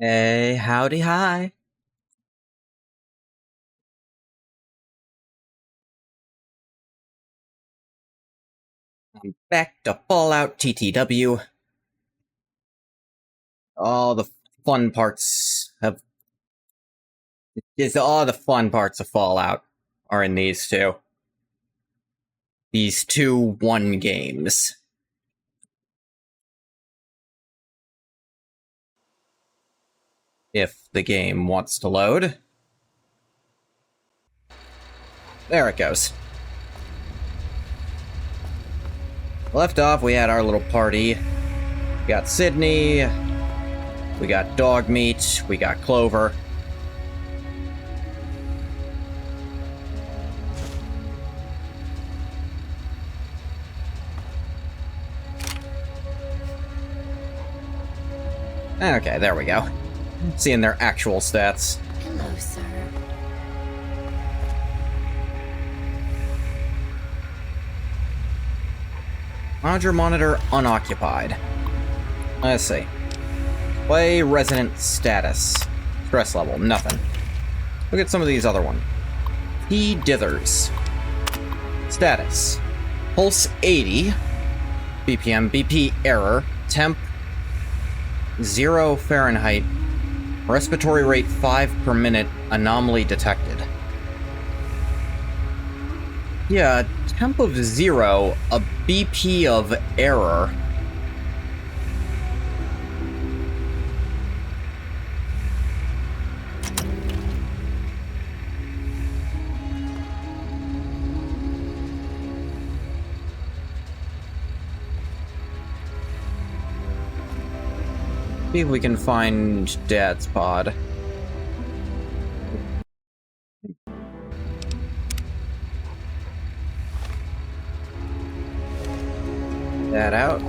Hey, howdy, hi. I'm back to Fallout TTW. All the fun parts of all the fun parts of Fallout are in these two. These 2-1 games. If the game wants to load. There it goes. Left off, we had our little party. We got Sydney, we got Dogmeat, we got Clover. Okay, there we go. Seeing their actual stats. Hello, sir. Roger, monitor unoccupied. Let's see. Play resident status. Stress level, nothing. Look at some of these other ones. T. Dithers. Status. Pulse 80. BPM. BP error. Temp 0 Fahrenheit. Respiratory rate 5 per minute. Anomaly detected. Yeah, temp of 0, a BP of error. See if we can find Dad's pod. That out.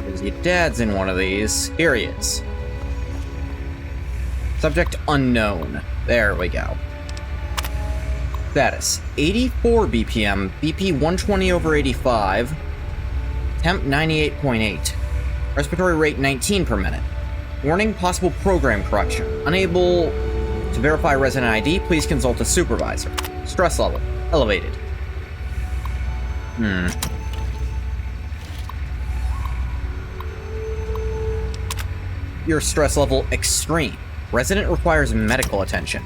Because your dad's in one of these. Here he is. Subject unknown. There we go. Status 84 BPM, BP 120 over 85, temp 98.8, respiratory rate 19 per minute. Warning, possible program corruption. Unable to verify resident ID, please consult a supervisor. Stress level, elevated. Your stress level, extreme. Resident requires medical attention.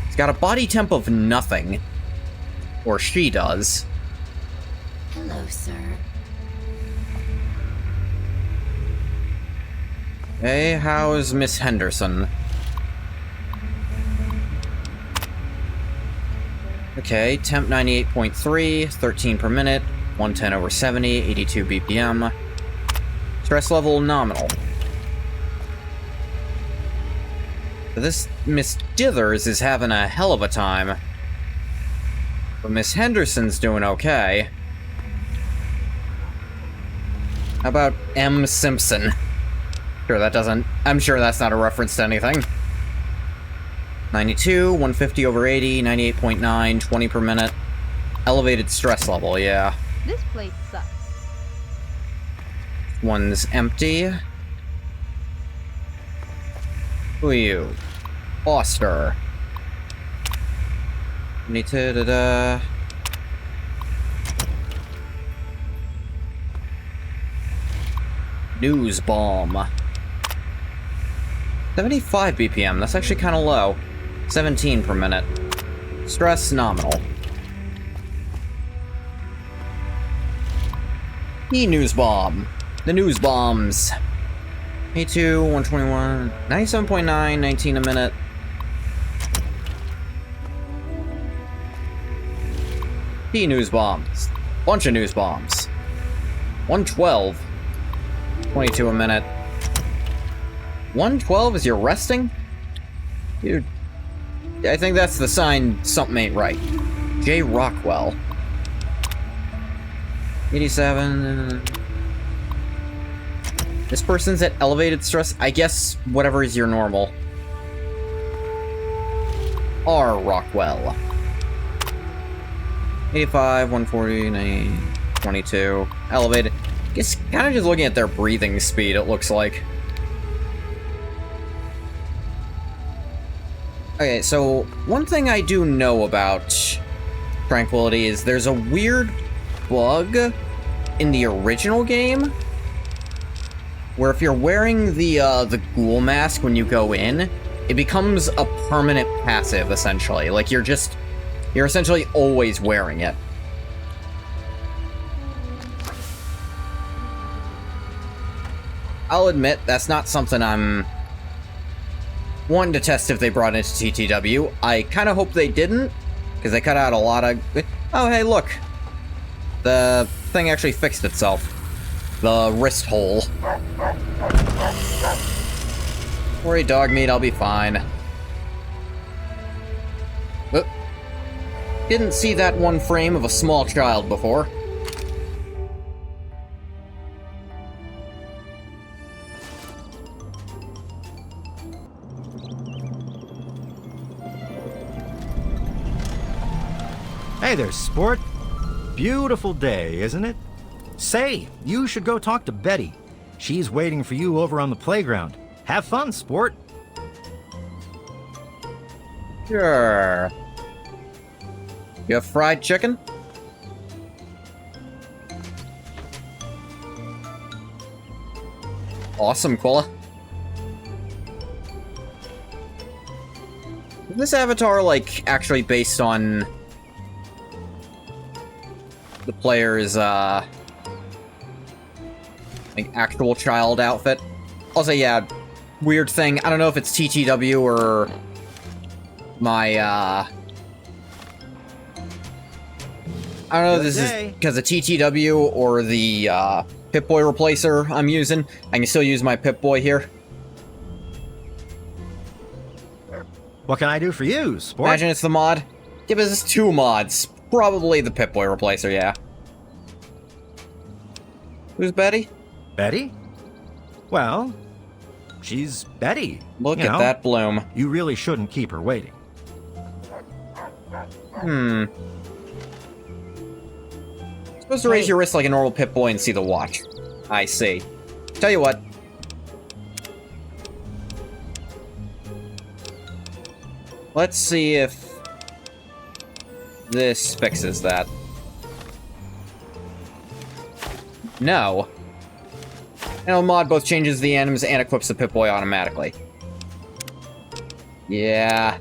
He's got a body temp of nothing. Or she does. Hello, sir. Hey, how's Miss Henderson? Okay, temp 98.3, 13 per minute, 110 over 70, 82 BPM. Stress level nominal. This Miss Dithers is having a hell of a time. But Miss Henderson's doing okay. How about M. Simpson? I'm sure that's not a reference to anything. 92, 150 over 80, 98.9, 20 per minute. Elevated stress level, yeah. This place sucks. One's empty. Who are you? Foster. 22, da-da. News bomb. 75 BPM, that's actually kind of low. 17 per minute. Stress nominal. News bomb. The news bombs. 82, 121, 97.9, 19 a minute. News bombs. Bunch of news bombs. 112. 22 a minute. 112 is your resting? Dude. I think that's the sign something ain't right. J. Rockwell. 87. This person's at elevated stress. I guess whatever is your normal. R. Rockwell. 85, 140, 90. 22. Elevated. Guess kind of just looking at their breathing speed, it looks like. Okay, so one thing I do know about Tranquility is there's a weird bug in the original game where if you're wearing the ghoul mask when you go in, it becomes a permanent passive, essentially. Like, you're essentially always wearing it. I'll admit, that's not something I'm wanting to test if they brought into TTW. I kind of hope they didn't, because they cut out a lot of... Oh, hey, look. The thing actually fixed itself. The wrist hole. Don't worry, dog meat, I'll be fine. Oop. Didn't see that one frame of a small child before. Hey there, sport. Beautiful day, isn't it? Say, you should go talk to Betty. She's waiting for you over on the playground. Have fun, sport. Sure. You have fried chicken? Awesome, Quilla. Is this avatar, like, actually based on the player's, like, actual child outfit? Also, yeah, weird thing. I don't know if it's TTW or my, I don't know if this is because of TTW or the, Pip-Boy replacer I'm using. I can still use my Pip-Boy here. What can I do for you, sport? Imagine it's the mod. Give us 2 mods. Probably the Pip-Boy replacer, yeah. Who's Betty? Betty? Well, she's Betty. Look at that bloom. You really shouldn't keep her waiting. Supposed to raise your wrist like a normal Pip-Boy and see the watch. I see. Tell you what. Let's see if this fixes that. No. And mod both changes the anims and equips the Pip-Boy automatically. Yeah.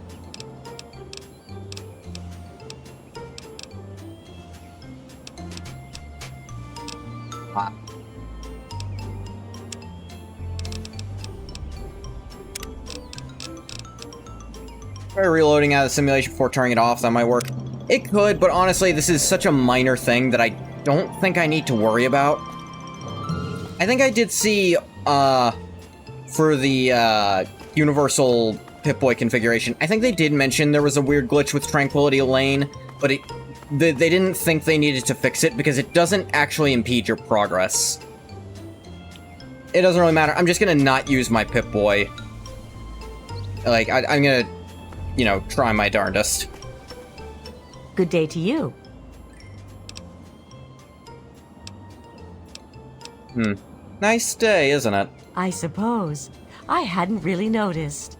Try reloading out of the simulation before turning it off, that might work. It could, but honestly, this is such a minor thing that I don't think I need to worry about. I think I did see, for the, universal Pip-Boy configuration, I think they did mention there was a weird glitch with Tranquility Lane, but they didn't think they needed to fix it because it doesn't actually impede your progress. It doesn't really matter. I'm just gonna not use my Pip-Boy. Like, I'm gonna, you know, try my darndest. Good day to you. Nice day, isn't it? I suppose. I hadn't really noticed.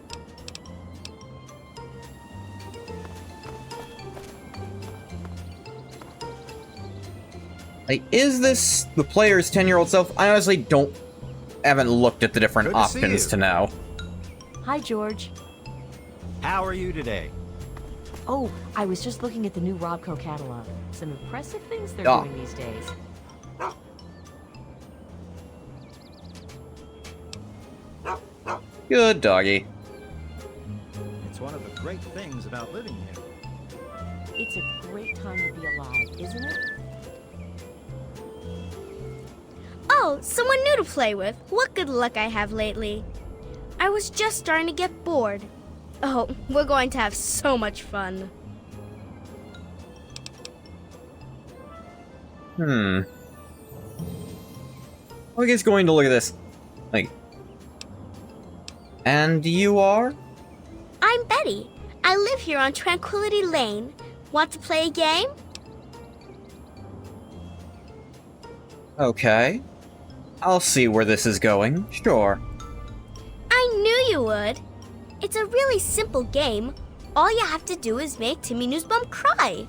Like, is this the player's 10-year-old self? I honestly haven't looked at the different options to know. Hi, George. How are you today? Oh, I was just looking at the new Robco catalog. Some impressive things they're doing these days. Good doggy. It's one of the great things about living here. It's a great time to be alive, isn't it? Oh, someone new to play with. What good luck I have lately. I was just starting to get bored. Oh, we're going to have so much fun. I guess going to look at this. Like, and you are? I'm Betty. I live here on Tranquility Lane. Want to play a game? Okay. I'll see where this is going, sure. I knew you would. It's a really simple game. All you have to do is make Timmy Newsbum cry.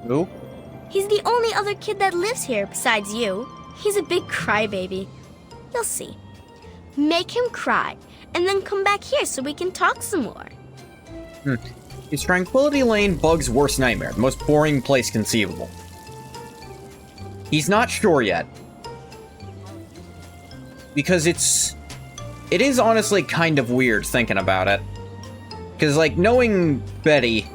Who? He's the only other kid that lives here besides you. He's a big crybaby. You'll see. Make him cry, and then come back here so we can talk some more. Is Tranquility Lane Bug's worst nightmare? The most boring place conceivable. He's not sure yet. Because it is honestly kind of weird thinking about it. Because, like, knowing Betty,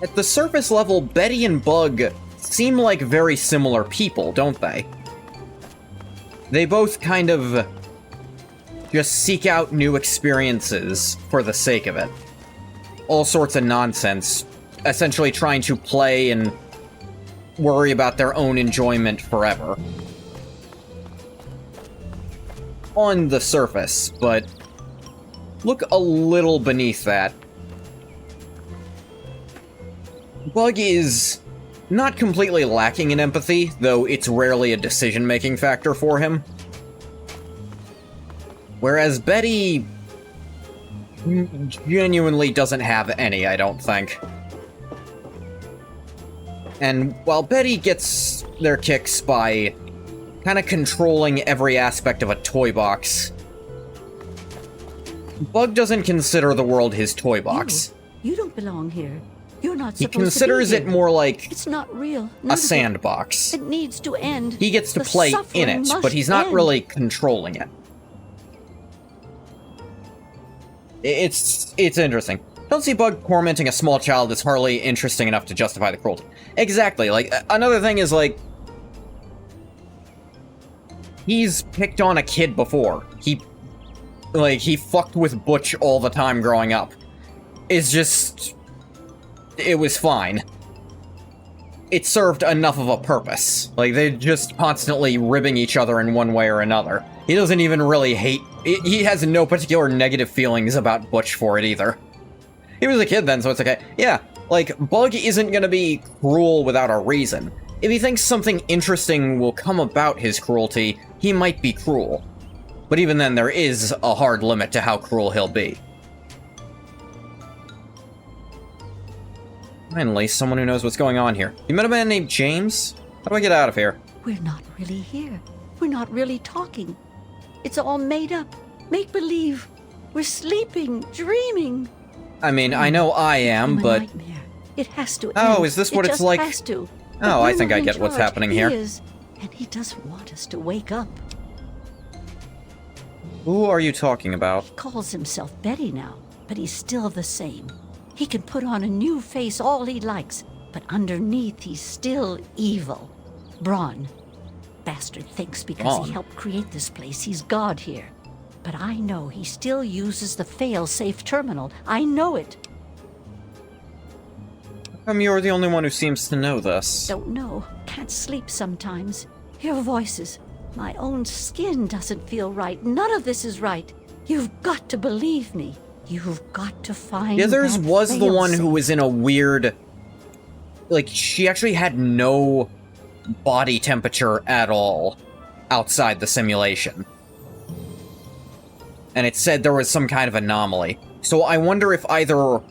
at the surface level, Betty and Bug seem like very similar people, don't they? They both kind of just seek out new experiences for the sake of it. All sorts of nonsense, essentially trying to play and worry about their own enjoyment forever. On the surface, but look a little beneath that. Bug is not completely lacking in empathy, though it's rarely a decision-making factor for him. Whereas Betty genuinely doesn't have any, I don't think. And while Betty gets their kicks by kind of controlling every aspect of a toy box, Bug doesn't consider the world his toy box. You don't belong here. You're not He supposed to be considers it here. more like It's not real. a sandbox. It needs to end. He gets to The play in suffering it, must but he's not end. really controlling it. It's interesting. Don't see Bug tormenting a small child that's hardly interesting enough to justify the cruelty. Exactly, like, another thing is, like, he's picked on a kid before. He fucked with Butch all the time growing up. It's just... it was fine. It served enough of a purpose. Like, they're just constantly ribbing each other in one way or another. He doesn't even really hate... he has no particular negative feelings about Butch for it, either. He was a kid then, so it's okay. Yeah, like, Bug isn't gonna be cruel without a reason. If he thinks something interesting will come about his cruelty, he might be cruel. But even then, there is a hard limit to how cruel he'll be. Finally, someone who knows what's going on here. You met a man named James? How do I get out of here? We're not really here. We're not really talking. It's all made up. Make believe. We're sleeping, dreaming. I mean, I know I am, Human but... nightmare. It has to Oh, end. is this what it it's just like? Has to. Oh, I think I in get what's charge. happening He here. is, and he doesn't want us to wake up. Who are you talking about? He calls himself Betty now, but he's still the same. He can put on a new face all he likes, but underneath he's still evil. Braun. Bastard thinks because Braun? he helped create this place, he's God here. But I know he still uses the fail-safe terminal. I know it. How come you're the only one who seems to know this? Don't know. Can't sleep sometimes. Hear voices. My own skin doesn't feel right. None of this is right. You've got to believe me. You've got to find Yeah, theirs that was the one who fail-safe. was in a weird... like, she actually had no body temperature at all outside the simulation. And it said there was some kind of anomaly. So I wonder if either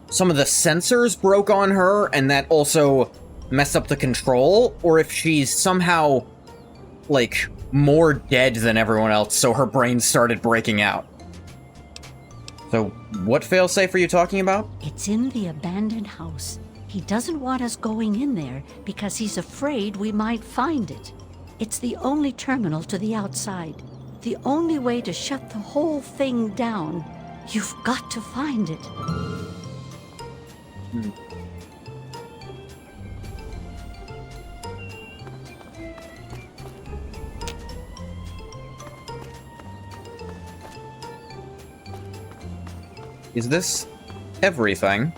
some of the sensors broke on her and that also messed up the control, or if she's somehow, like, more dead than everyone else, so her brain started breaking out. So, what failsafe are you talking about? It's in the abandoned house. He doesn't want us going in there because he's afraid we might find it. It's the only terminal to the outside. The only way to shut the whole thing down. You've got to find it. Is this everything?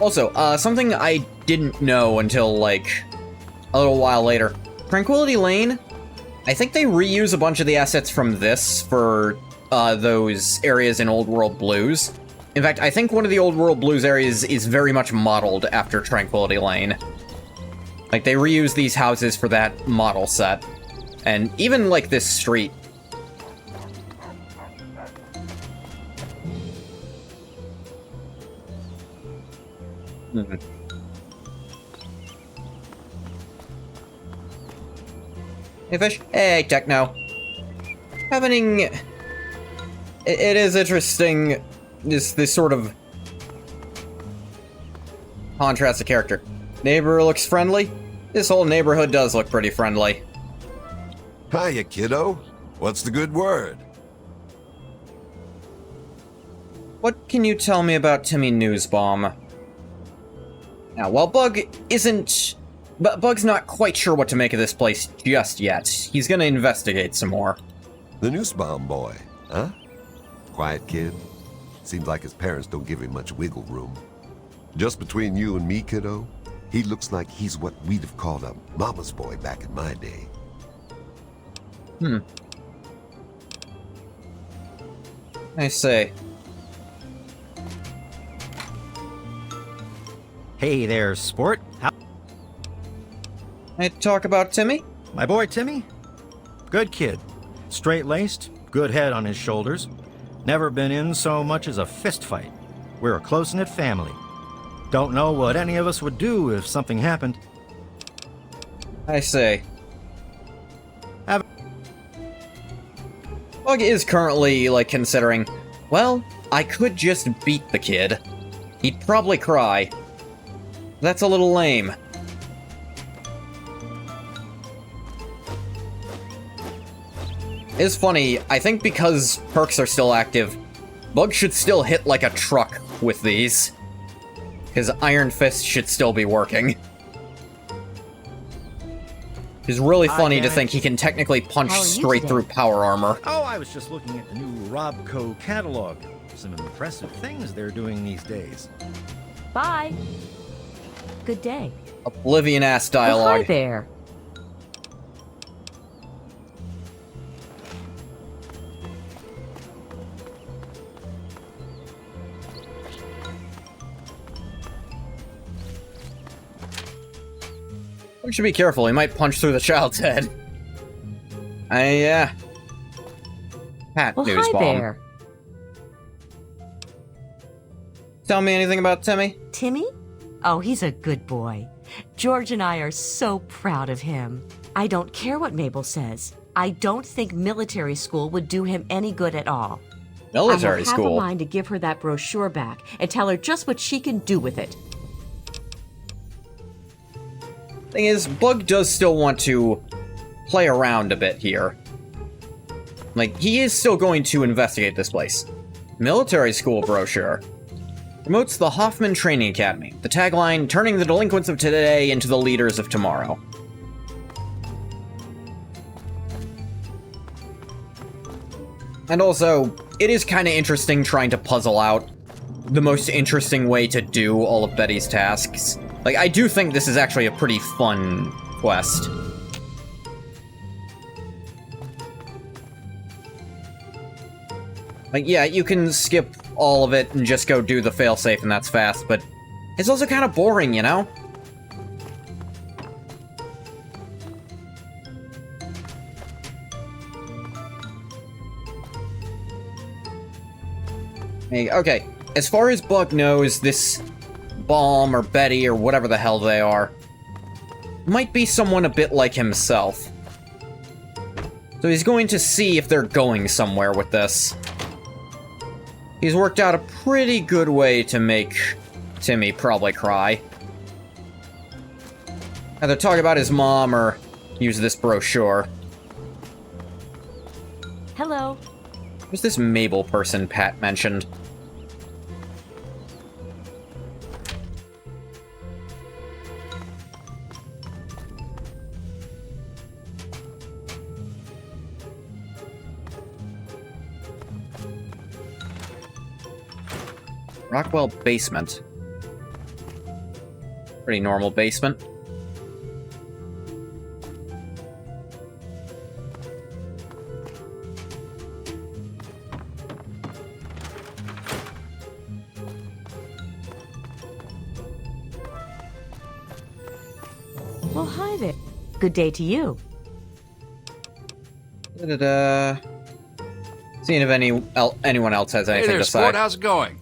Also, something I didn't know until, like, a little while later. Tranquility Lane, I think they reuse a bunch of the assets from this for, those areas in Old World Blues. In fact, I think one of the Old World Blues areas is very much modeled after Tranquility Lane. Like, they reuse these houses for that model set. And even, like, this street. Hey, fish. Hey, Techno. Happening... It is interesting, this sort of contrast of character. Neighbor looks friendly. This whole neighborhood does look pretty friendly. Hiya, kiddo. What's the good word? What can you tell me about Timmy Newsbomb? Now, while Bug isn't... Bug's not quite sure what to make of this place just yet. He's gonna investigate some more. The Nussbaum boy, huh? Quiet kid. Seems like his parents don't give him much wiggle room. Just between you and me, kiddo, he looks like he's what we'd have called a mama's boy back in my day. I see. Hey there, sport. I talk about Timmy? My boy Timmy? Good kid. Straight-laced, good head on his shoulders. Never been in so much as a fist fight. We're a close-knit family. Don't know what any of us would do if something happened. I see. Bug is currently, like, considering, well, I could just beat the kid. He'd probably cry. That's a little lame. It's funny, I think because perks are still active, Bug should still hit like a truck with these. His Iron Fist should still be working. It's really funny to think he can technically punch How are you straight today? through power armor. Oh, I was just looking at the new Robco catalog. Some impressive things they're doing these days. Bye. Good day. Oblivion-ass Oh, hi dialogue. there. We should be careful, he might punch through the child's head. Pat Well, News hi Bomb. there. Tell me anything about Timmy? Timmy? Oh, he's a good boy. George and I are so proud of him. I don't care what Mabel says. I don't think military school would do him any good at all. Military I have school. a mind to give her that brochure back and tell her just what she can do with it. Thing is, Bug does still want to play around a bit here. Like, he is still going to investigate this place. Military school brochure. Promotes the Hoffman Training Academy. The tagline, turning the delinquents of today into the leaders of tomorrow. And also, it is kind of interesting trying to puzzle out the most interesting way to do all of Betty's tasks. Like, I do think this is actually a pretty fun quest. Like, yeah, you can skip all of it and just go do the failsafe and that's fast, but it's also kind of boring, you know? Hey, okay, as far as Bug knows, this Bomb or Betty or whatever the hell they are might be someone a bit like himself. So he's going to see if they're going somewhere with this. He's worked out a pretty good way to make Timmy probably cry. Either talk about his mom or use this brochure. Hello. Who's this Mabel person Pat mentioned? Rockwell basement. Pretty normal basement. Well, hi there. Good day to you. Da-da-da. Seeing if anyone else has Hey anything there, to say. sport. How's it going?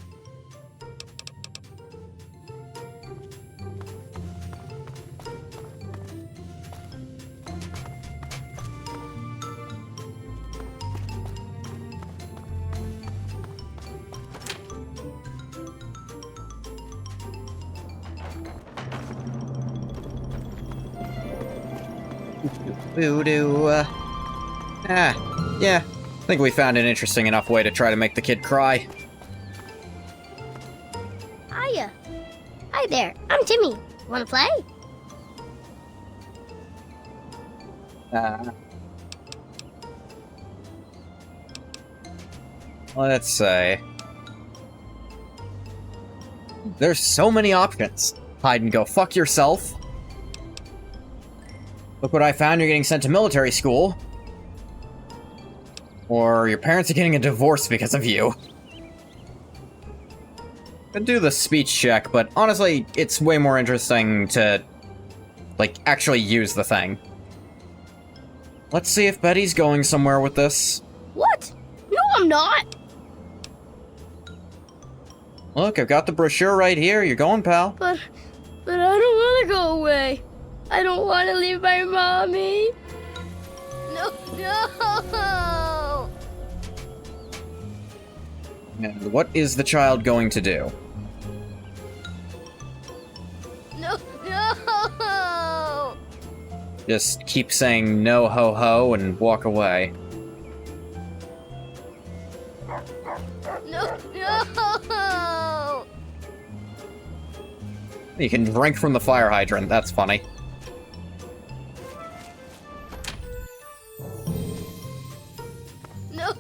Voodoo. Yeah. I think we found an interesting enough way to try to make the kid cry. Hiya. Hi there. I'm Timmy. Wanna play? Let's say. There's so many options. Hide and go fuck yourself. Look what I found, you're getting sent to military school. Or your parents are getting a divorce because of you. Could do the speech check, but honestly, it's way more interesting to, like, actually use the thing. Let's see if Betty's going somewhere with this. What? No, I'm not. Look, I've got the brochure right here. You're going, pal. But I don't want to go away. I don't want to leave my mommy. No. And what is the child going to do? No. Just keep saying no ho ho and walk away. No. You can drink from the fire hydrant. That's funny. No.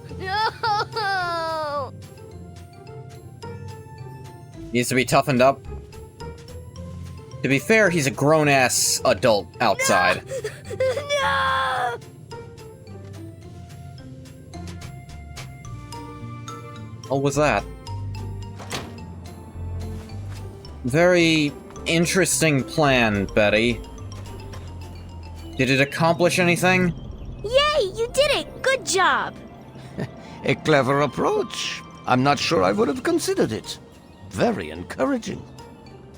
Needs to be toughened up. To be fair, he's a grown-ass adult outside. No. What was that? Very interesting plan, Betty. Did it accomplish anything? Yay, you did it. Good job. A clever approach. I'm not sure I would have considered it. Very encouraging.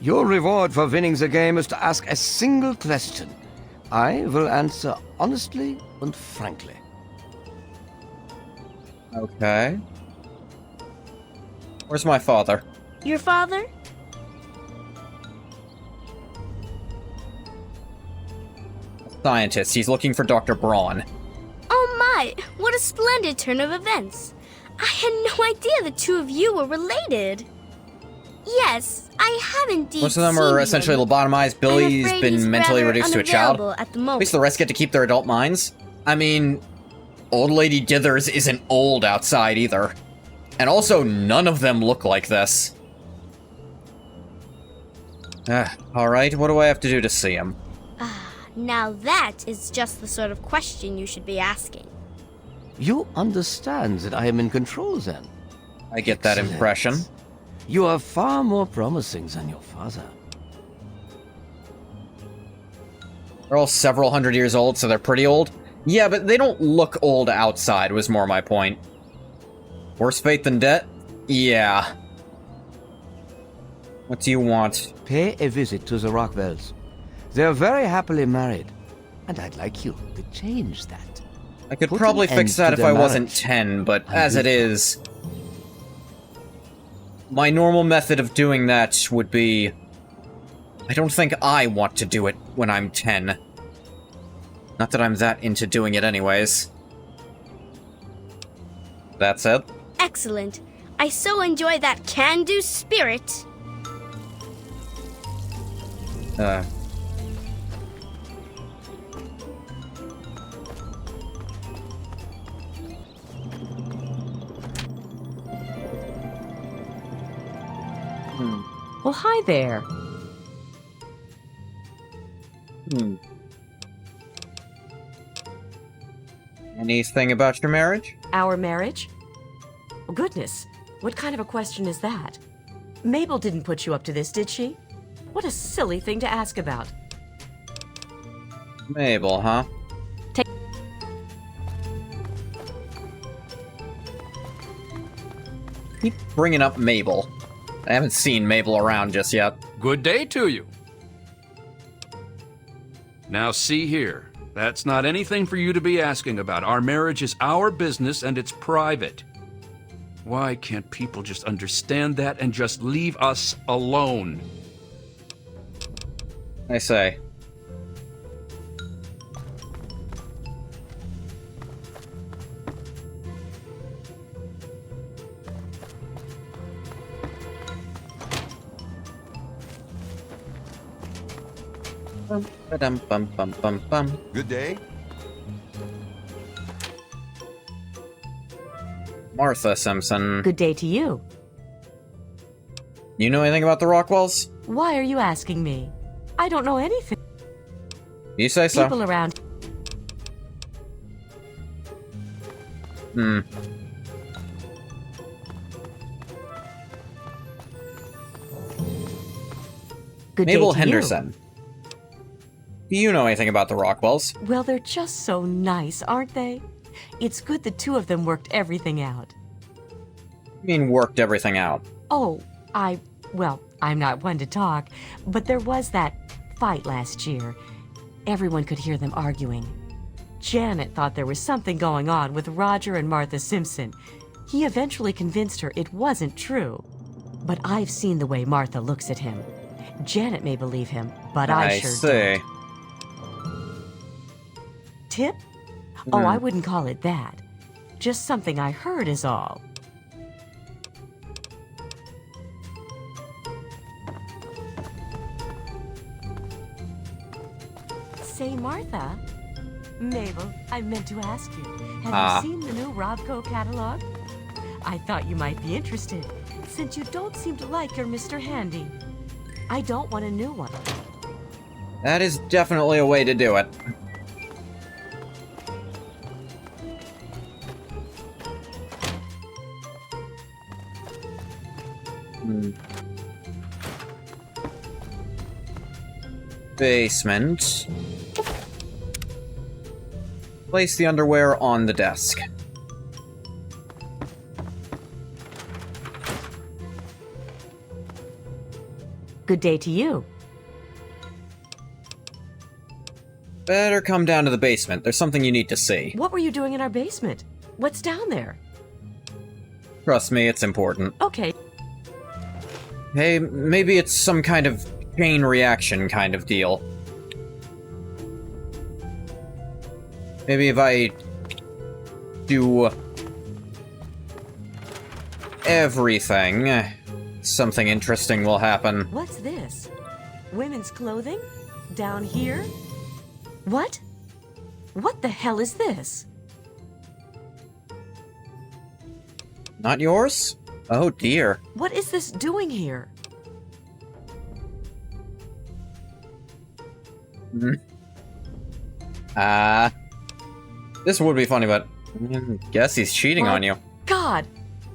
Your reward for winning the game is to ask a single question. I will answer honestly and frankly. Okay. Where's my father? Your father? Scientist. He's looking for Dr. Braun. Oh my, what a splendid turn of events. I had no idea the two of you were related. Yes, I have indeed. Most of them are seen essentially him. lobotomized. I'm Billy's afraid been he's mentally rather reduced to a child. unavailable at the At moment. least the rest get to keep their adult minds. I mean, Old Lady Dithers isn't old outside either. And also, none of them look like this. Alright, what do I have to do to see him? Now that is just the sort of question you should be asking. You understand that I am in control then? I get that Excellent. impression. You are far more promising than your father. They're all several hundred years old, so they're pretty old. Yeah, but they don't look old outside, was more my point. Worse fate than debt? Yeah. What do you want? Pay a visit to the Rockwells. They're very happily married, and I'd like you to change that. I could Put probably an fix end that to if their I wasn't marriage. 10, but I as will. it is... My normal method of doing that would be... I don't think I want to do it when I'm 10. Not that I'm that into doing it anyways. That's it? Excellent. I so enjoy that can-do spirit. Well, hi there. Anything about your marriage? Our marriage? Oh, goodness, what kind of a question is that? Mabel didn't put you up to this, did she? What a silly thing to ask about. Mabel, huh? Take- Keep bringing up Mabel. I haven't seen Mabel around just yet. Good day to you. Now, see here. That's not anything for you to be asking about. Our marriage is our business and it's private. Why can't people just understand that and just leave us alone? I say. Bum, bum, bum, bum, bum. Good day? Martha Simpson. Good day to you. You know anything about the Rockwells? Why are you asking me? I don't know anything. You say so. People around. Hmm. Good Mabel day to Henderson. Do you know anything about the Rockwells? you. Well, they're just so nice, aren't they? It's good the two of them worked everything out. I mean, worked everything out. Oh, well, I'm not one to talk, but there was that fight last year. Everyone could hear them arguing. Janet thought there was something going on with Roger and Martha Simpson. He eventually convinced her it wasn't true. But I've seen the way Martha looks at him. Janet may believe him, but I sure see. don't. Tip? Oh, I wouldn't call it that. Just something I heard is all. Say, Martha. Mabel, I meant to ask you. Have you seen the new Robco catalog? I thought you might be interested, since you don't seem to like your Mr. Handy. I don't want a new one. That is definitely a way to do it. Basement. Place the underwear on the desk. Good day to you. Better come down to the basement. There's something you need to see. What were you doing in our basement? What's down there? Trust me, it's important. Okay. Hey, maybe it's some kind of chain reaction kind of deal. Maybe if I do everything, something interesting will happen. What's this? Women's clothing? Down here? What? What the hell is this? Not yours? Oh dear. What is this doing here? This would be funny, but guess he's cheating on you. God!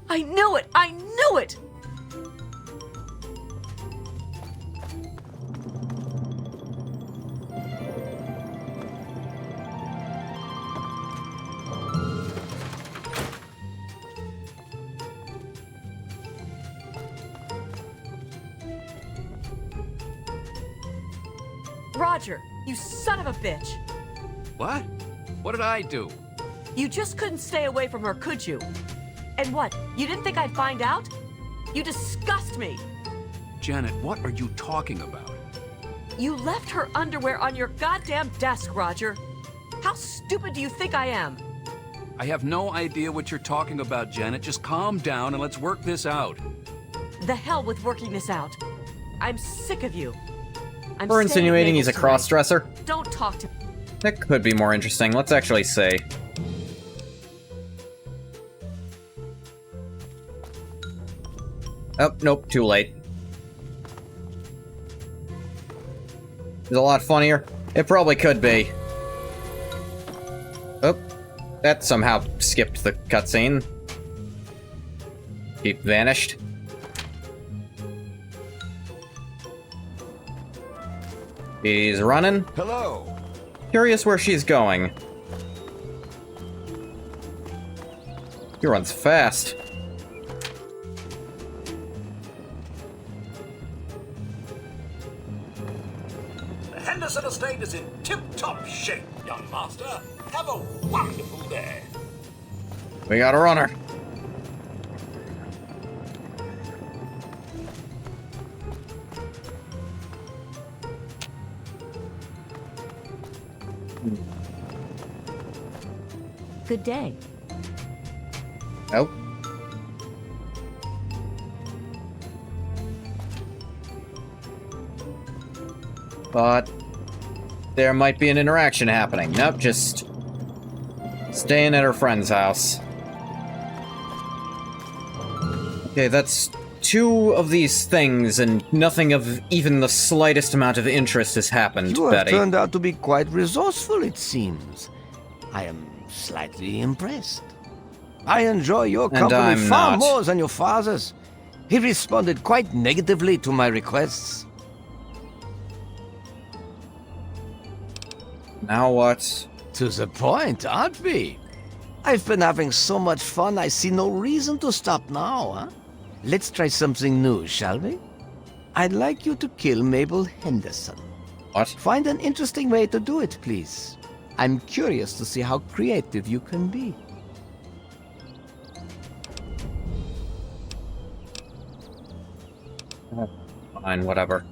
I knew it! I knew it! Roger, you son of a bitch! What? What did I do? You just couldn't stay away from her, could you? And what, you didn't think I'd find out? You disgust me! Janet, what are you talking about? You left her underwear on your goddamn desk, Roger! How stupid do you think I am? I have no idea what you're talking about, Janet. Just calm down and let's work this out. The hell with working this out. I'm sick of you. I'm We're staying at insinuating he's a Mabel's tonight. cross-dresser? Don't talk to me. That could be more interesting. Let's actually see. Oh, nope, too late. Is it a lot funnier? It probably could be. Oh, that somehow skipped the cutscene. He vanished. He's running. Hello. Curious where she's going. He runs fast. The Henderson estate is in tip-top shape, young master. Have a wonderful day. We got a runner. Good day. Nope. But there might be an interaction happening. Nope, just staying at her friend's house. Okay, that's 2 of these things, and nothing of even the slightest amount of interest has happened, You have Betty. turned out to be quite resourceful, it seems. I am slightly impressed. I enjoy your company I'm far not. more than your father's. He responded quite negatively to my requests. Now what? To the point, aren't we? I've been having so much fun, I see no reason to stop now, huh? Let's try something new, shall we? I'd like you to kill Mabel Henderson. What? Find an interesting way to do it, please. I'm curious to see how creative you can be. Fine, whatever.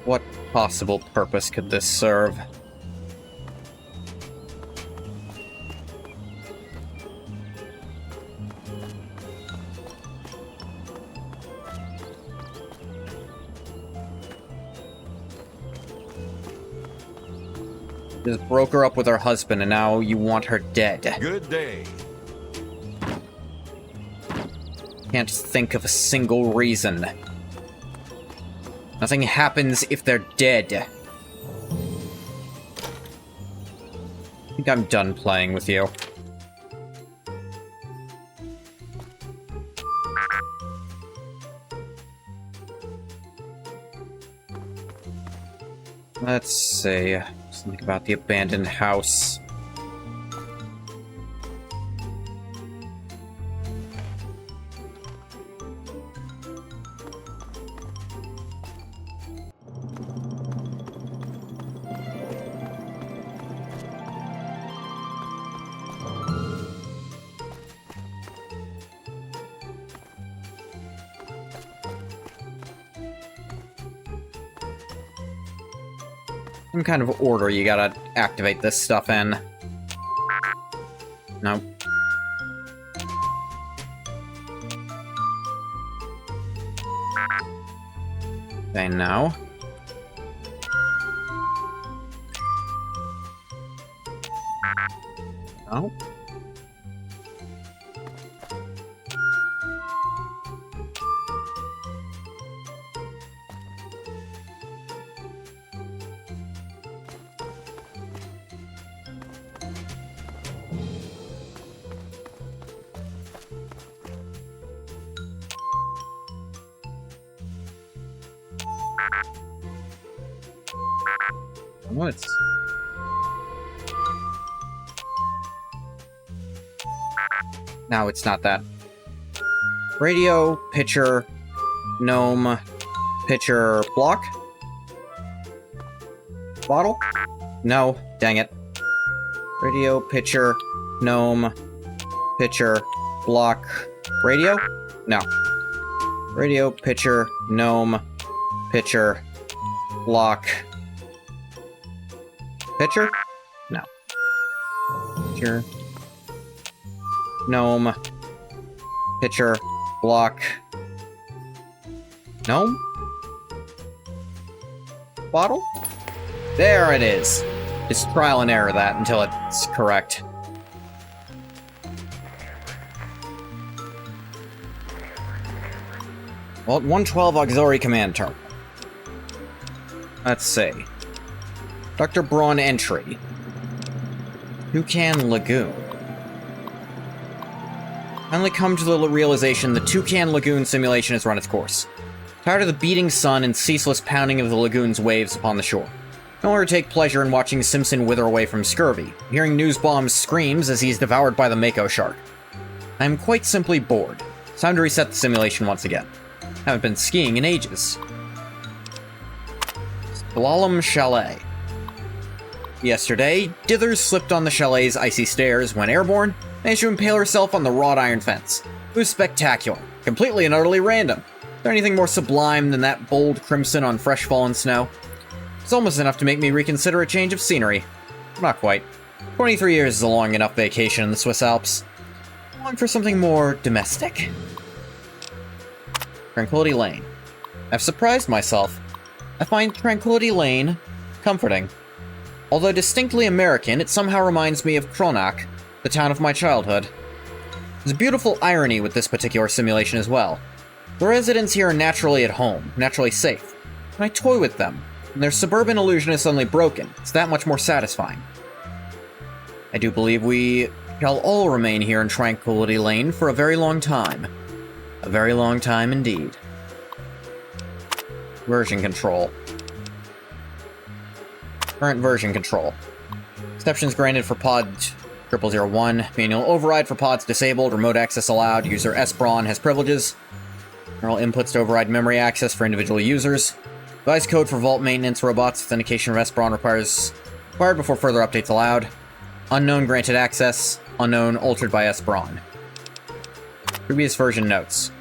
What possible purpose could this serve? Just broke her up with her husband and now you want her dead. Good day. Can't think of a single reason. Nothing happens if they're dead. I think I'm done playing with you. Let's see. Something about the abandoned house. Some kind of order you gotta activate this stuff in. Nope. Okay, now. No. Oh, it's... No, it's not that. Radio, pitcher, gnome, pitcher, block? Bottle? No, dang it. Radio, pitcher, gnome, pitcher, block, radio? No. Radio, pitcher, gnome, pitcher, block. Pitcher? No. Pitcher. Gnome. Pitcher. Block. Gnome? Bottle? There it is. Just trial and error that until it's correct. Vault 112 auxiliary command terminal. Let's see. Dr. Braun entry. Toucan Lagoon. Finally come to the realization the Toucan Lagoon simulation has run its course. Tired of the beating sun and ceaseless pounding of the lagoon's waves upon the shore. No longer take pleasure in watching Simpson wither away from scurvy, hearing Newsbomb's screams as he's devoured by the Mako shark. I am quite simply bored. It's time to reset the simulation once again. Haven't been skiing in ages. Slalom Chalet. Yesterday, Dithers slipped on the chalet's icy stairs when airborne, managed to impale herself on the wrought iron fence. It was spectacular, completely and utterly random. Is there anything more sublime than that bold crimson on fresh fallen snow? It's almost enough to make me reconsider a change of scenery. Not quite. 23 years is a long enough vacation in the Swiss Alps. I long for something more domestic. Tranquility Lane. I've surprised myself. I find Tranquility Lane comforting. Although distinctly American, it somehow reminds me of Kronach, the town of my childhood. There's a beautiful irony with this particular simulation as well. The residents here are naturally at home, naturally safe. When I toy with them, and their suburban illusion is suddenly broken, it's that much more satisfying. I do believe we shall all remain here in Tranquility Lane for a very long time. A very long time indeed. Version control. Current version control. Exceptions granted for pod 0001. Manual override for pods disabled. Remote access allowed. User S-Brawn has privileges. Neural inputs to override memory access for individual users. Device code for vault maintenance robots. Authentication of S-Brawn required before further updates allowed. Unknown granted access. Unknown altered by S-Brawn. Previous version notes.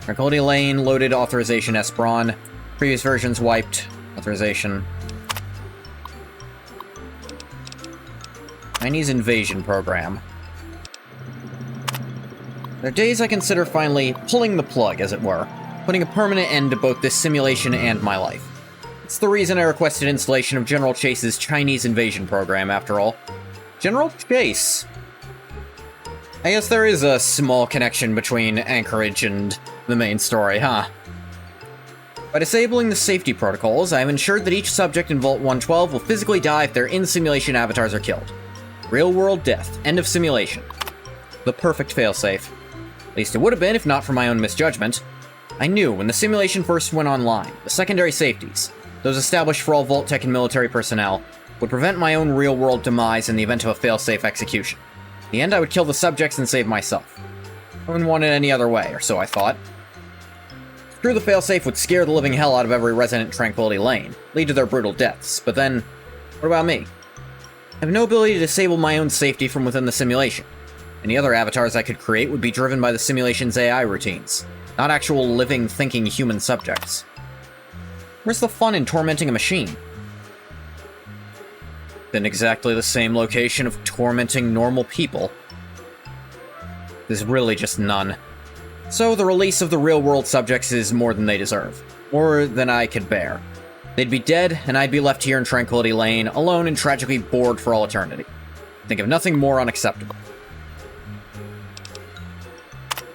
Tranquility Lane loaded authorization S-Brawn. Previous versions wiped. Authorization. Chinese invasion program. There are days I consider finally pulling the plug, as it were, putting a permanent end to both this simulation and my life. It's the reason I requested installation of General Chase's Chinese invasion program, after all. General Chase? I guess there is a small connection between Anchorage and the main story, huh? By disabling the safety protocols, I have ensured that each subject in Vault 112 will physically die if their in-simulation avatars are killed. Real-world death. End of simulation. The perfect failsafe. At least it would have been if not for my own misjudgment. I knew when the simulation first went online, the secondary safeties, those established for all Vault Tech and military personnel, would prevent my own real-world demise in the event of a failsafe execution. In the end, I would kill the subjects and save myself. I wouldn't want it any other way, or so I thought. True, the failsafe would scare the living hell out of every resident in Tranquility Lane, lead to their brutal deaths, but then, what about me? I have no ability to disable my own safety from within the simulation. Any other avatars I could create would be driven by the simulation's AI routines, not actual living, thinking human subjects. Where's the fun in tormenting a machine? In exactly the same location of tormenting normal people. There's really just none. So the release of the real-world subjects is more than they deserve. More than I could bear. They'd be dead, and I'd be left here in Tranquility Lane, alone and tragically bored for all eternity. Think of nothing more unacceptable.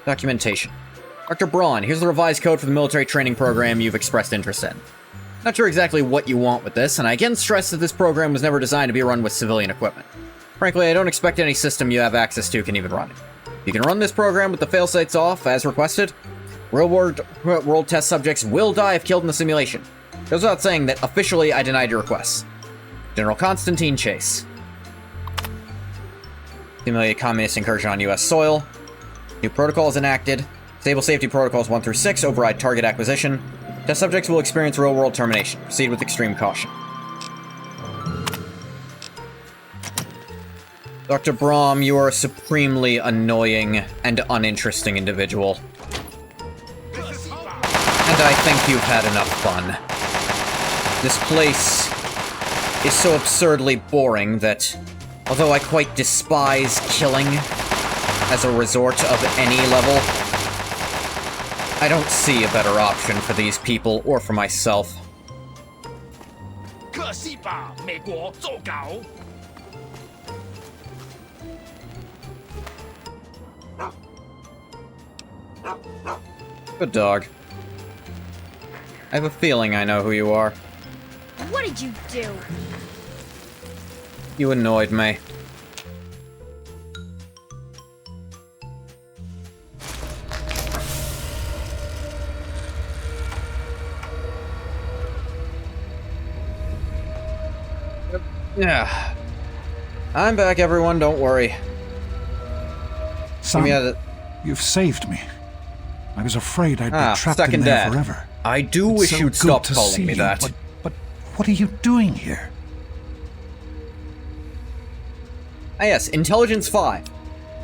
Documentation. Dr. Braun, here's the revised code for the military training program you've expressed interest in. Not sure exactly what you want with this, and I again stress that this program was never designed to be run with civilian equipment. Frankly, I don't expect any system you have access to can even run it. You can run this program with the failsafes off, as requested. Real-world test subjects will die if killed in the simulation. Goes without saying that officially I denied your requests. General Constantine Chase. Simulated communist incursion on U.S. soil. New protocols enacted. Disable safety protocols 1 through 6, override target acquisition. Test subjects will experience real-world termination. Proceed with extreme caution. Dr. Braum, you are a supremely annoying and uninteresting individual. And I think you've had enough fun. This place is so absurdly boring that, although I quite despise killing as a resort of any level, I don't see a better option for these people or for myself. Good dog. I have a feeling I know who you are. What did you do? You annoyed me. Yeah. I'm back, everyone. Don't worry. Son, Give me you've saved me. I was afraid I'd be trapped second in there dad. forever. I do It's wish so you'd good stop to calling see me you, that. But what are you doing here? Ah, yes, Intelligence 5.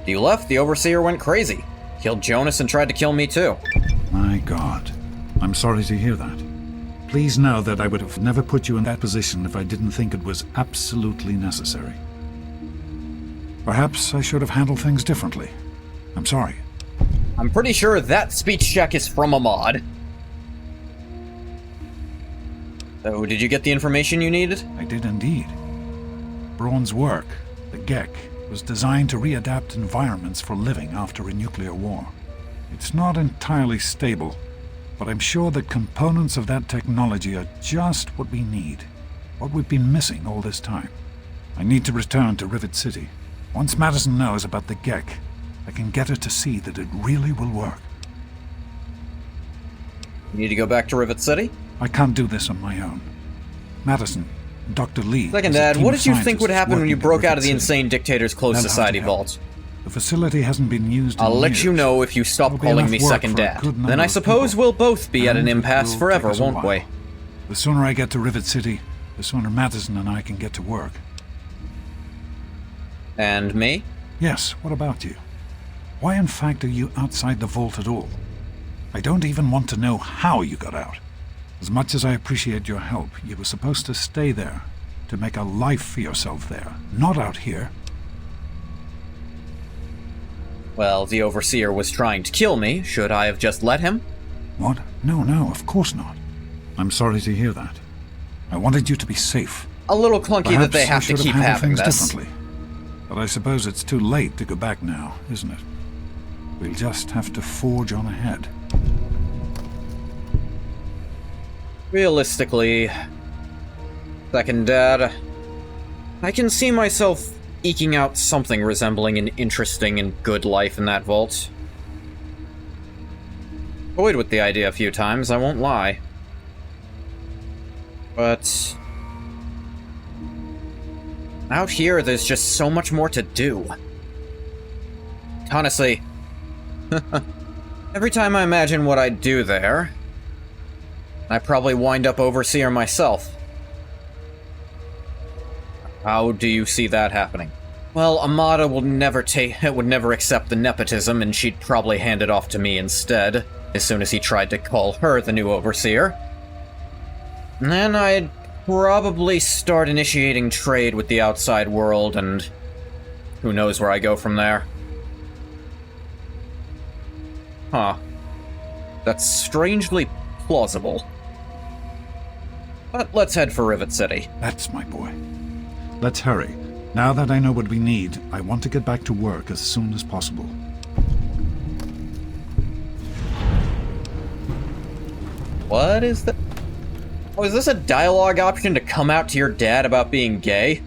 You left, the Overseer went crazy. Killed Jonas and tried to kill me too. My God. I'm sorry to hear that. Please know that I would have never put you in that position if I didn't think it was absolutely necessary. Perhaps I should have handled things differently. I'm sorry. I'm pretty sure that speech check is from a mod. So, did you get the information you needed? I did indeed. Braun's work, the GEC, was designed to readapt environments for living after a nuclear war. It's not entirely stable, but I'm sure that components of that technology are just what we need, what we've been missing all this time. I need to return to Rivet City. Once Madison knows about the GEC, I can get her to see that it really will work. You need to go back to Rivet City? I can't do this on my own. Madison, Dr. Lee... Second, has a Dad, team what of did you think would scientists happen when you working at broke out Rivet of the City. insane dictator's closed They'll have society to help. vault? The facility hasn't been used in I'll let you years. know if you stop There'll be calling enough me work Second for a Dad. good number Then I of suppose people. we'll both be at an And it impasse will forever, take us a won't we? while. The sooner I get to Rivet City, the sooner Madison and I can get to work. And me? Yes, what about you? Why in fact are you outside the vault at all? I don't even want to know how you got out. As much as I appreciate your help, you were supposed to stay there, to make a life for yourself there, not out here. Well, the Overseer was trying to kill me. Should I have just let him? What? No, of course not. I'm sorry to hear that. I wanted you to be safe. A little clunky that Perhaps they I have to should keep handled having things this. differently. But I suppose it's too late to go back now, isn't it? We'll just have to forge on ahead. Realistically, Second Dad, I can see myself eking out something resembling an interesting and good life in that vault. Toyed with the idea a few times, I won't lie. But out here, there's just so much more to do. Honestly, every time I imagine what I'd do there, I probably wind up Overseer myself. How do you see that happening? Well, Amada would never accept the nepotism, and she'd probably hand it off to me instead, as soon as he tried to call her the new Overseer. And then I'd probably start initiating trade with the outside world, and who knows where I go from there. Huh. That's strangely plausible. But let's head for Rivet City. That's my boy. Let's hurry. Now that I know what we need, I want to get back to work as soon as possible. What is that? Oh, is this a dialogue option to come out to your dad about being gay?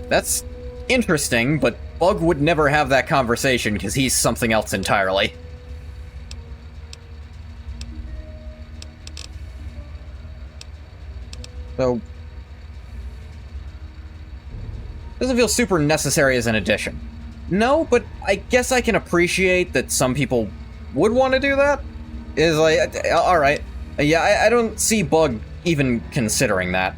That's interesting, but Bug would never have that conversation because he's something else entirely. So, doesn't feel super necessary as an addition. No, but I guess I can appreciate that some people would want to do that. Is like, alright. Yeah, I don't see Bug even considering that.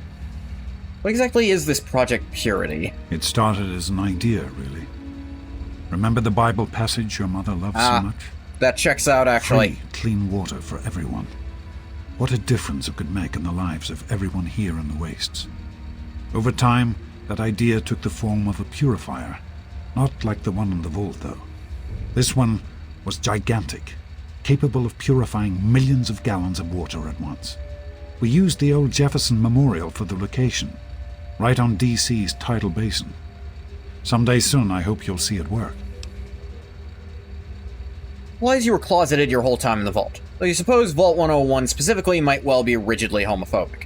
What exactly is this Project Purity? It started as an idea, really. Remember the Bible passage your mother loved so much? That checks out, actually. Free, clean water for everyone. What a difference it could make in the lives of everyone here in the wastes. Over time, that idea took the form of a purifier. Not like the one in the vault, though. This one was gigantic, capable of purifying millions of gallons of water at once. We used the old Jefferson Memorial for the location, right on DC's tidal basin. Someday soon, I hope you'll see it work. Implies you were closeted your whole time in the vault, though you suppose Vault 101 specifically might well be rigidly homophobic.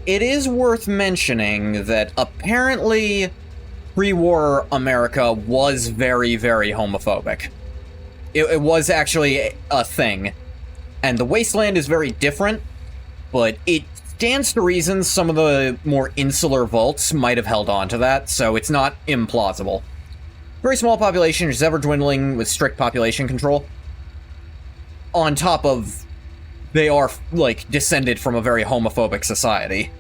It is worth mentioning that apparently pre-war America was very, very homophobic. It was actually a thing. And the wasteland is very different, but it stands to reason some of the more insular vaults might have held on to that, so it's not implausible. Very small population, is ever dwindling with strict population control. On top of, they are, like, descended from a very homophobic society.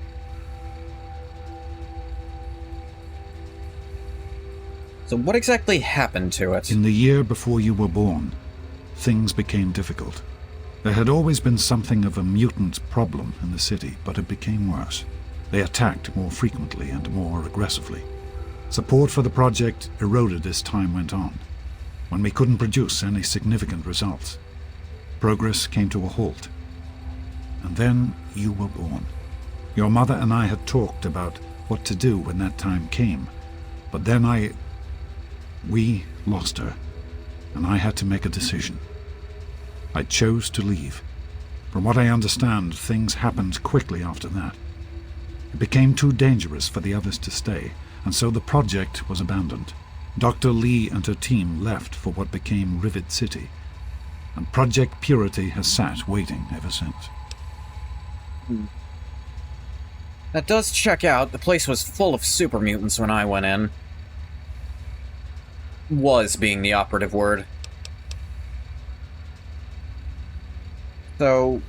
So what exactly happened to it? In the year before you were born, things became difficult. There had always been something of a mutant problem in the city, but it became worse. They attacked more frequently and more aggressively. Support for the project eroded as time went on. When we couldn't produce any significant results, progress came to a halt. And then you were born. Your mother and I had talked about what to do when that time came, but then we lost her, and I had to make a decision. I chose to leave. From what I understand, things happened quickly after that. It became too dangerous for the others to stay, and so the project was abandoned. Dr. Lee and her team left for what became Rivet City, and Project Purity has sat waiting ever since. That does check out. The place was full of super mutants when I went in. Was being the operative word. So,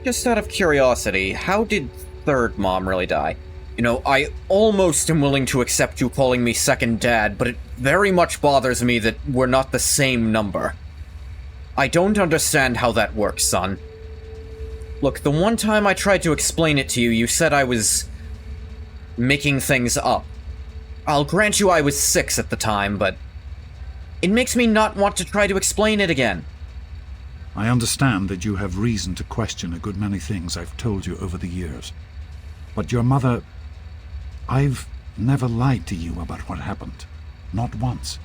just out of curiosity, how did Third Mom really die? You know, I almost am willing to accept you calling me Second Dad, but it very much bothers me that we're not the same number. I don't understand how that works, son. Look, the one time I tried to explain it to you, you said I was making things up. I'll grant you I was 6 at the time, but it makes me not want to try to explain it again. I understand that you have reason to question a good many things I've told you over the years. But your mother... I've never lied to you about what happened. Not once.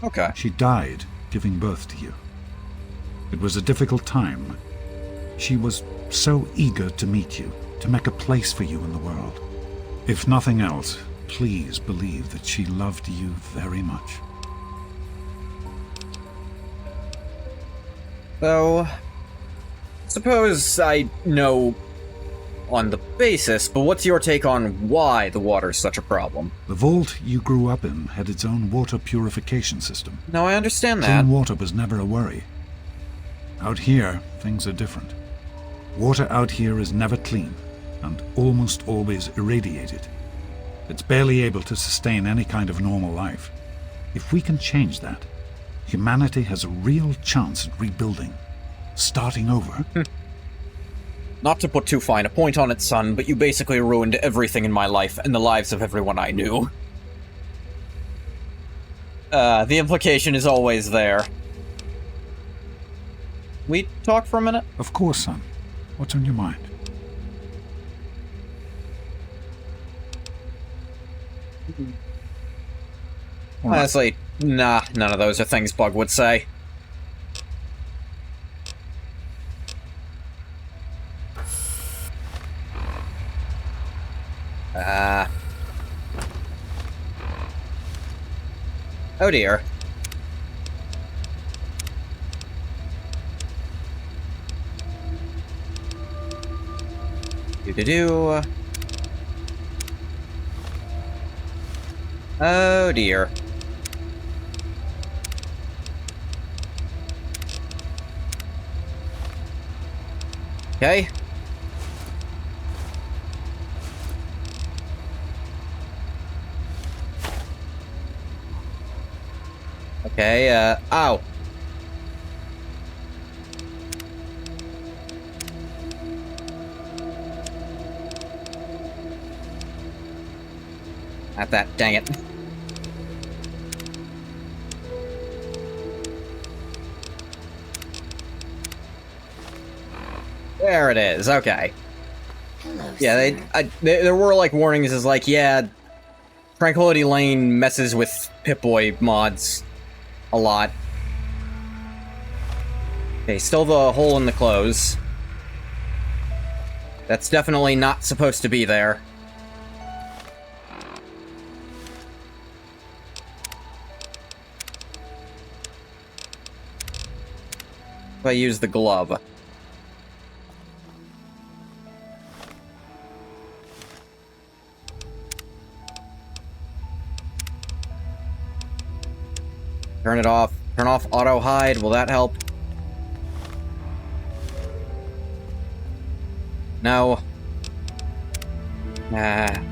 Okay. She died giving birth to you. It was a difficult time. She was so eager to meet you, to make a place for you in the world. If nothing else, please believe that she loved you very much. So, suppose I know on the basis, but what's your take on why the water's such a problem? The vault you grew up in had its own water purification system. No, I understand that. Clean water was never a worry. Out here, things are different. Water out here is never clean, and almost always irradiated. It's barely able to sustain any kind of normal life. If we can change that, humanity has a real chance at rebuilding, starting over. Not to put too fine a point on it, son, but you basically ruined everything in my life and the lives of everyone I knew. The implication is always there. We talk for a minute? Of course, son. What's on your mind? Honestly, nah, none of those are things Bug would say. Oh dear. Do-do-do. Oh dear. Okay. Okay, ow. At that, dang it. There it is, okay. Hello, Yeah, sir. there were, like, warnings as, like, yeah, Tranquility Lane messes with Pip-Boy mods a lot. Okay, still the hole in the clothes. That's definitely not supposed to be there. If I use the glove. Turn it off. Turn off auto hide. Will that help? No. Ah.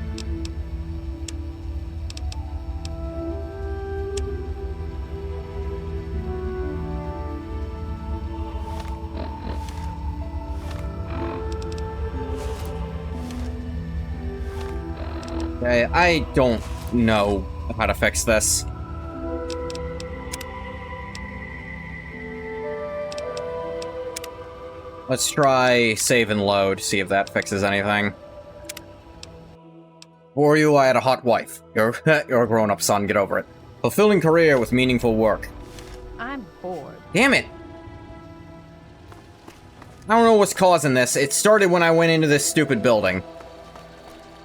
Okay, I don't know how to fix this. Let's try save and load, see if that fixes anything. For you, I had a hot wife. You're a grown-up, son. Get over it. Fulfilling career with meaningful work. I'm bored. Damn it! I don't know what's causing this. It started when I went into this stupid building.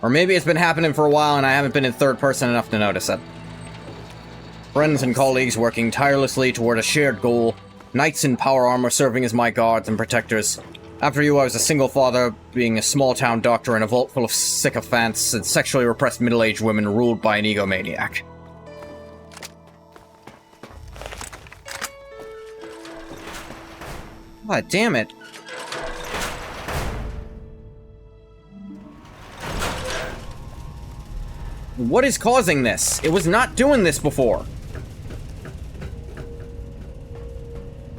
Or maybe it's been happening for a while and I haven't been in third person enough to notice it. Friends and colleagues working tirelessly toward a shared goal. Knights in power armor serving as my guards and protectors. After you, I was a single father, being a small-town doctor in a vault full of sycophants and sexually repressed middle-aged women ruled by an egomaniac. God damn it. What is causing this? It was not doing this before.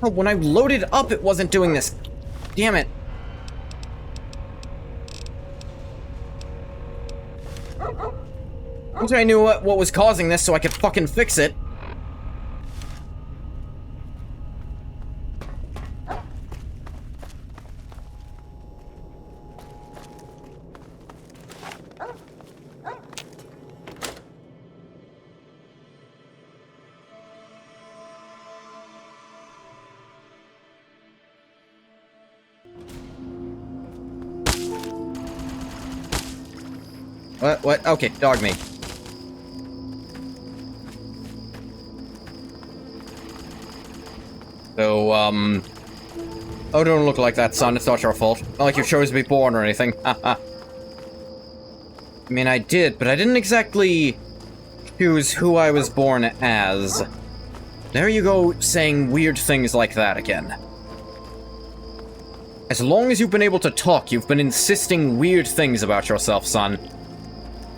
Oh, when I loaded up, it wasn't doing this. Damn it. I wish I knew what was causing this so I could fucking fix it. What? Okay, dog me. So, oh, don't look like that, son. It's not your fault. Not like you chose to be born or anything. Haha. I mean, I did, but I didn't exactly choose who I was born as. There you go, saying weird things like that again. As long as you've been able to talk, you've been insisting weird things about yourself, son.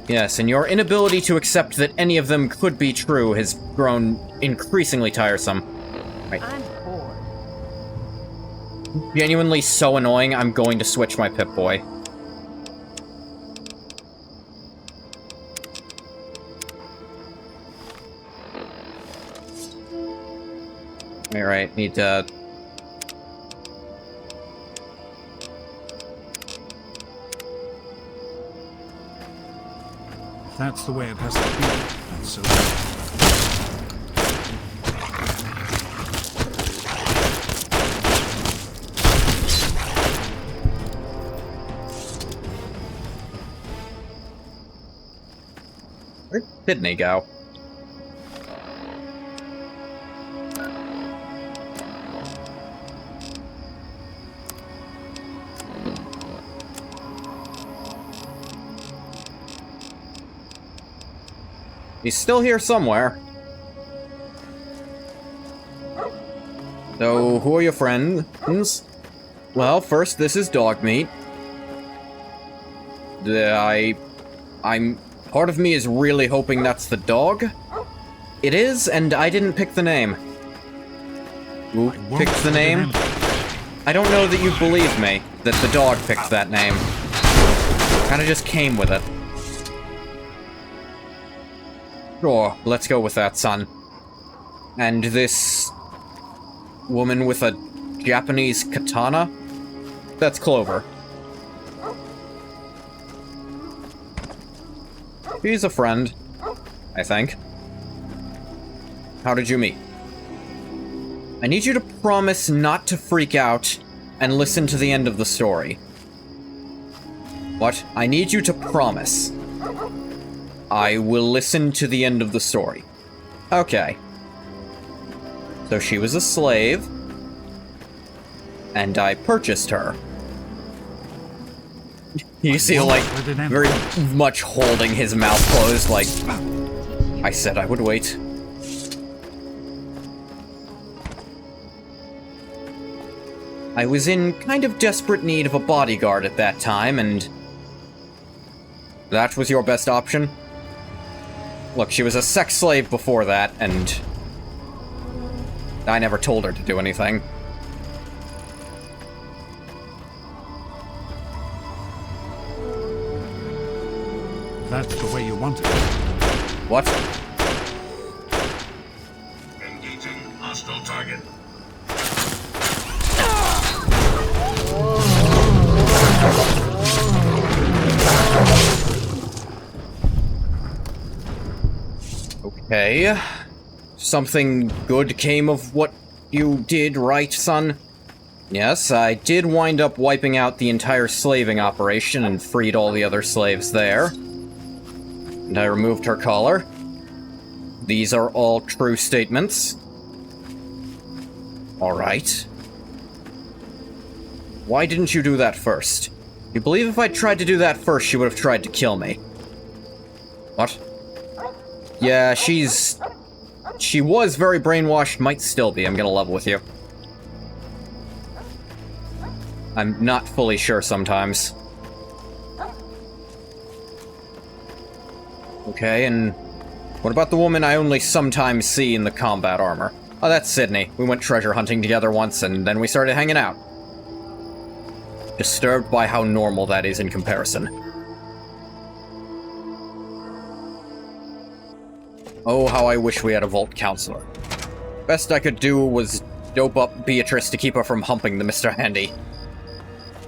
Yes, and your inability to accept that any of them could be true has grown increasingly tiresome. Right. I'm bored. Genuinely so annoying, I'm going to switch my Pip-Boy. Alright, need to... That's the way it has to be. That's so. Where didn't he go? He's still here somewhere. So, who are your friends? Well, first, this is dog meat. Part of me is really hoping that's the dog. It is, and I didn't pick the name. Who picked the name? I don't know that you believe me, that the dog picked that name. Kinda just came with it. Sure, let's go with that, son. And this... woman with a Japanese katana? That's Clover. She's a friend, I think. How did you meet? I need you to promise not to freak out and listen to the end of the story. What? I need you to promise. I will listen to the end of the story. Okay. So she was a slave. and I purchased her. You see, like, very much holding his mouth closed, like, I said I would wait. I was in kind of desperate need of a bodyguard at that time, and that was your best option? Look, she was a sex slave before that, and I never told her to do anything. That's the way you want it. What? Engaging hostile target. Okay. Something good came of what you did, right, son? Yes, I did wind up wiping out the entire slaving operation and freed all the other slaves there. And I removed her collar. These are all true statements. Alright. Why didn't you do that first? You believe if I tried to do that first, she would have tried to kill me. What? Yeah, she was very brainwashed, might still be, I'm gonna level with you. I'm not fully sure sometimes. Okay, and what about the woman I only sometimes see in the combat armor? Oh, that's Sydney. We went treasure hunting together once, and then we started hanging out. Disturbed by how normal that is in comparison. Oh, how I wish we had a Vault Counselor. Best I could do was dope up Beatrice to keep her from humping the Mr. Handy.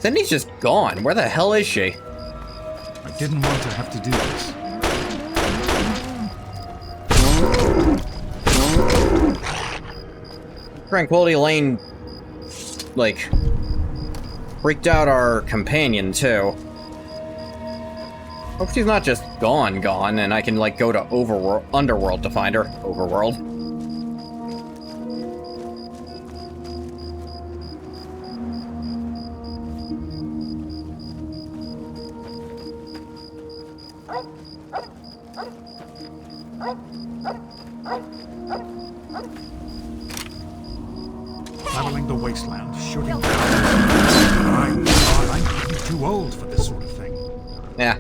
Sydney's just gone. Where the hell is she? I didn't want to have to do this. Tranquility Lane, like, freaked out our companion, too. Hope she's not just gone, and I can, like, go to Underworld to find her. Overworld. Traveling the wasteland, shooting down. My God, I'm getting too old for this sort of thing. Yeah.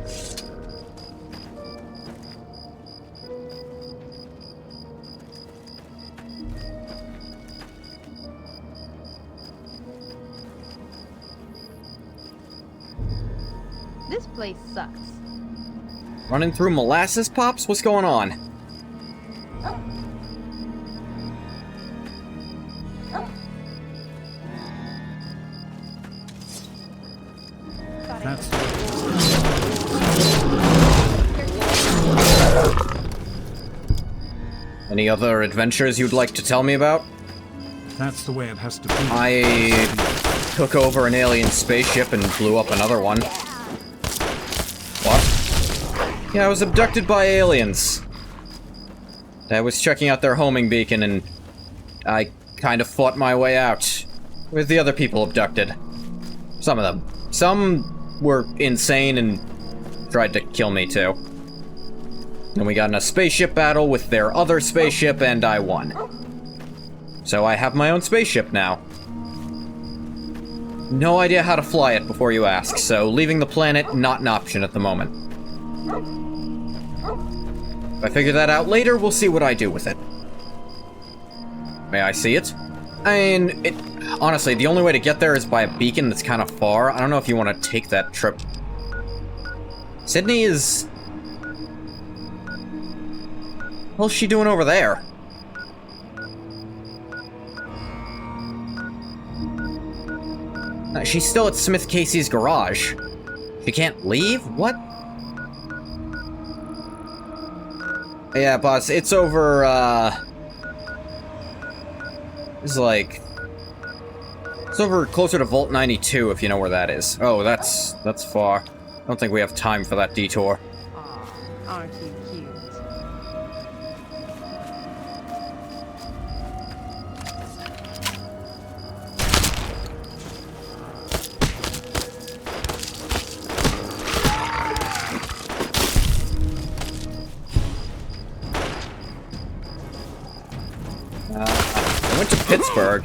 This place sucks. Running through molasses pops? What's going on? That's Any other adventures you'd like to tell me about? That's the way it has to be. I took over an alien spaceship and blew up another one. What? Yeah, I was abducted by aliens. I was checking out their homing beacon and I kind of fought my way out with the other people abducted. Some of them. Some were insane and tried to kill me too. Then we got in a spaceship battle with their other spaceship and I won. So I have my own spaceship now. No idea how to fly it before you ask, so leaving the planet, not an option at the moment. If I figure that out later, we'll see what I do with it. May I see it? I mean, honestly, the only way to get there is by a beacon that's kind of far. I don't know if you want to take that trip. Sydney is... What's she doing over there? She's still at Smith Casey's garage. She can't leave? What? Yeah, boss, it's over, it's like... It's over closer to Vault 92, if you know where that is. Oh, that's far. I don't think we have time for that detour. Aw, aren't you cute? Pittsburgh.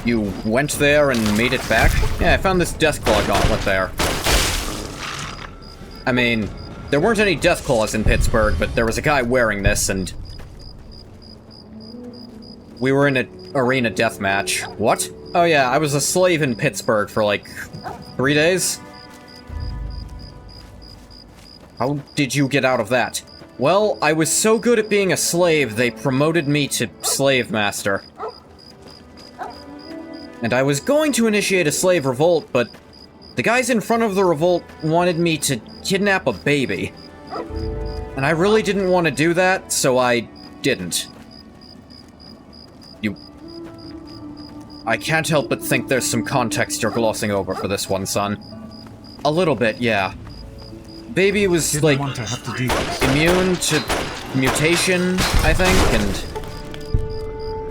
You went there and made it back? Yeah, I found this Deathclaw gauntlet there. I mean, there weren't any Deathclaws in Pittsburgh, but there was a guy wearing this, and... we were in an arena deathmatch. What? Oh yeah, I was a slave in Pittsburgh for like 3 days? How did you get out of that? Well, I was so good at being a slave, they promoted me to slave master. And I was going to initiate a slave revolt, but the guys in front of the revolt wanted me to kidnap a baby. And I really didn't want to do that, so I didn't. I can't help but think there's some context you're glossing over for this one, son. A little bit, yeah. Baby was, like, immune to mutation, I think,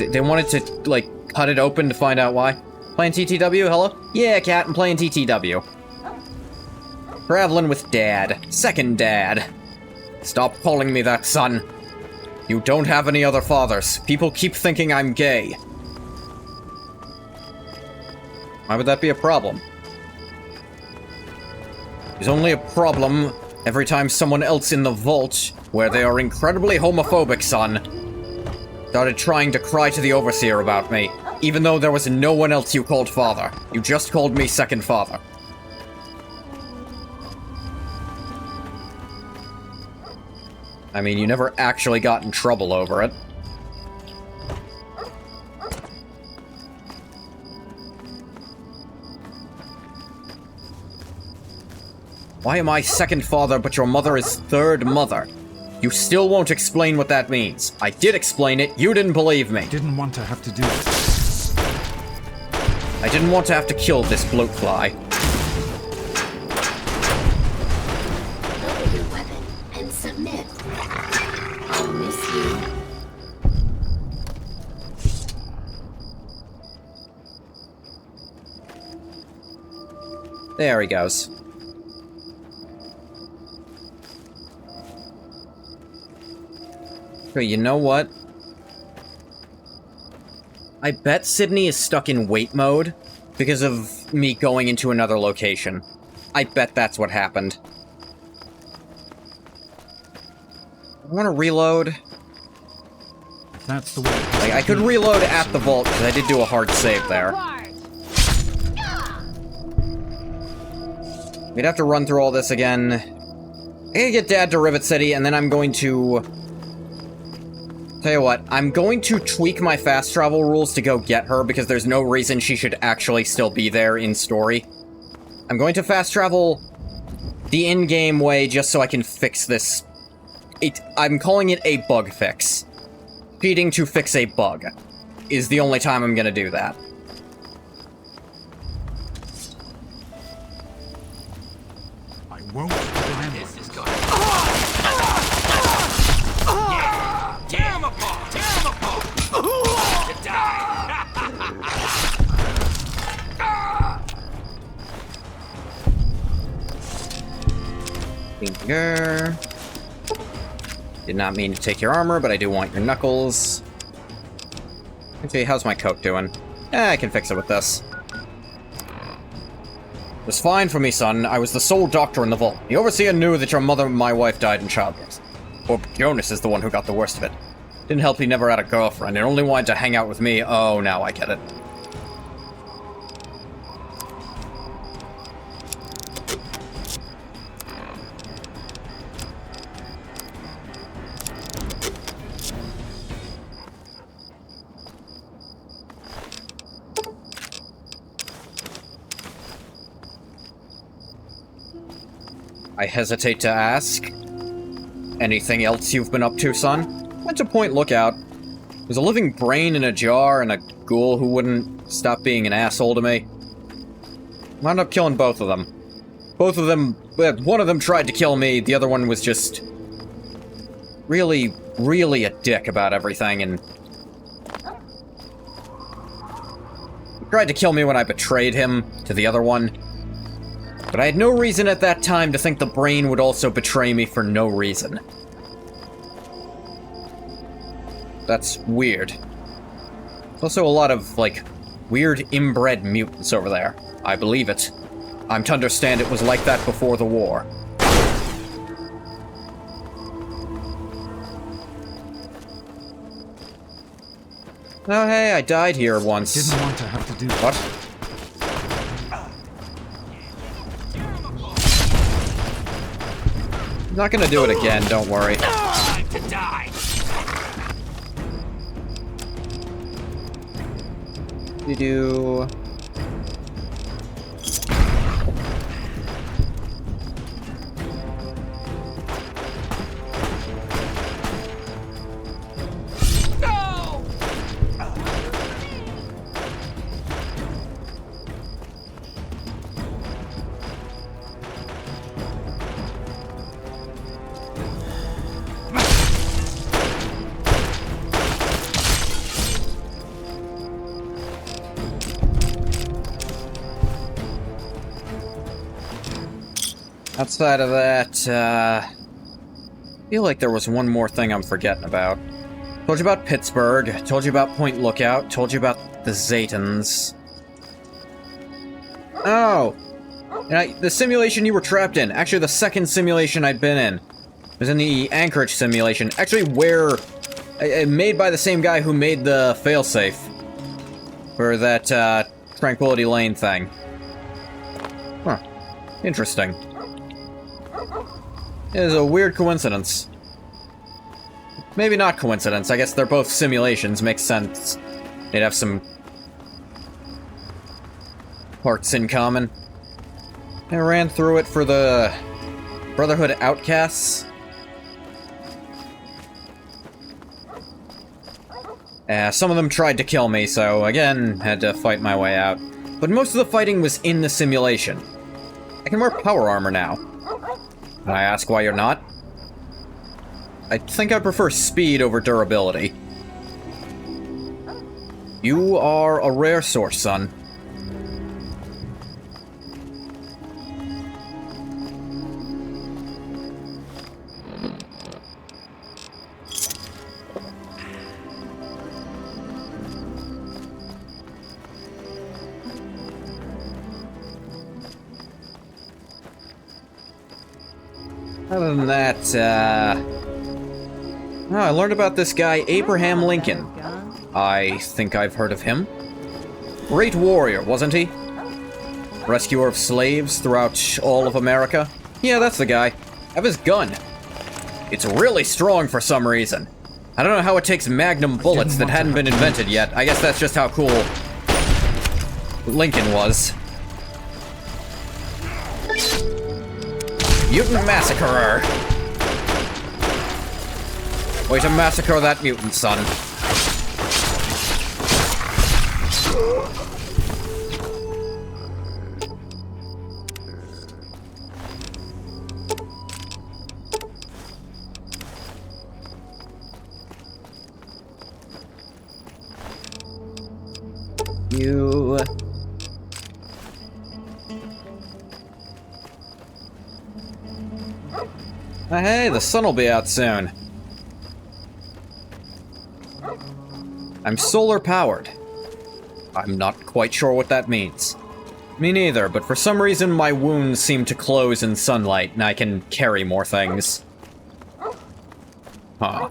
and they wanted to, like, cut it open to find out why. Playing TTW, hello? Yeah, cat, I'm playing TTW. Traveling with Dad. Second Dad. Stop calling me that, son. You don't have any other fathers. People keep thinking I'm gay. Why would that be a problem? It's only a problem every time someone else in the vault, where they are incredibly homophobic, son, started trying to cry to the Overseer about me, even though there was no one else you called father. You just called me second father. I mean, you never actually got in trouble over it. Why am I second father, but your mother is third mother? You still won't explain what that means. I did explain it, you didn't believe me. Didn't want to have to do it. I didn't want to have to kill this bloat fly. Lower your weapon and submit. I'll miss you. There he goes. Okay, you know what? I bet Sydney is stuck in wait mode because of me going into another location. I bet that's what happened. I want to reload. That's the way. Like, I could reload at the vault because I did do a hard save there. We'd have to run through all this again. I gotta get Dad to Rivet City, and then I'm going to... Tell you what, I'm going to tweak my fast travel rules to go get her, because there's no reason she should actually still be there in story. I'm going to fast travel the in-game way just so I can fix this. I'm calling it a bug fix. Cheating to fix a bug is the only time I'm gonna do that. I won't remember. This is going. Tear him apart! Tear him apart! To die! Finger. Did not mean to take your armor, but I do want your knuckles. Okay, how's my coat doing? I can fix it with this. It was fine for me, son. I was the sole doctor in the vault. The Overseer knew that your mother and my wife died in childbirth. Poor Jonas is the one who got the worst of it. Didn't help he never had a girlfriend and only wanted to hang out with me. Oh, now I get it. I hesitate to ask. Anything else you've been up to, son? Went to Point Lookout. There's a living brain in a jar and a ghoul who wouldn't stop being an asshole to me. Wound up killing both of them. Both of them, one of them tried to kill me, the other one was just really, really a dick about everything, and he tried to kill me when I betrayed him to the other one. But I had no reason at that time to think the brain would also betray me for no reason. That's weird. Also a lot of, like, weird inbred mutants over there. I believe it. I'm to understand it was like that before the war. Oh, hey, I died here once. Didn't want to have to do What? I'm not gonna do it again, don't worry. Time to die. You do... Outside of that, I feel like there was one more thing I'm forgetting about. Told you about Pittsburgh, told you about Point Lookout, told you about the Zetans. Oh! And the simulation you were trapped in, actually the second simulation I'd been in, was in the Anchorage simulation, actually where... made by the same guy who made the failsafe for that, Tranquility Lane thing. Huh. Interesting. It is a weird coincidence. Maybe not coincidence, I guess they're both simulations, makes sense. They'd have some parts in common. I ran through it for the Brotherhood Outcasts. Some of them tried to kill me, so again, had to fight my way out. But most of the fighting was in the simulation. I can wear power armor now. Can I ask why you're not? I think I prefer speed over durability. You are a rare source, son. Other than that, oh, I learned about this guy, Abraham Lincoln. I think I've heard of him. Great warrior, wasn't he? Rescuer of slaves throughout all of America. Yeah, that's the guy. I have his gun. It's really strong for some reason. I don't know how it takes magnum bullets that hadn't been invented yet. I guess that's just how cool Lincoln was. Mutant Massacrer. Way to massacre that mutant, son. You... Hey, the sun will be out soon. I'm solar powered. I'm not quite sure what that means. Me neither, but for some reason my wounds seem to close in sunlight and I can carry more things. Huh.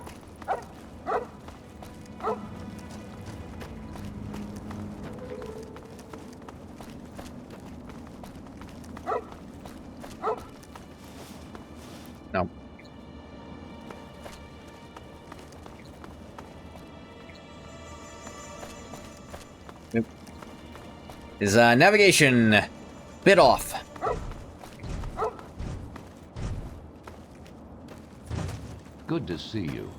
No. Nope. Is navigation bit off? Good to see you.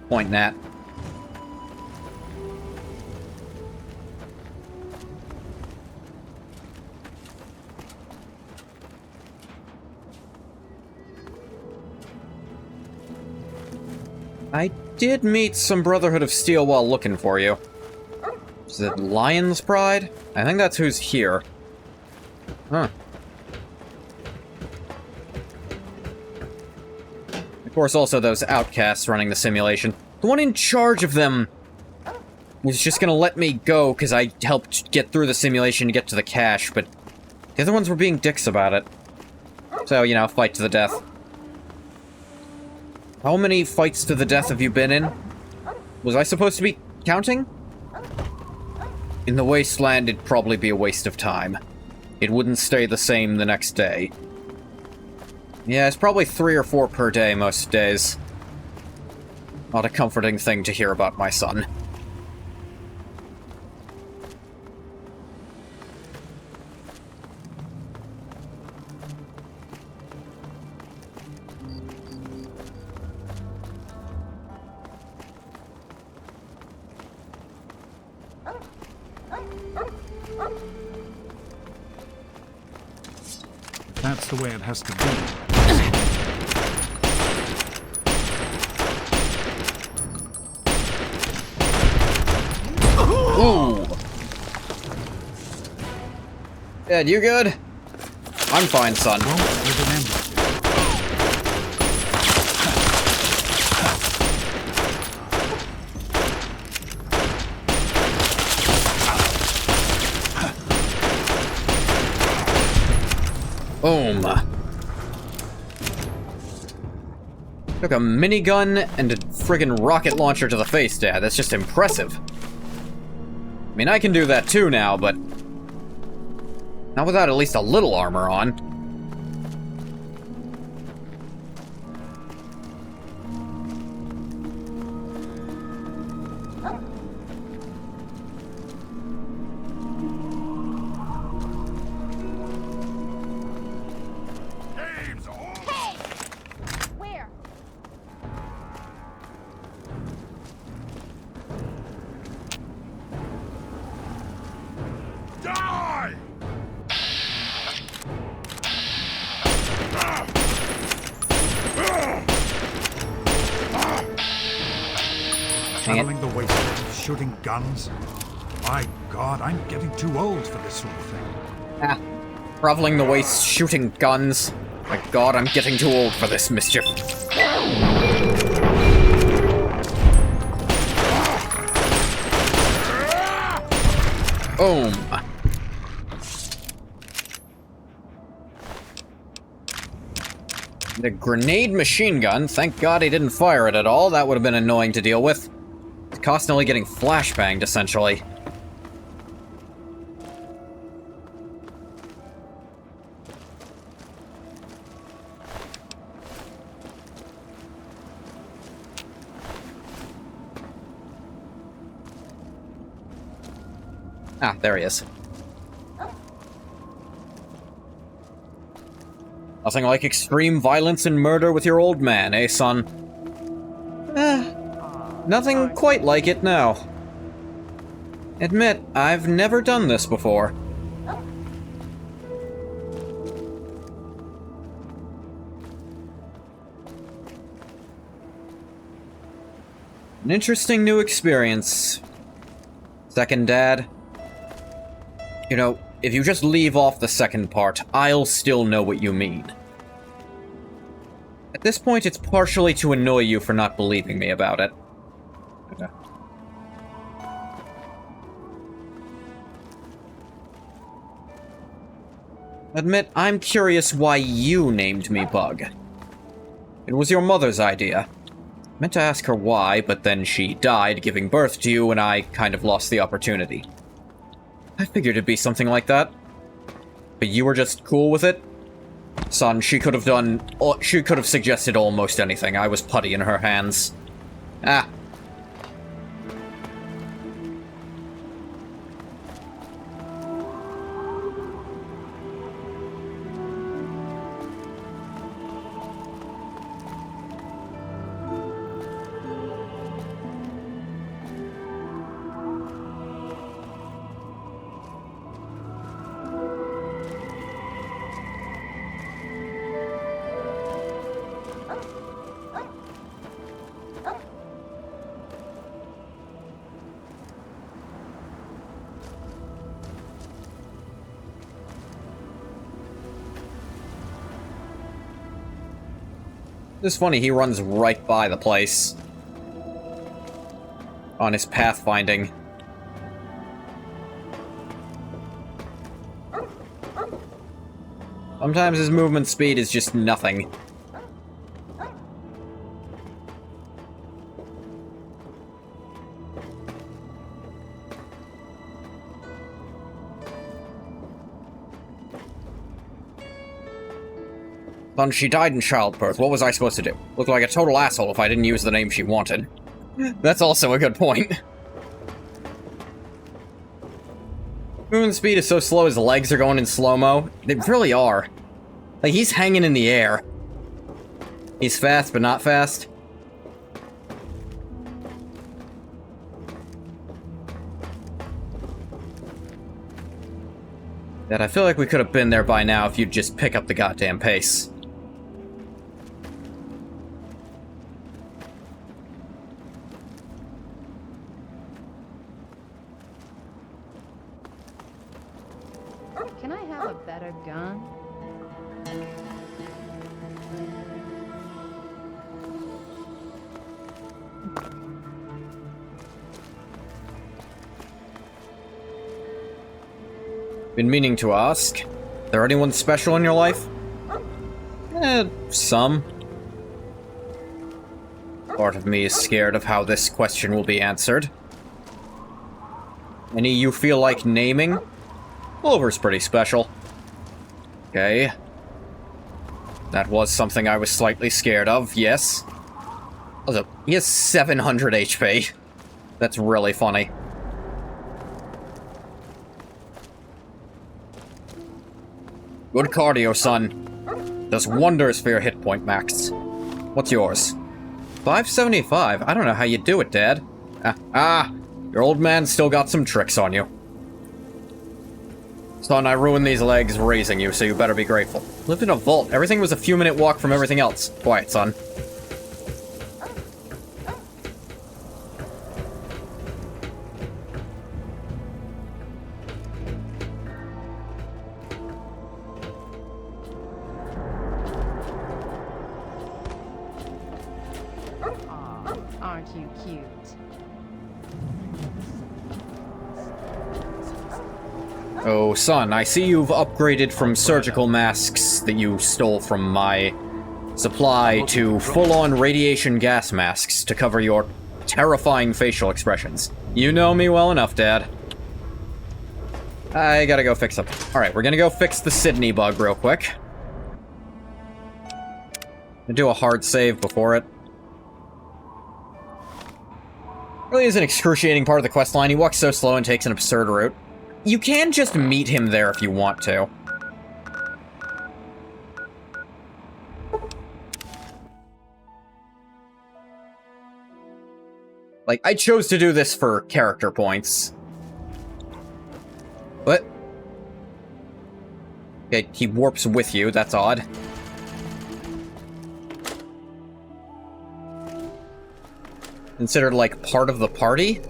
Pointing at. I did meet some Brotherhood of Steel while looking for you. Is it Lion's Pride? I think that's who's here. Huh. Of course, also those outcasts running the simulation. The one in charge of them was just gonna let me go because I helped get through the simulation to get to the cache, but the other ones were being dicks about it. So, you know, fight to the death. How many fights to the death have you been in? Was I supposed to be counting? In the wasteland, it'd probably be a waste of time. It wouldn't stay the same the next day. Yeah, it's probably 3 or 4 per day most days. Not a comforting thing to hear about my son. That's the way it has to be. Ooh! Ed, you good? I'm fine, son. Boom. Took a minigun and a friggin' rocket launcher to the face, Dad. That's just impressive. I mean, I can do that too now, but not without at least a little armor on. Traveling the wasteland, shooting guns. My God, I'm getting too old for this sort of thing. Ah, traveling the waste, shooting guns. My God, I'm getting too old for this mischief. Boom. The grenade machine gun, thank God he didn't fire it at all. That would have been annoying to deal with. It's constantly getting flashbanged, essentially. Ah, there he is. Nothing like extreme violence and murder with your old man, eh, son? Nothing quite like it now. Admit, I've never done this before. An interesting new experience. Second Dad. You know, if you just leave off the second part, I'll still know what you mean. At this point, it's partially to annoy you for not believing me about it. Okay. Admit, I'm curious why you named me Bug. It was your mother's idea. Meant to ask her why, but then she died giving birth to you, and I kind of lost the opportunity. I figured it'd be something like that. But you were just cool with it? Son, she could have suggested almost anything. I was putty in her hands. Ah. It's funny, he runs right by the place. On his pathfinding. Sometimes his movement speed is just nothing. Son, she died in childbirth. What was I supposed to do? Look like a total asshole if I didn't use the name she wanted. That's also a good point. Movement speed is so slow his legs are going in slow-mo. They really are. Like, he's hanging in the air. He's fast, but not fast. Dad, I feel like we could have been there by now if you'd just pick up the goddamn pace. Can I have a better gun? Been meaning to ask. There anyone special in your life? Some. Part of me is scared of how this question will be answered. Any you feel like naming? Clover's pretty special. Okay. That was something I was slightly scared of, yes. Also, he has 700 HP. That's really funny. Good cardio, son. Does wonders for your hit point max. What's yours? 575? I don't know how you do it, Dad. Your old man still got some tricks on you. Son, I ruined these legs raising you, so you better be grateful. Lived in a vault. Everything was a few-minute walk from everything else. Quiet, son. Aw, aren't you cute? Oh, son, I see you've upgraded from surgical masks that you stole from my supply to full-on radiation gas masks to cover your terrifying facial expressions. You know me well enough, Dad. I gotta go fix something. Alright, we're gonna go fix the Sydney bug real quick. Gonna do a hard save before it. Really is an excruciating part of the quest line. He walks so slow and takes an absurd route. You can just meet him there if you want to. Like, I chose to do this for character points. But... okay, he warps with you, that's odd. Considered, like, part of the party?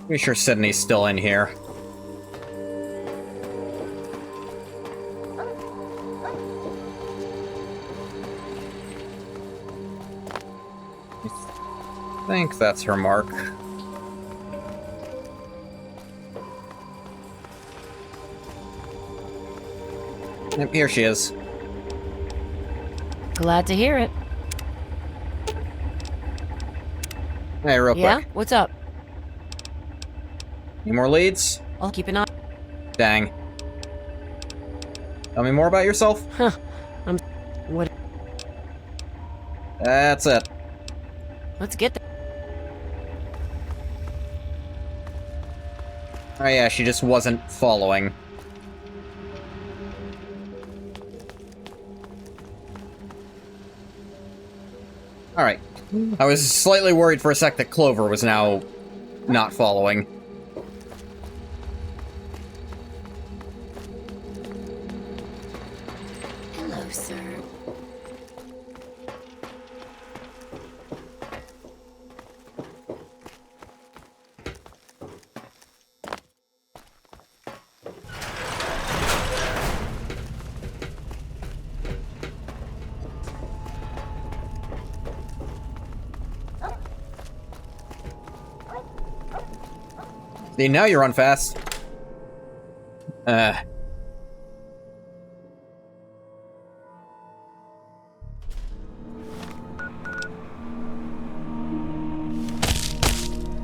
Pretty sure Sydney's still in here. I think that's her mark. Yep, here she is. Glad to hear it. Hey, real Yeah? quick. What's up? Any more leads? I'll keep an eye. Dang. Tell me more about yourself? Huh. What? That's it. Let's get there. Oh yeah, she just wasn't following. Alright. I was slightly worried for a sec that Clover was now not following. Hello, See, now you run fast.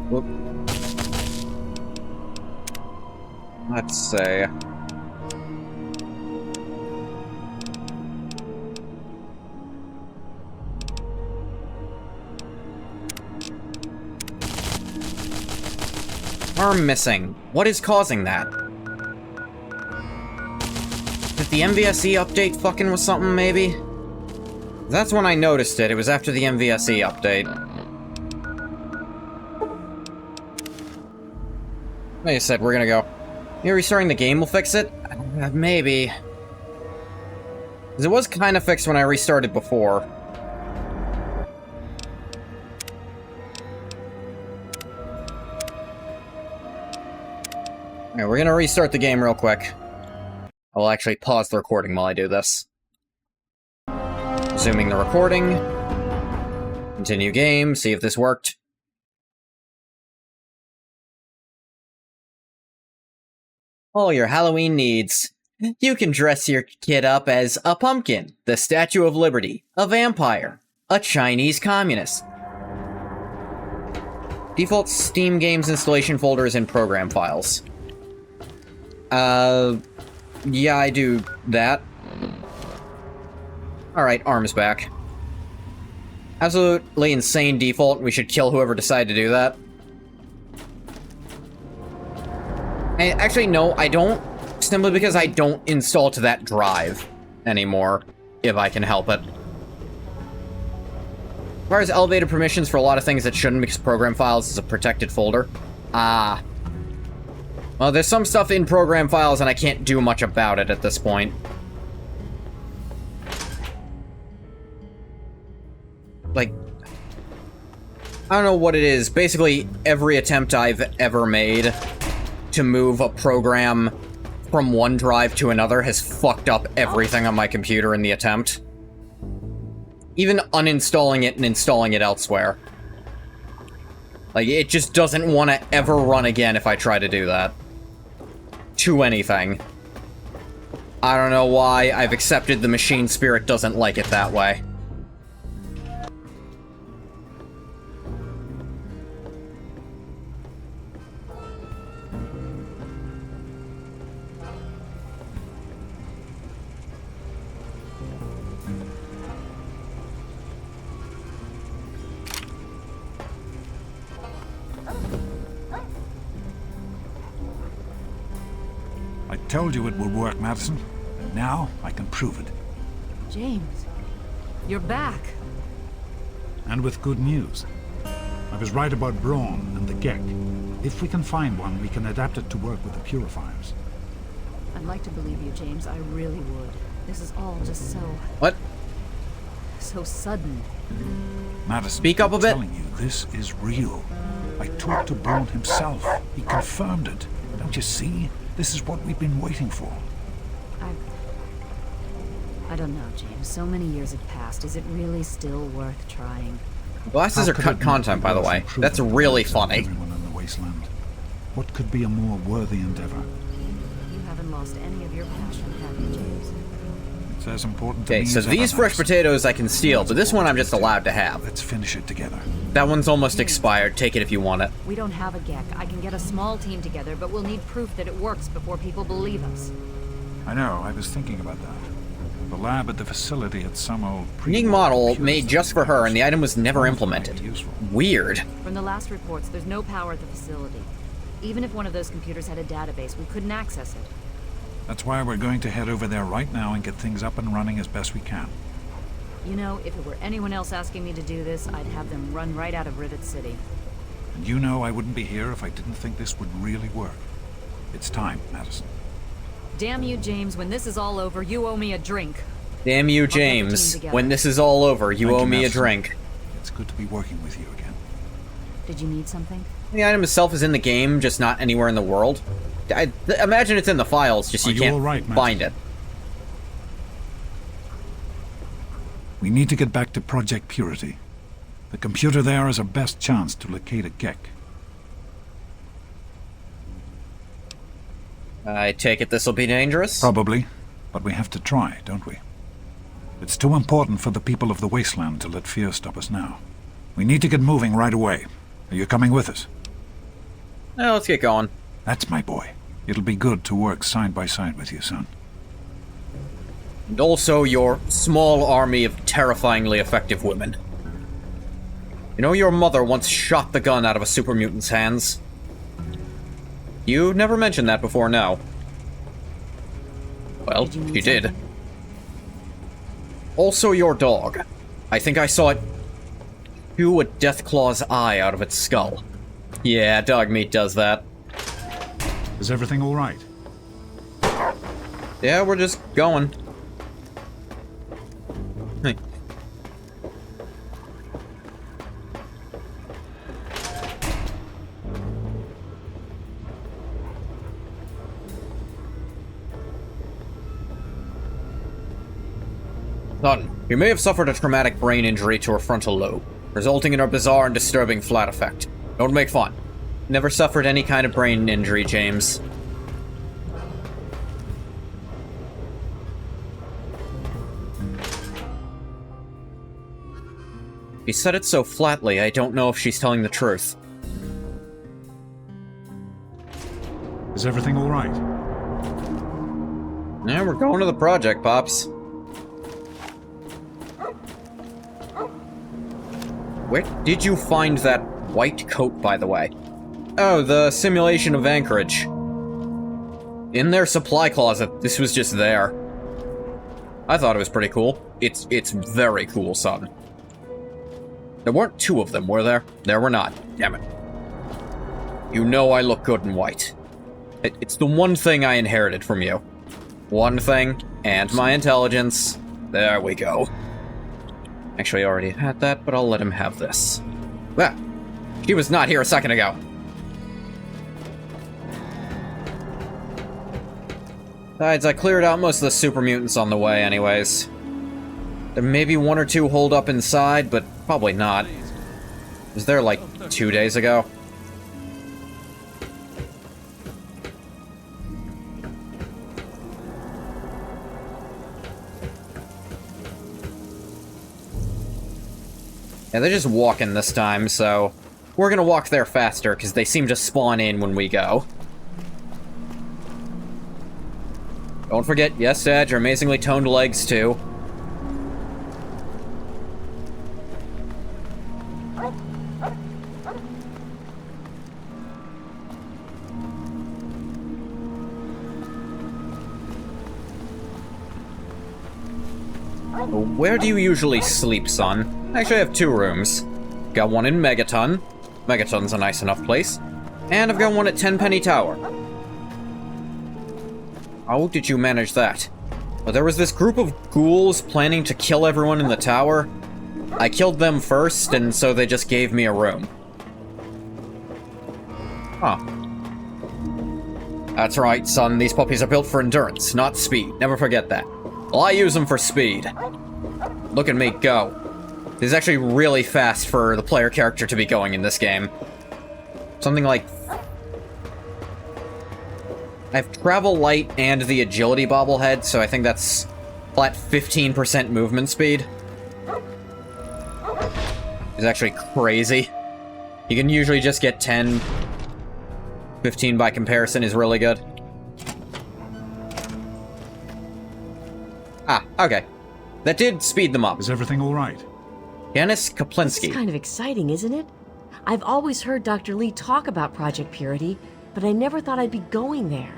Whoop. Let's see. Arm missing. What is causing that? Did the MVSE update fucking with something, maybe? That's when I noticed it. It was after the MVSE update. Like I said, we're gonna go. Maybe restarting the game will fix it? Maybe. Because it was kind of fixed when I restarted before. Alright, we're gonna restart the game real quick. I'll actually pause the recording while I do this. Resuming the recording. Continue game, see if this worked. All your Halloween needs. You can dress your kid up as a pumpkin, the Statue of Liberty, a vampire, a Chinese communist. Default Steam Games installation folder is in program files. Yeah, I do that. Alright, arms back. Absolutely insane default. We should kill whoever decided to do that. Actually, no, I don't. Simply because I don't install to that drive anymore, if I can help it. As far as elevated permissions for a lot of things that shouldn't, because program files is a protected folder. Well, there's some stuff in program files and I can't do much about it at this point. Like, I don't know what it is. Basically, every attempt I've ever made to move a program from one drive to another has fucked up everything on my computer in the attempt. Even uninstalling it and installing it elsewhere. Like, it just doesn't want to ever run again if I try to do that. To anything. I don't know why. I've accepted the machine spirit doesn't like it that way. I told you it would work, Madison, and now I can prove it. James, you're back. And with good news. I was right about Braun and the Gek. If we can find one, we can adapt it to work with the purifiers. I'd like to believe you, James. I really would. This is all just so... What? So sudden. Madison, Speak up a I'm bit. telling you, this is real. I talked to Braun himself. He confirmed it. Don't you see? This is what we've been waiting for. I don't know, James. So many years have passed. Is it really still worth trying? Glasses How are could cut it not content, be by the worth way. improving That's the really lives of funny. Everyone in the wasteland. What could be a more worthy endeavor? You haven't lost any of your passion, have you, James? It's as important to me Okay, so as these ever, fresh Madison. potatoes I can steal, but this one I'm just allowed to have. Let's finish it together. That one's almost expired. Take it if you want it. We don't have a Gek. I can get a small team together, but we'll need proof that it works before people believe us. I know, I was thinking about that. The lab at the facility had some old Unique model made just for her, and the item was never implemented. Weird. From the last reports, there's no power at the facility. Even if one of those computers had a database, we couldn't access it. That's why we're going to head over there right now and get things up and running as best we can. You know, if it were anyone else asking me to do this, I'd have them run right out of Rivet City. And you know I wouldn't be here if I didn't think this would really work. It's time, Madison. Damn you, James. When this is all over, you owe me a drink. Damn you, I'll get the team James. together. When this is all over, you Thank owe you, me a Madison. drink. It's good to be working with you again. Did you need something? The item itself is in the game, just not anywhere in the world. I imagine it's in the files, just Are you you can't all right, Madison? find it. We need to get back to Project Purity. The computer there is our best chance to locate a Gek. I take it this'll be dangerous? Probably, but we have to try, don't we? It's too important for the people of the wasteland to let fear stop us now. We need to get moving right away. Are you coming with us? Well, let's get going. That's my boy. It'll be good to work side by side with you, son. And also your small army of terrifyingly effective women. You know your mother once shot the gun out of a super mutant's hands? You never mentioned that before, no. Well, she did. Also your dog. I think I saw it chew a Deathclaw's eye out of its skull. Yeah, dog meat does that. Is everything all right? Yeah, we're just going. Hey. Son, you may have suffered a traumatic brain injury to her frontal lobe, resulting in a bizarre and disturbing flat effect. Don't make fun. Never suffered any kind of brain injury, James. He said it so flatly, I don't know if she's telling the truth. Is everything all right? Yeah, we're going to the project, Pops. Where did you find that white coat, by the way? Oh, the simulation of Anchorage. In their supply closet, this was just there. I thought it was pretty cool. It's very cool, son. There weren't two of them, were there? There were not. Damn it. You know I look good in white. It's the one thing I inherited from you. One thing, and my intelligence. There we go. Actually, I already had that, but I'll let him have this. Ah, he was not here a second ago. Besides, I cleared out most of the super mutants on the way anyways. There may be one or two holed up inside, but probably not. Was there like 2 days ago? Yeah, they're just walking this time, so we're gonna walk there faster, because they seem to spawn in when we go. Don't forget, yes, Edge, your amazingly toned legs, too. Where do you usually sleep, son? Actually, I have 2 rooms. Got one in Megaton. Megaton's a nice enough place. And I've got one at Tenpenny Tower. How did you manage that? Well, there was this group of ghouls planning to kill everyone in the tower. I killed them first, and so they just gave me a room. Huh. That's right, son. These puppies are built for endurance, not speed. Never forget that. Well, I use them for speed. Look at me go. This is actually really fast for the player character to be going in this game. Something like... I have travel light and the agility bobblehead, so I think that's flat 15% movement speed. It's actually crazy. You can usually just get 10. 15 by comparison is really good. Ah, okay. That did speed them up. Is everything all right? Janice This Kaplinski. is kind of exciting, isn't it? I've always heard Dr. Lee talk about Project Purity, but I never thought I'd be going there.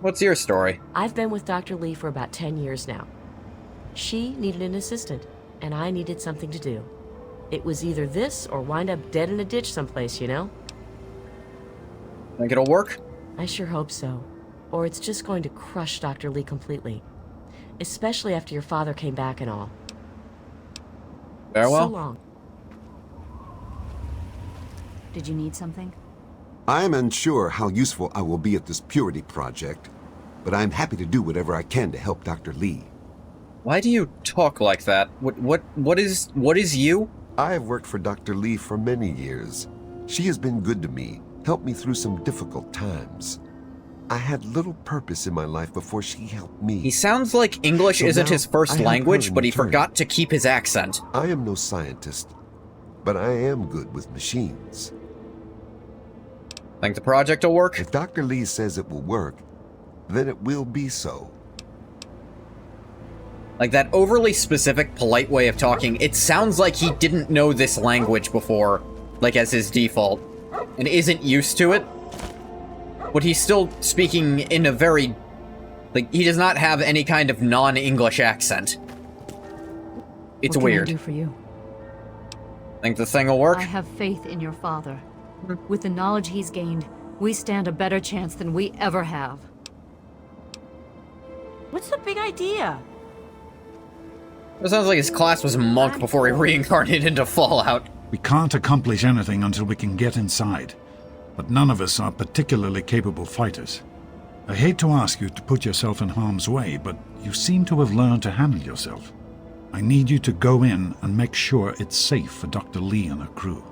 What's your story? I've been with Dr. Lee for about 10 years now. She needed an assistant, and I needed something to do. It was either this or wind up dead in a ditch someplace, you know? Think it'll work? I sure hope so. Or it's just going to crush Dr. Lee completely. Especially after your father came back and all. Farewell. So long. Did you need something? I am unsure how useful I will be at this Purity project, but I'm happy to do whatever I can to help Dr. Lee. Why do you talk like that? What is you? I have worked for Dr. Lee for many years. She has been good to me, helped me through some difficult times. I had little purpose in my life before she helped me. He sounds like English So isn't now his first I help her language, in but he return. forgot to keep his accent. I am no scientist, but I am good with machines. Think the project will work? If Dr. Lee says it will work, then it will be so. Like, that overly specific, polite way of talking, it sounds like he didn't know this language before, like, as his default, and isn't used to it. But he's still speaking in a very... like, he does not have any kind of non-English accent. It's what weird. Can I do for you? Think the thing will work? I have faith in your father. With the knowledge he's gained, we stand a better chance than we ever have. What's the big idea? It sounds like his class was monk before he reincarnated into Fallout. We can't accomplish anything until we can get inside, but none of us are particularly capable fighters. I hate to ask you to put yourself in harm's way, but you seem to have learned to handle yourself. I need you to go in and make sure it's safe for Dr. Lee and her crew.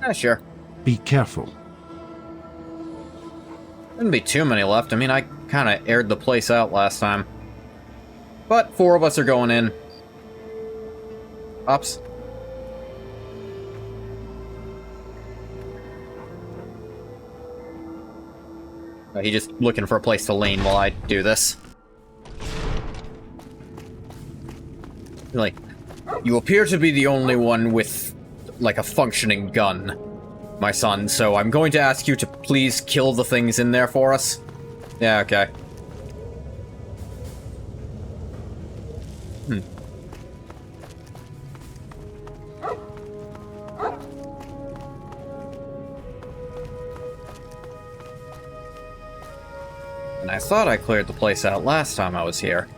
Yeah, sure. Be careful. Shouldn't be too many left. I mean, I kind of aired the place out last time. But 4 of us are going in. Ups. He's just looking for a place to lean while I do this. Like, you appear to be the only one with, like, a functioning gun, my son, so I'm going to ask you to please kill the things in there for us. Yeah, okay. And I thought I cleared the place out last time I was here.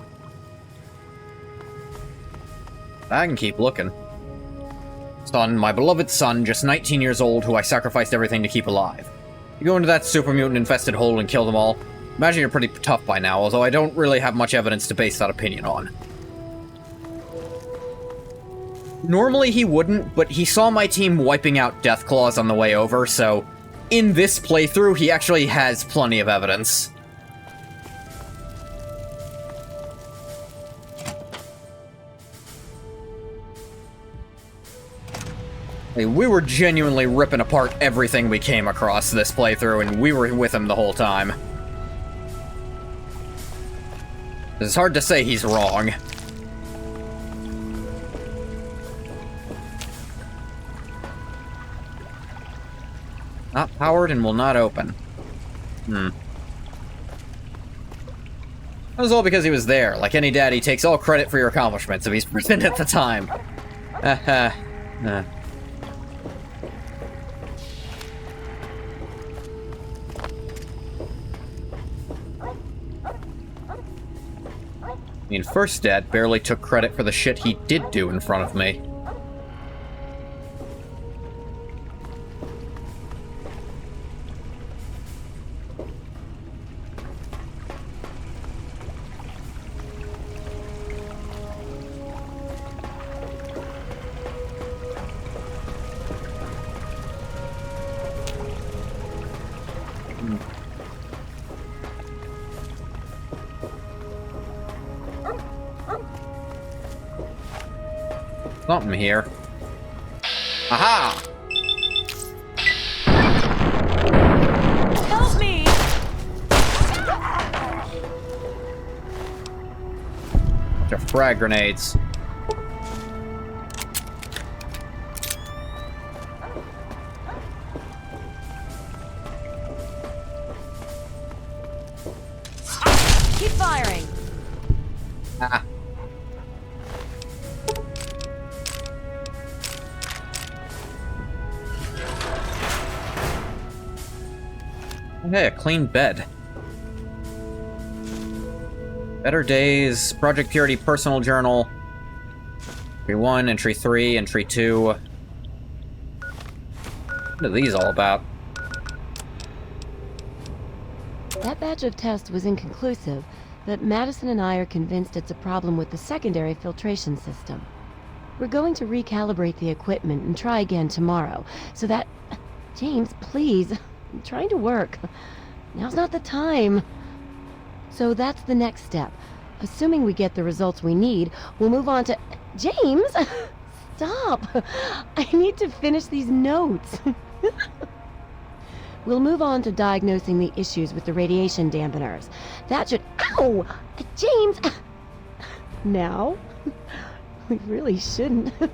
I can keep looking. Son, my beloved son, just 19 years old, who I sacrificed everything to keep alive. You go into that super mutant-infested hole and kill them all. Imagine you're pretty tough by now, although I don't really have much evidence to base that opinion on. Normally he wouldn't, but he saw my team wiping out Deathclaws on the way over, so in this playthrough, he actually has plenty of evidence. We were genuinely ripping apart everything we came across this playthrough, and we were with him the whole time. It's hard to say he's wrong. Not powered and will not open. That was all because he was there. Like any dad, he takes all credit for your accomplishments if he's present at the time. I mean, First Dad barely took credit for the shit he did do in front of me. Something here. Aha! Help me! Bunch of frag grenades. Keep firing! Ah. Hey, a clean bed. Better Days, Project Purity Personal Journal. Entry 1, Entry 3, Entry 2. What are these all about? That batch of tests was inconclusive, but Madison and I are convinced it's a problem with the secondary filtration system. We're going to recalibrate the equipment and try again tomorrow, so that... James, please. I'm trying to work. Now's not the time. So that's the next step. Assuming we get the results we need, we'll move on to... James! Stop! I need to finish these notes. We'll move on to diagnosing the issues with the radiation dampeners. That should... Ow! James! Now? We really shouldn't. Did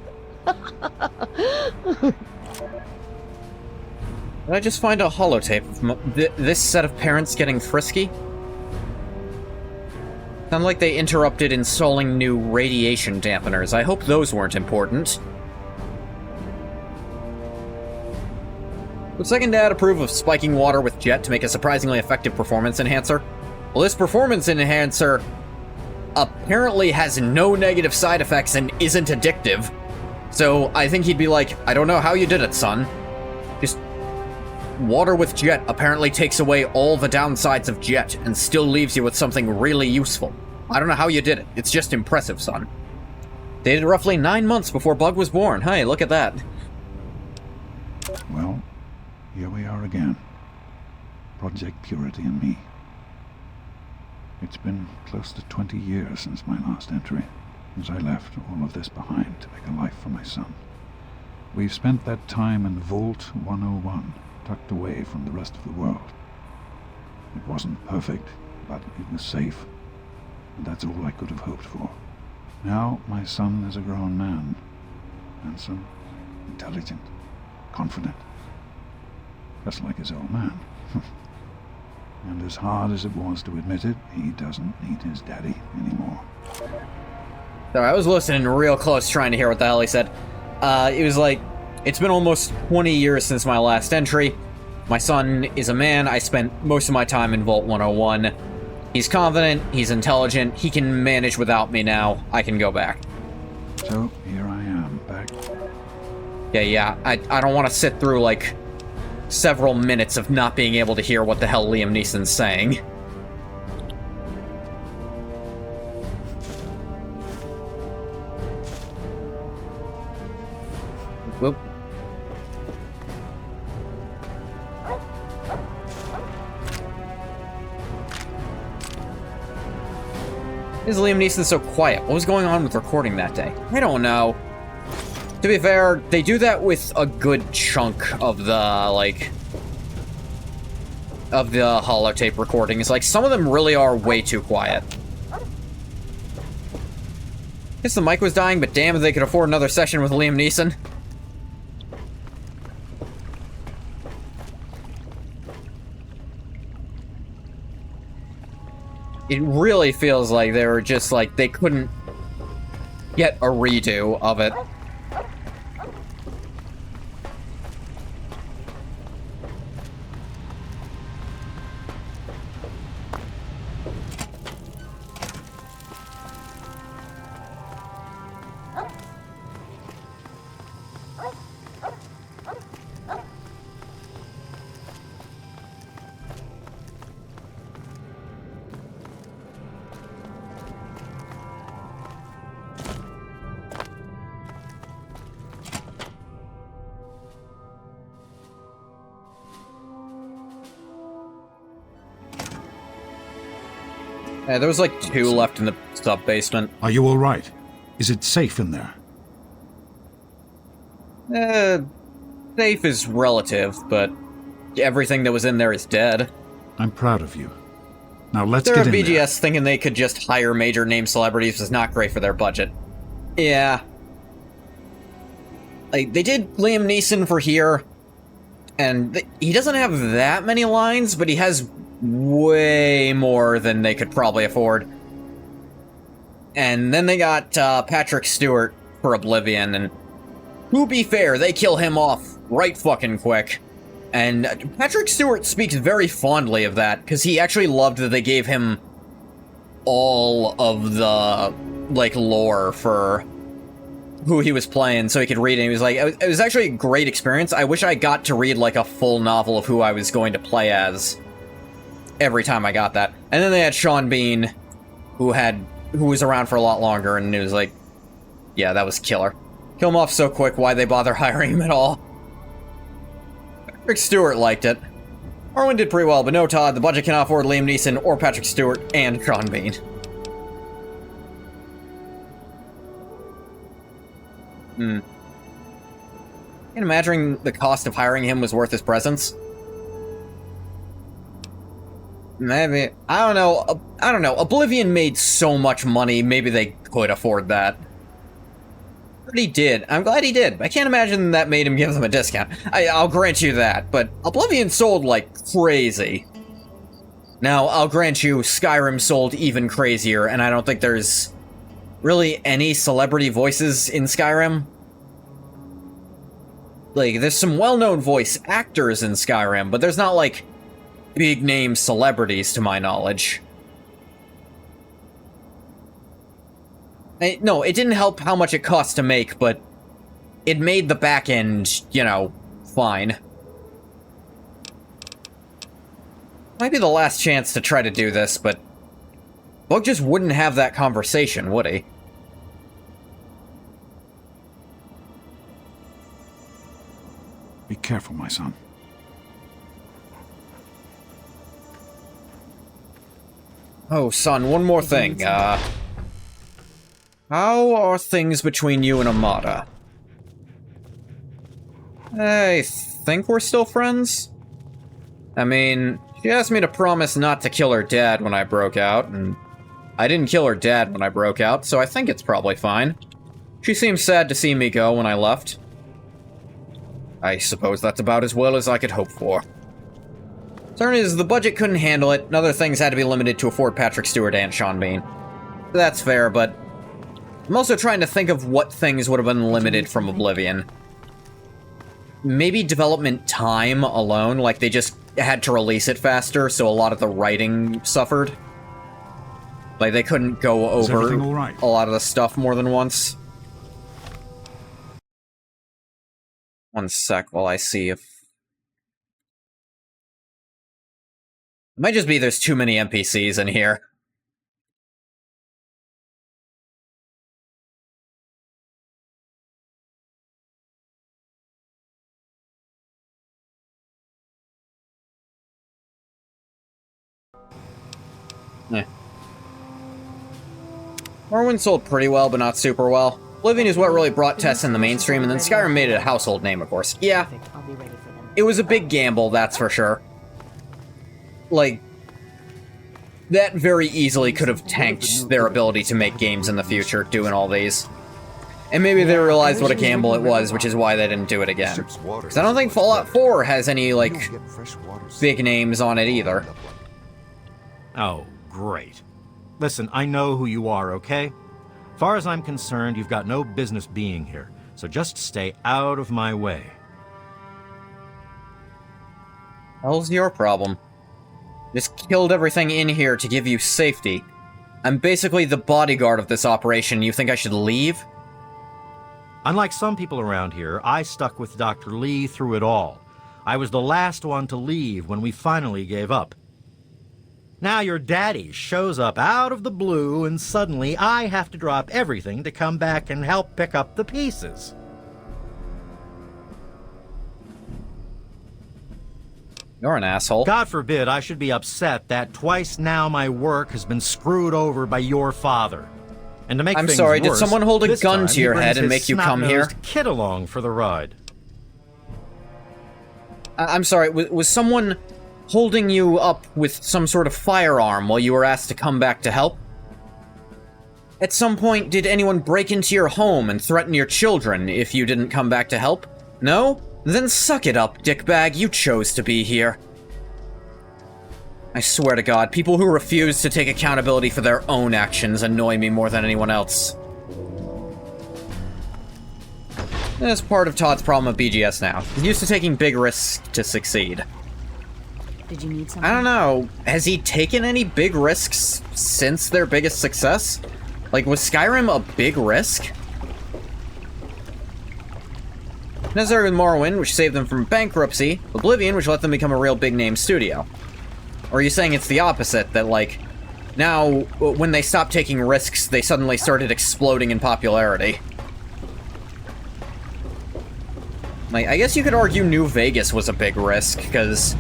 I just find a holotape of this set of parents getting frisky? Sound like they interrupted installing new radiation dampeners. I hope those weren't important. Would second dad approve of spiking water with jet to make a surprisingly effective performance enhancer? Well, this performance enhancer apparently has no negative side effects and isn't addictive. So I think he'd be like, I don't know how you did it, son. Just water with jet apparently takes away all the downsides of jet and still leaves you with something really useful. I don't know how you did it. It's just impressive, son. Dated roughly 9 months before Bug was born. Hey, look at that. Well, here we are again. Project Purity and me. It's been close to 20 years since my last entry, since I left all of this behind to make a life for my son. We've spent that time in Vault 101, tucked away from the rest of the world. It wasn't perfect, but it was safe, and that's all I could have hoped for. Now my son is a grown man, handsome, intelligent, confident, just like his old man. And as hard as it was to admit it, he doesn't need his daddy anymore. Sorry, I was listening real close trying to hear what the hell he said. It was like, it's been almost 20 years since my last entry. My son is a man. I spent most of my time in Vault 101. He's confident, he's intelligent, he can manage without me now. I can go back. So, here I am, back. Yeah, I don't want to sit through, like, several minutes of not being able to hear what the hell Liam Neeson's saying. Whoop. Why is Liam Neeson so quiet? What was going on with recording that day? I don't know. To be fair, they do that with a good chunk of the, like, of the holotape recordings. Like, some of them really are way too quiet. Guess the mic was dying, but damn if they could afford another session with Liam Neeson. It really feels like they were just, like, they couldn't get a redo of it. Yeah, there was like 2 left in the sub-basement. Are you all right? Is it safe in there? Safe is relative, but everything that was in there is dead. I'm proud of you. Now let's There get are in there. BGS thinking they could just hire major name celebrities was not great for their budget. Yeah. Like, they did Liam Neeson for here, and he doesn't have that many lines, but he has way more than they could probably afford. And then they got Patrick Stewart for Oblivion, and to be fair, they kill him off right fucking quick. And Patrick Stewart speaks very fondly of that, because he actually loved that they gave him all of the, like, lore for who he was playing, so he could read it. He was like, it was actually a great experience. I wish I got to read, like, a full novel of who I was going to play as every time I got that. And then they had Sean Bean, who was around for a lot longer, and it was like, yeah, that was killer. Kill him off so quick, why'd they bother hiring him at all? Patrick Stewart liked it. Morrowind did pretty well, but no Todd, the budget cannot afford Liam Neeson or Patrick Stewart and Sean Bean. Can you imagine the cost of hiring him was worth his presence? Maybe. I don't know. Oblivion made so much money, maybe they could afford that. But he did. I'm glad he did. I can't imagine that made him give them a discount. I'll grant you that, but Oblivion sold like crazy. Now, I'll grant you Skyrim sold even crazier, and I don't think there's really any celebrity voices in Skyrim. Like, there's some well-known voice actors in Skyrim, but there's not, like, big-name celebrities, to my knowledge. No, it didn't help how much it cost to make, but it made the back end, you know, fine. Might be the last chance to try to do this, but Bug just wouldn't have that conversation, would he? Be careful, my son. Oh, son, one more thing. How are things between you and Amada? I think we're still friends? I mean, she asked me to promise not to kill her dad when I broke out, and I didn't kill her dad when I broke out, so I think it's probably fine. She seemed sad to see me go when I left. I suppose that's about as well as I could hope for. Turn is, the budget couldn't handle it, and other things had to be limited to afford Patrick Stewart and Sean Bean. That's fair, but I'm also trying to think of what things would have been limited from Oblivion. Maybe development time alone, like they just had to release it faster, so a lot of the writing suffered. Like they couldn't go over a lot of the stuff more than once. One sec while I see if... It might just be there's too many NPCs in here. Morrowind sold pretty well, but not super well. Oblivion is what really brought Tess in the mainstream, and then Skyrim made it a household name, of course. Yeah, it was a big gamble, that's for sure. Like, that very easily could have tanked their ability to make games in the future, doing all these. And maybe they realized what a gamble it was, which is why they didn't do it again. Because I don't think Fallout 4 has any, like, big names on it either. Oh, great. Listen, I know who you are, okay? Far as I'm concerned, you've got no business being here, so just stay out of my way. Hell's your problem? Just killed everything in here to give you safety. I'm basically the bodyguard of this operation. You think I should leave? Unlike some people around here, I stuck with Dr. Lee through it all. I was the last one to leave when we finally gave up. Now your daddy shows up out of the blue, and suddenly I have to drop everything to come back and help pick up the pieces. You're an asshole. God forbid I should be upset that twice now my work has been screwed over by your father. And to make I'm things sorry, worse, did someone hold a this gun time to your he head brings and his make you come here? snot-nosed kid along for the ride. I'm sorry, was someone holding you up with some sort of firearm while you were asked to come back to help? At some point, did anyone break into your home and threaten your children if you didn't come back to help? No? Then suck it up, dickbag. You chose to be here. I swear to God, people who refuse to take accountability for their own actions annoy me more than anyone else. That's part of Todd's problem with BGS now. He's used to taking big risks to succeed. Did you need something? I don't know. Has he taken any big risks since their biggest success? Like, was Skyrim a big risk? Necessary with Morrowind, which saved them from bankruptcy. Oblivion, which let them become a real big-name studio. Or are you saying it's the opposite, that, like, now, when they stopped taking risks, they suddenly started exploding in popularity? Like, I guess you could argue New Vegas was a big risk, because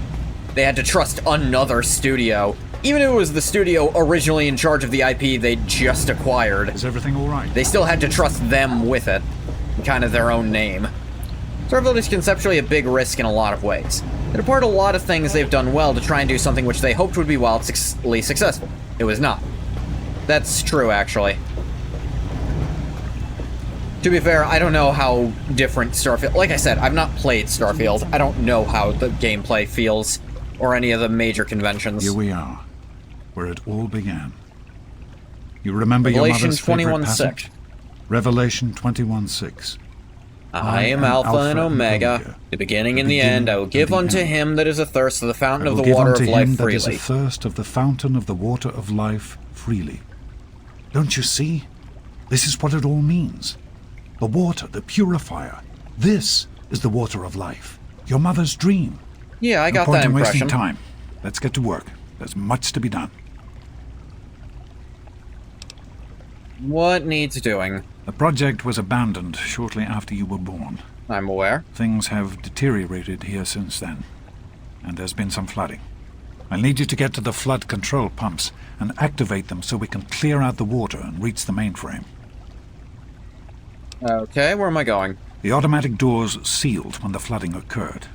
they had to trust another studio. Even if it was the studio originally in charge of the IP they just acquired. Is everything all right? They still had to trust them with it. Kind of their own name. Starfield is conceptually a big risk in a lot of ways. They depart a lot of things they've done well to try and do something which they hoped would be wildly successful. It was not. That's true, actually. To be fair, I don't know how different Starfield... Like I said, I've not played Starfield. I don't know how the gameplay feels, or any of the major conventions. Here we are, where it all began. You remember Revelation your mother's favorite 21:6. passage? Revelation 21:6. I am Alpha and Omega, the beginning and the end. I will give unto him that is athirst of the fountain of the water of life freely. That is athirst of the fountain of the water of life freely. Don't you see? This is what it all means. The water, the purifier. This is the water of life. Your mother's dream. Yeah, I got no that point in impression. wasting time. Let's get to work. There's much to be done. What needs doing? The project was abandoned shortly after you were born. I'm aware. Things have deteriorated here since then, and there's been some flooding. I'll need you to get to the flood control pumps and activate them so we can clear out the water and reach the mainframe. Okay, where am I going? The automatic doors sealed when the flooding occurred,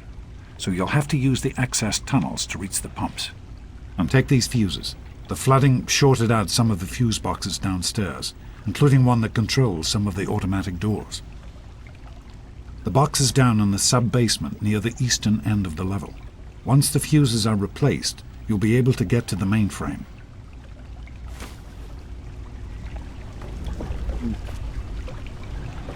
so you'll have to use the access tunnels to reach the pumps. And take these fuses. The flooding shorted out some of the fuse boxes downstairs, including one that controls some of the automatic doors. The box is down in the sub-basement near the eastern end of the level. Once the fuses are replaced, you'll be able to get to the mainframe.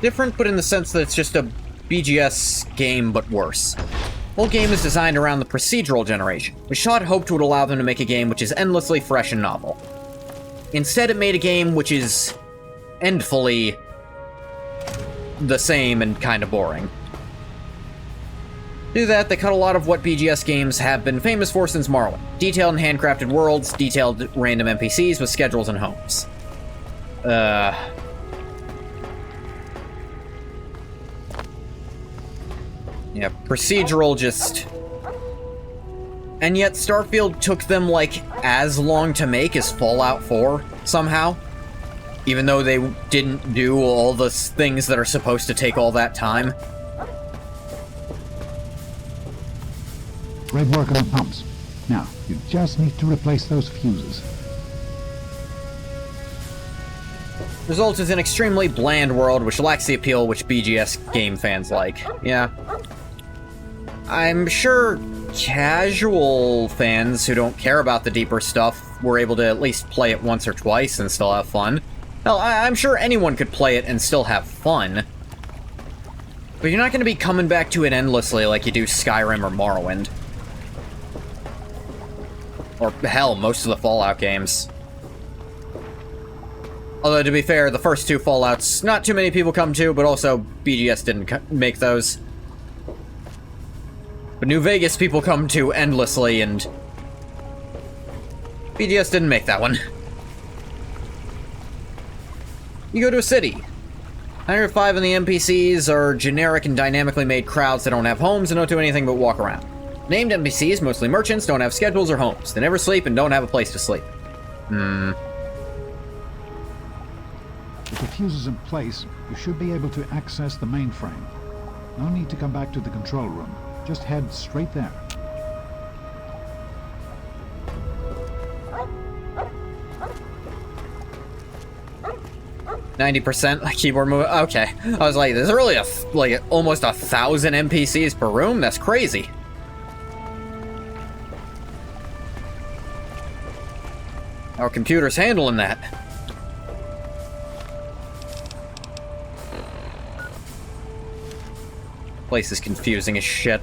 Different, but in the sense that it's just a BGS game, but worse. The whole game is designed around the procedural generation, which Todd hoped would allow them to make a game which is endlessly fresh and novel. Instead, it made a game which is endfully the same and kind of boring. To do that, they cut a lot of what BGS games have been famous for since Morrowind. Detailed and handcrafted worlds, detailed random NPCs with schedules and homes. Yeah, procedural just... And yet Starfield took them, like, as long to make as Fallout 4, somehow. Even though they didn't do all the things that are supposed to take all that time. Great work on the pumps. Now, you just need to replace those fuses. Result is an extremely bland world which lacks the appeal which BGS game fans like. Yeah. I'm sure casual fans who don't care about the deeper stuff were able to at least play it once or twice and still have fun. Hell, I'm sure anyone could play it and still have fun. But you're not going to be coming back to it endlessly like you do Skyrim or Morrowind. Or, hell, most of the Fallout games. Although, to be fair, the first two Fallouts, not too many people come to, but also BGS didn't make those. But New Vegas people come to endlessly, and BGS didn't make that one. You go to a city. 105 of the NPCs are generic and dynamically made crowds that don't have homes and don't do anything but walk around. Named NPCs, mostly merchants, don't have schedules or homes. They never sleep and don't have a place to sleep. With the fuses in place, you should be able to access the mainframe. No need to come back to the control room. Just head straight there. %, keyboard move. Okay, I was like, there's really like almost 1,000 NPCs per room. That's crazy. Our computer's handling that. Place is confusing as shit.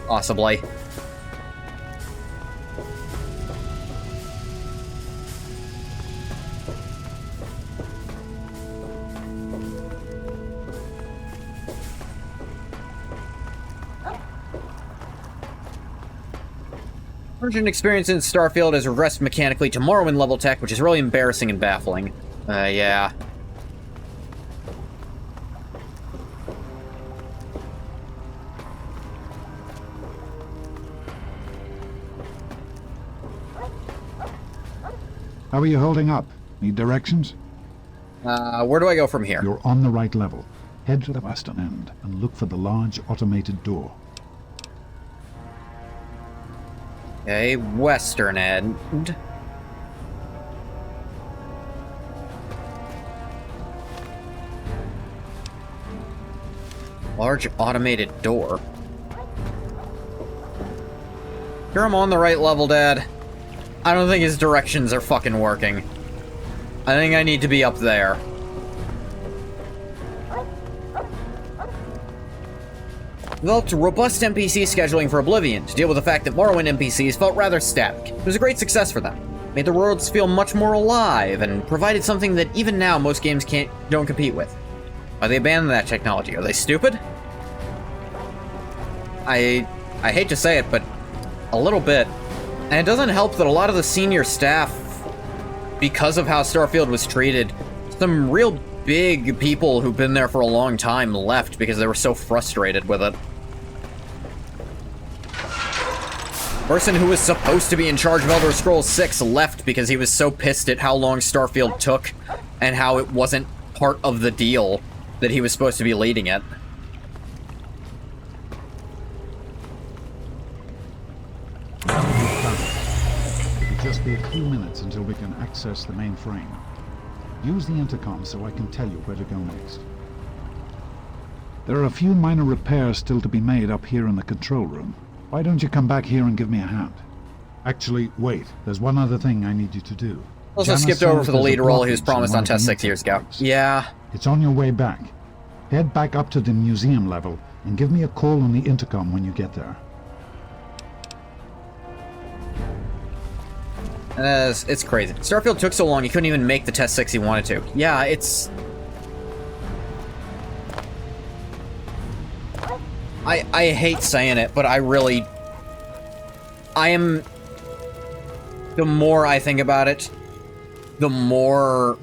Possibly. Origin experience in Starfield has regressed mechanically to Morrowind level tech, which is really embarrassing and baffling. Yeah. How are you holding up? Need directions? Where do I go from here? You're on the right level. Head to the western end and look for the large automated door. Okay, western end. Large automated door. Sure I'm on the right level, Dad. I don't think his directions are fucking working. I think I need to be up there. Developed robust NPC scheduling for Oblivion to deal with the fact that Morrowind NPCs felt rather static. It was a great success for them. Made the worlds feel much more alive and provided something that even now most games don't compete with. Why they abandoned that technology? Are they stupid? I hate to say it, but a little bit. And it doesn't help that a lot of the senior staff, because of how Starfield was treated, some real big people who've been there for a long time left because they were so frustrated with it. Person who was supposed to be in charge of Elder Scrolls 6 left because he was so pissed at how long Starfield took and how it wasn't part of the deal that he was supposed to be leading it. It'll just be a few minutes until we can access the mainframe. Use the intercom so I can tell you where to go next. There are a few minor repairs still to be made up here in the control room. Why don't you come back here and give me a hand? Actually, wait. There's one other thing I need you to do. Also Janice skipped over says for the there's a lead role he was blockage in promised one on of the Test 6 intake years ago. pipes. Yeah. It's on your way back. Head back up to the museum level and give me a call on the intercom when you get there. It's crazy. Starfield took so long he couldn't even make the Test 6 he wanted to. Yeah, it's... I hate saying it, but I am... The more I think about it, the more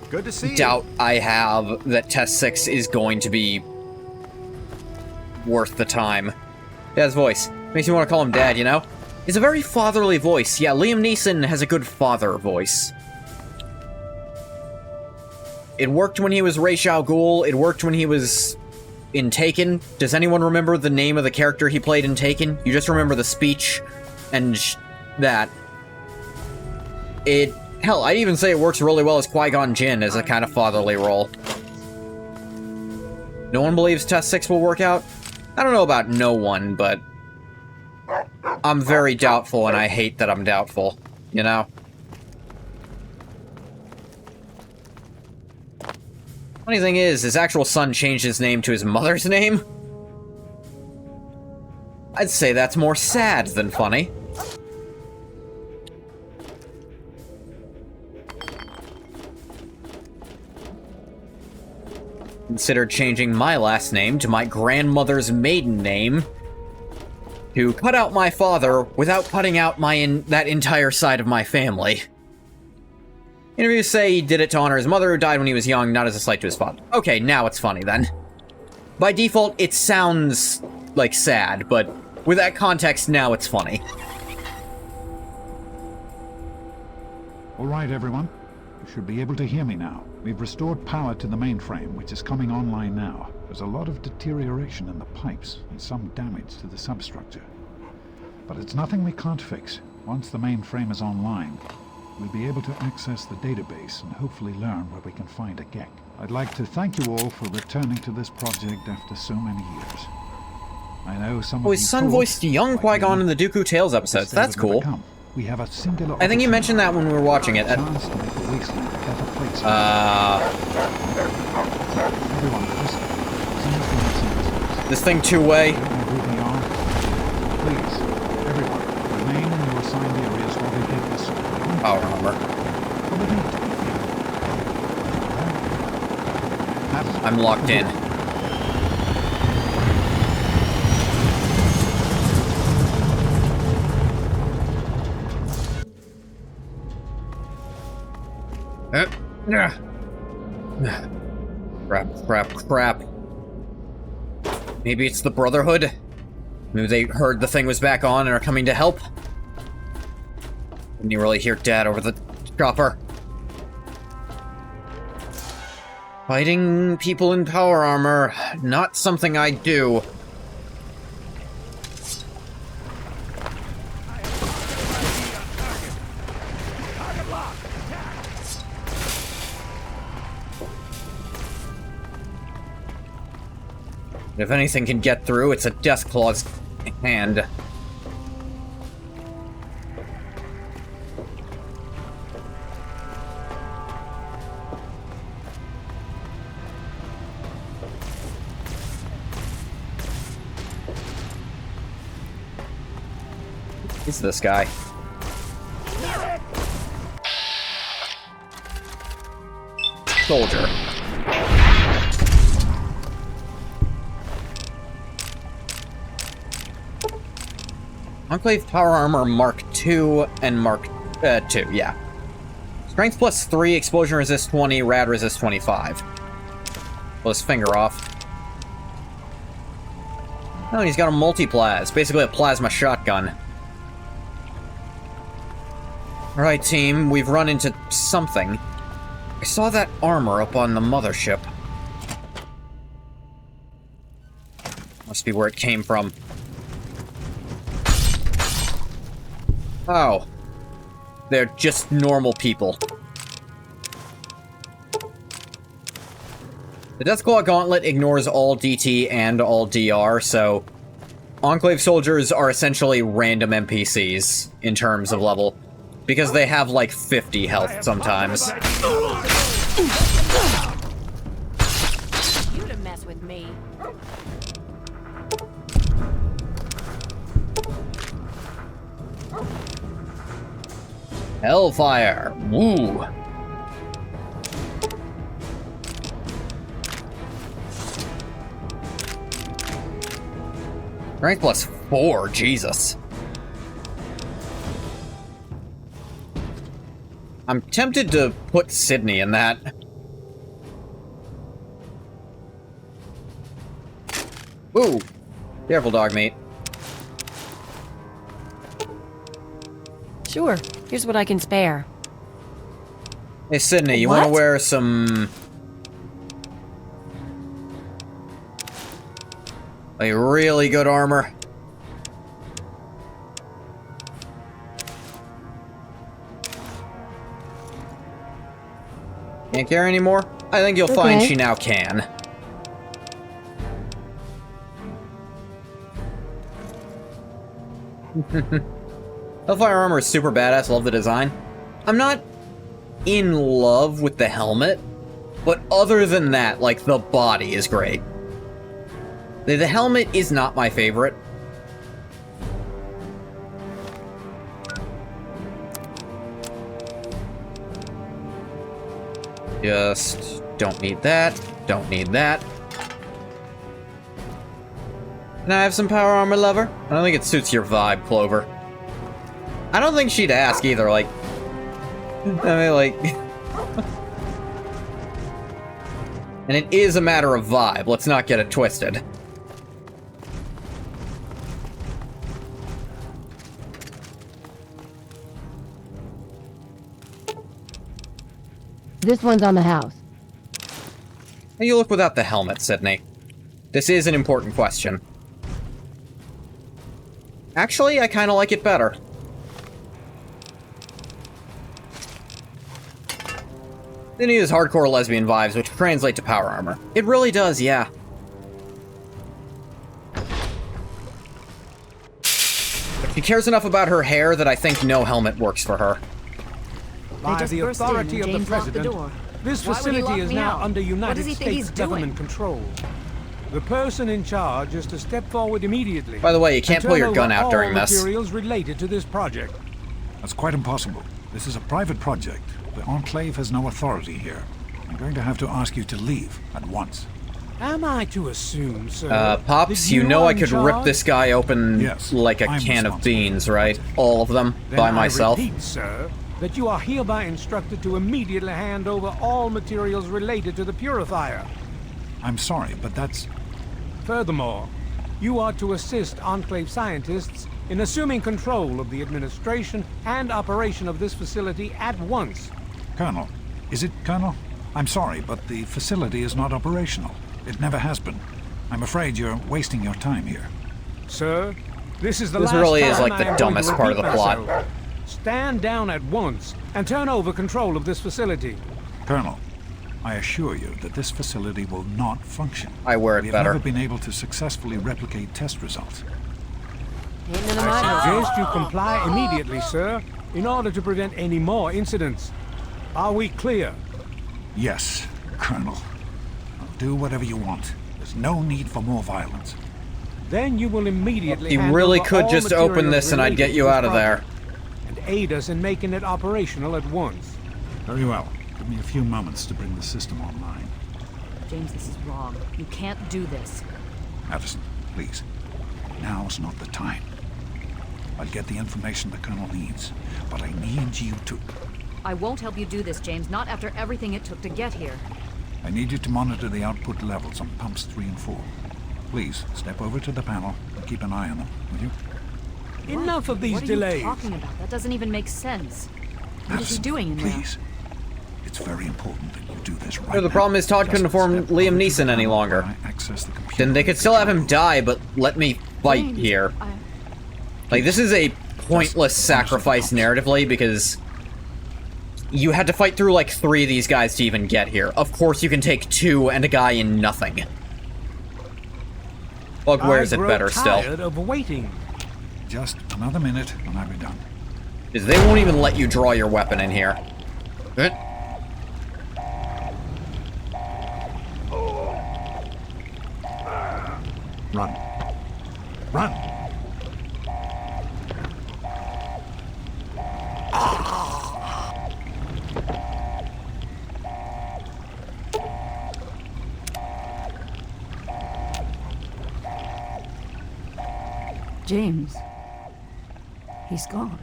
Good to see doubt I have that Test 6 is going to be worth the time. Dad's voice. Makes me want to call him Dad, you know? It's a very fatherly voice. Yeah, Liam Neeson has a good father voice. It worked when he was Ra's al Ghul. It worked when he was in Taken. Does anyone remember the name of the character he played in Taken? You just remember the speech and that. Hell, I'd even say it works really well as Qui-Gon Jinn as a kind of fatherly role. No one believes Test 6 will work out? I don't know about no one, but I'm very doubtful, and I hate that I'm doubtful, you know? Funny thing is, his actual son changed his name to his mother's name? I'd say that's more sad than funny. Considered changing my last name to my grandmother's maiden name to cut out my father without cutting out that entire side of my family. Interviews say he did it to honor his mother who died when he was young, not as a slight to his father. Okay, now it's funny then. By default, it sounds like sad, but with that context, now it's funny. All right, everyone. You should be able to hear me now. We've restored power to the mainframe, which is coming online now. There's a lot of deterioration in the pipes and some damage to the substructure. But it's nothing we can't fix. Once the mainframe is online, we'll be able to access the database and hopefully learn where we can find a Gek. I'd like to thank you all for returning to this project after so many years. I know some of his son voiced young Qui-Gon in the Dooku Tales episodes. That's cool. We have a singular I think you mentioned that when we were watching it. This thing two-way. Please, everyone, remain in your assigned areas while they get this. Power armor. I'm locked in. Crap. Maybe it's the Brotherhood? Maybe they heard the thing was back on and are coming to help? Didn't you really hear Dad over the Chopper. Fighting people in power armor, not something I do. If anything can get through, it's a Deathclaw's hand. Who's this guy? Soldier. Enclave Power Armor Mark II and Mark II, yeah. Strength plus 3, Explosion resist 20, Rad resist 25. Pull his finger off. Oh, and he's got a multi-plas, basically a plasma shotgun. Alright, team, we've run into something. I saw that armor up on the mothership. Must be where it came from. Oh. They're just normal people. The Deathclaw Gauntlet ignores all DT and all DR, so Enclave soldiers are essentially random NPCs in terms of level, because they have like 50 health sometimes. You to mess with me. Hellfire! Woo! Strength plus 4, Jesus. I'm tempted to put Sydney in that. Ooh! Careful, dog meat. Sure. Here's what I can spare. Hey, Sydney, you want to wear some... like, really good armor? Can't carry anymore? I think you'll find she now can. Hellfire armor is super badass, love the design. I'm not in love with the helmet, but other than that, like, the body is great. The helmet is not my favorite. Just don't need that, don't need that. Can I have some power armor, lover? I don't think it suits your vibe, Clover. I don't think she'd ask either, like... I mean, like... and it is a matter of vibe, let's not get it twisted. This one's on the house. How you look without the helmet, Sydney? This is an important question. Actually, I kind of like it better. Sydney has hardcore lesbian vibes, which translate to power armor. It really does, yeah. But she cares enough about her hair that I think no helmet works for her. By the authority of the President, this facility is now under United States government control. The person in charge is to step forward immediately. By the way, you can't pull your gun out during this. Materials related to this project. That's quite impossible. This is a private project. The Enclave has no authority here. I'm going to have to ask you to leave at once. Am I to assume, sir? Pops, you know I could rip this guy open like a can of beans, right? All of them, by myself. I repeat, sir, that you are hereby instructed to immediately hand over all materials related to the purifier. I'm sorry, but that's... Furthermore, you are to assist Enclave scientists in assuming control of the administration and operation of this facility at once. Colonel, is it Colonel? I'm sorry, but the facility is not operational. It never has been. I'm afraid you're wasting your time here. Sir, this is the This last really time is like I the am going dumbest to part of the repeat plot. myself. Stand down at once and turn over control of this facility. Colonel, I assure you that this facility will not function. I wear it We have better. never been able to successfully replicate test results. I suggest you comply immediately, sir, in order to prevent any more incidents. Are we clear? Yes, Colonel. I'll do whatever you want. There's no need for more violence. Then you will immediately You hand really over could all just open materials this and I'd get related you to this out of there. project and aid us in making it operational at once. Very well. Give me a few moments to bring the system online. James, this is wrong. You can't do this. Addison, please. Now's not the time. I'll get the information the Colonel needs, but I need you to. I won't help you do this, James, not after everything it took to get here. I need you to monitor the output levels on pumps 3 and 4. Please, step over to the panel and keep an eye on them, will you? Enough of these What are delays. you talking about? That doesn't even make sense. What is he Addison, doing in there? please. It's very important that you do this right No, the now. problem is Todd couldn't Just afford step Liam over to Neeson the any panel longer. while I access the computer Then they could still have him die, but let me fight James, here. Like, this is a pointless sacrifice narratively, because you had to fight through like 3 of these guys to even get here. Of course you can take 2 and a guy in nothing. Bug wears it better still. tired of waiting. Just another minute and I'll be done. Because they won't even let you draw your weapon in here. Good. Run. Run! James. He's gone.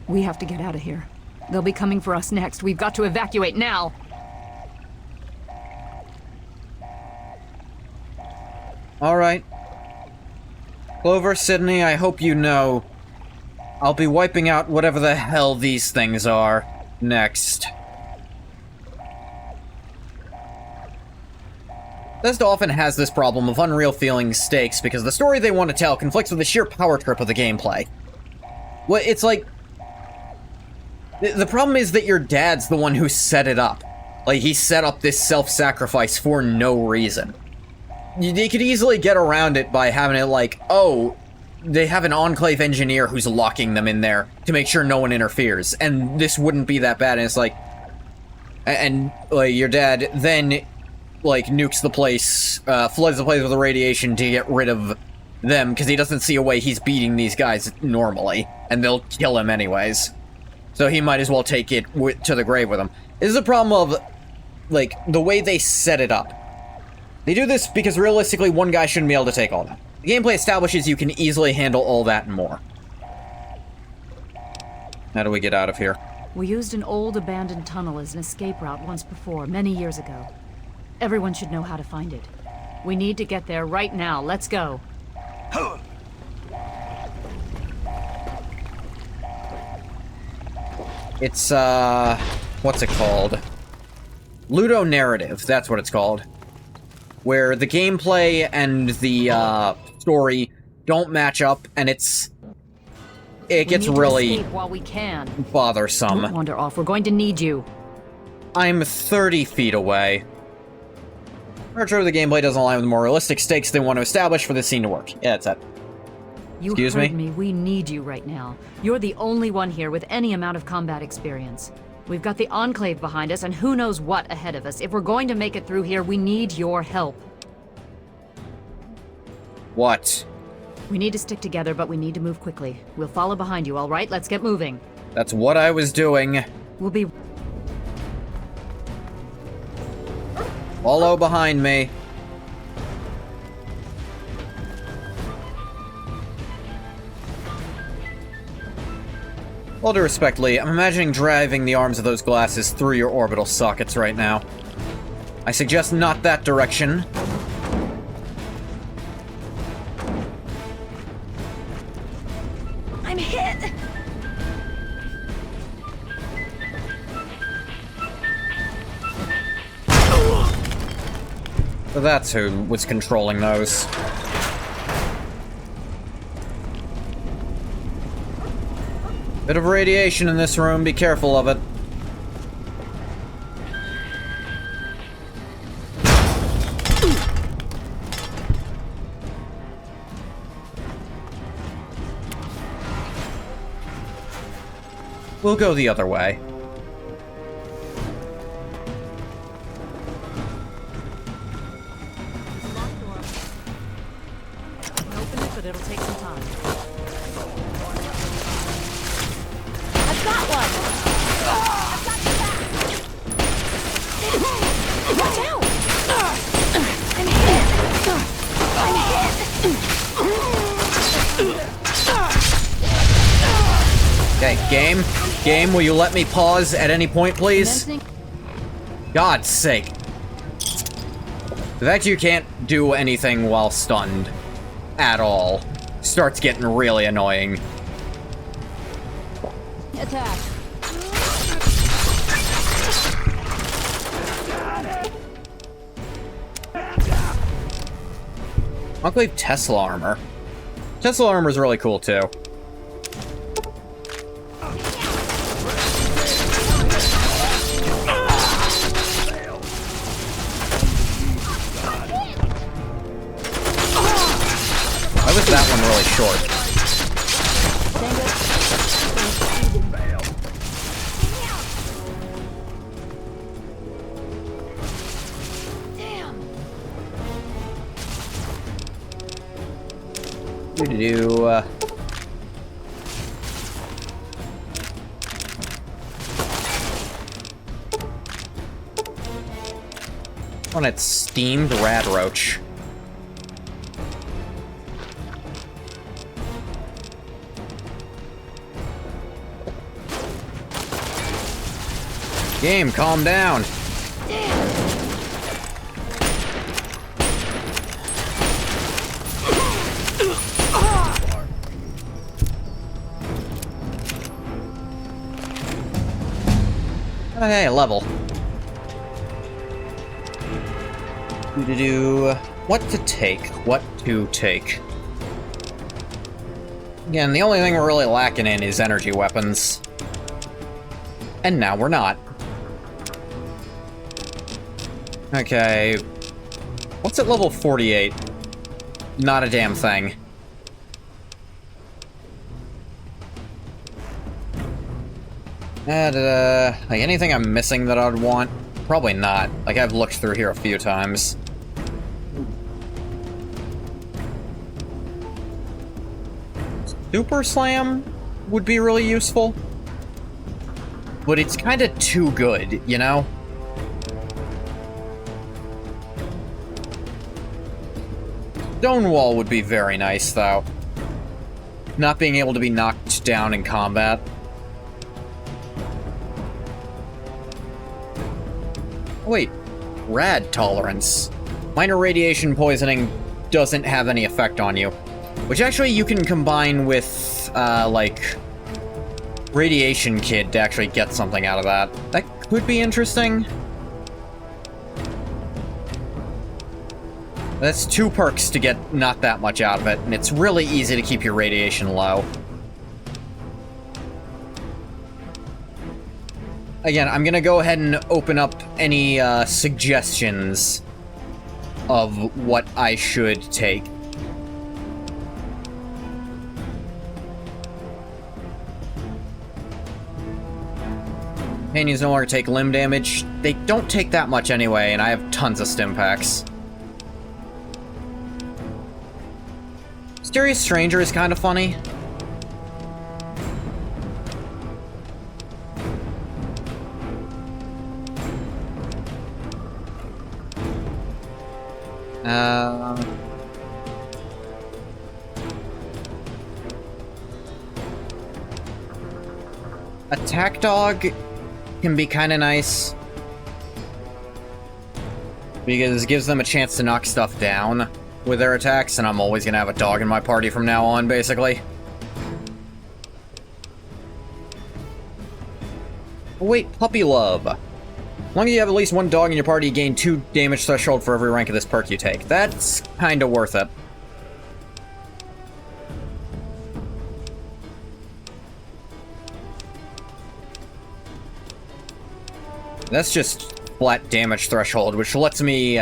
We have to get out of here. They'll be coming for us next. We've got to evacuate now. Alright. Clover, Sydney, I hope you know I'll be wiping out whatever the hell these things are next. Bethesda often has this problem of unreal feeling stakes because the story they want to tell conflicts with the sheer power trip of the gameplay. Well, it's like... The problem is that your dad's the one who set it up. Like, he set up this self-sacrifice for no reason. They could easily get around it by having it like, oh, they have an Enclave engineer who's locking them in there to make sure no one interferes, and this wouldn't be that bad, and it's like... And, like, your dad then, like, nukes the place, floods the place with the radiation to get rid of them, because he doesn't see a way he's beating these guys normally, and they'll kill him anyways. So he might as well take it to the grave with him. This is a problem of, like, the way they set it up. They do this because realistically one guy shouldn't be able to take all that. The gameplay establishes you can easily handle all that and more. How do we get out of here? We used an old abandoned tunnel as an escape route once before, many years ago. Everyone should know how to find it. We need to get there right now. Let's go. It's, what's it called? Ludo Narrative, that's what it's called. Where the gameplay and the, story don't match up, and it gets really escape while we can. bothersome. Don't wander off. We're going to need you. I'm 30 feet away. Retro, the gameplay doesn't align with the more realistic stakes they want to establish for the scene to work. Yeah, that's it. You Excuse heard me? me. We need you right now. You're the only one here with any amount of combat experience. We've got the Enclave behind us, and who knows what ahead of us. If we're going to make it through here, we need your help. What? We need to stick together, but we need to move quickly. We'll follow behind you, all right? Let's get moving. That's what I was doing. We'll be... Follow behind me. All due respect, Lee, I'm imagining driving the arms of those glasses through your orbital sockets right now. I suggest not that direction. So that's who was controlling those. Bit of radiation in this room, be careful of it. We'll go the other way. Open it, but it'll take some time. I've got one! I've got the back! Watch out! I'm hit! I'm hit! Okay, game. Game, will you let me pause at any point, please? God's sake. The fact you can't do anything while stunned at all starts getting really annoying. Attack. Enclave Tesla armor. Tesla armor is really cool too. Why was that one really short? Do on its steamed rad roach. Game, calm down. Oh, hey, level. What to take? What to take? Again, the only thing we're really lacking in is energy weapons. And now we're not. Okay. What's at level 48? Not a damn thing. Like anything I'm missing that I'd want? Probably not. Like, I've looked through here a few times. Super Slam would be really useful. But it's kind of too good, you know? Stonewall would be very nice, though. Not being able to be knocked down in combat. Wait, rad tolerance. Minor radiation poisoning doesn't have any effect on you. Which actually you can combine with, like, Radiation Kid to actually get something out of that. That could be interesting. That's 2 perks to get not that much out of it, and it's really easy to keep your radiation low. Again, I'm gonna go ahead and open up any suggestions of what I should take. Companions no longer take limb damage. They don't take that much anyway, and I have tons of stim packs. Mysterious Stranger is kind of funny. Attack Dog can be kind of nice. Because it gives them a chance to knock stuff down with their attacks, and I'm always gonna have a dog in my party from now on, basically. Oh, wait, Puppy Love. As long as you have at least one dog in your party, you gain 2 damage threshold for every rank of this perk you take. That's kinda worth it. That's just flat damage threshold, which lets me...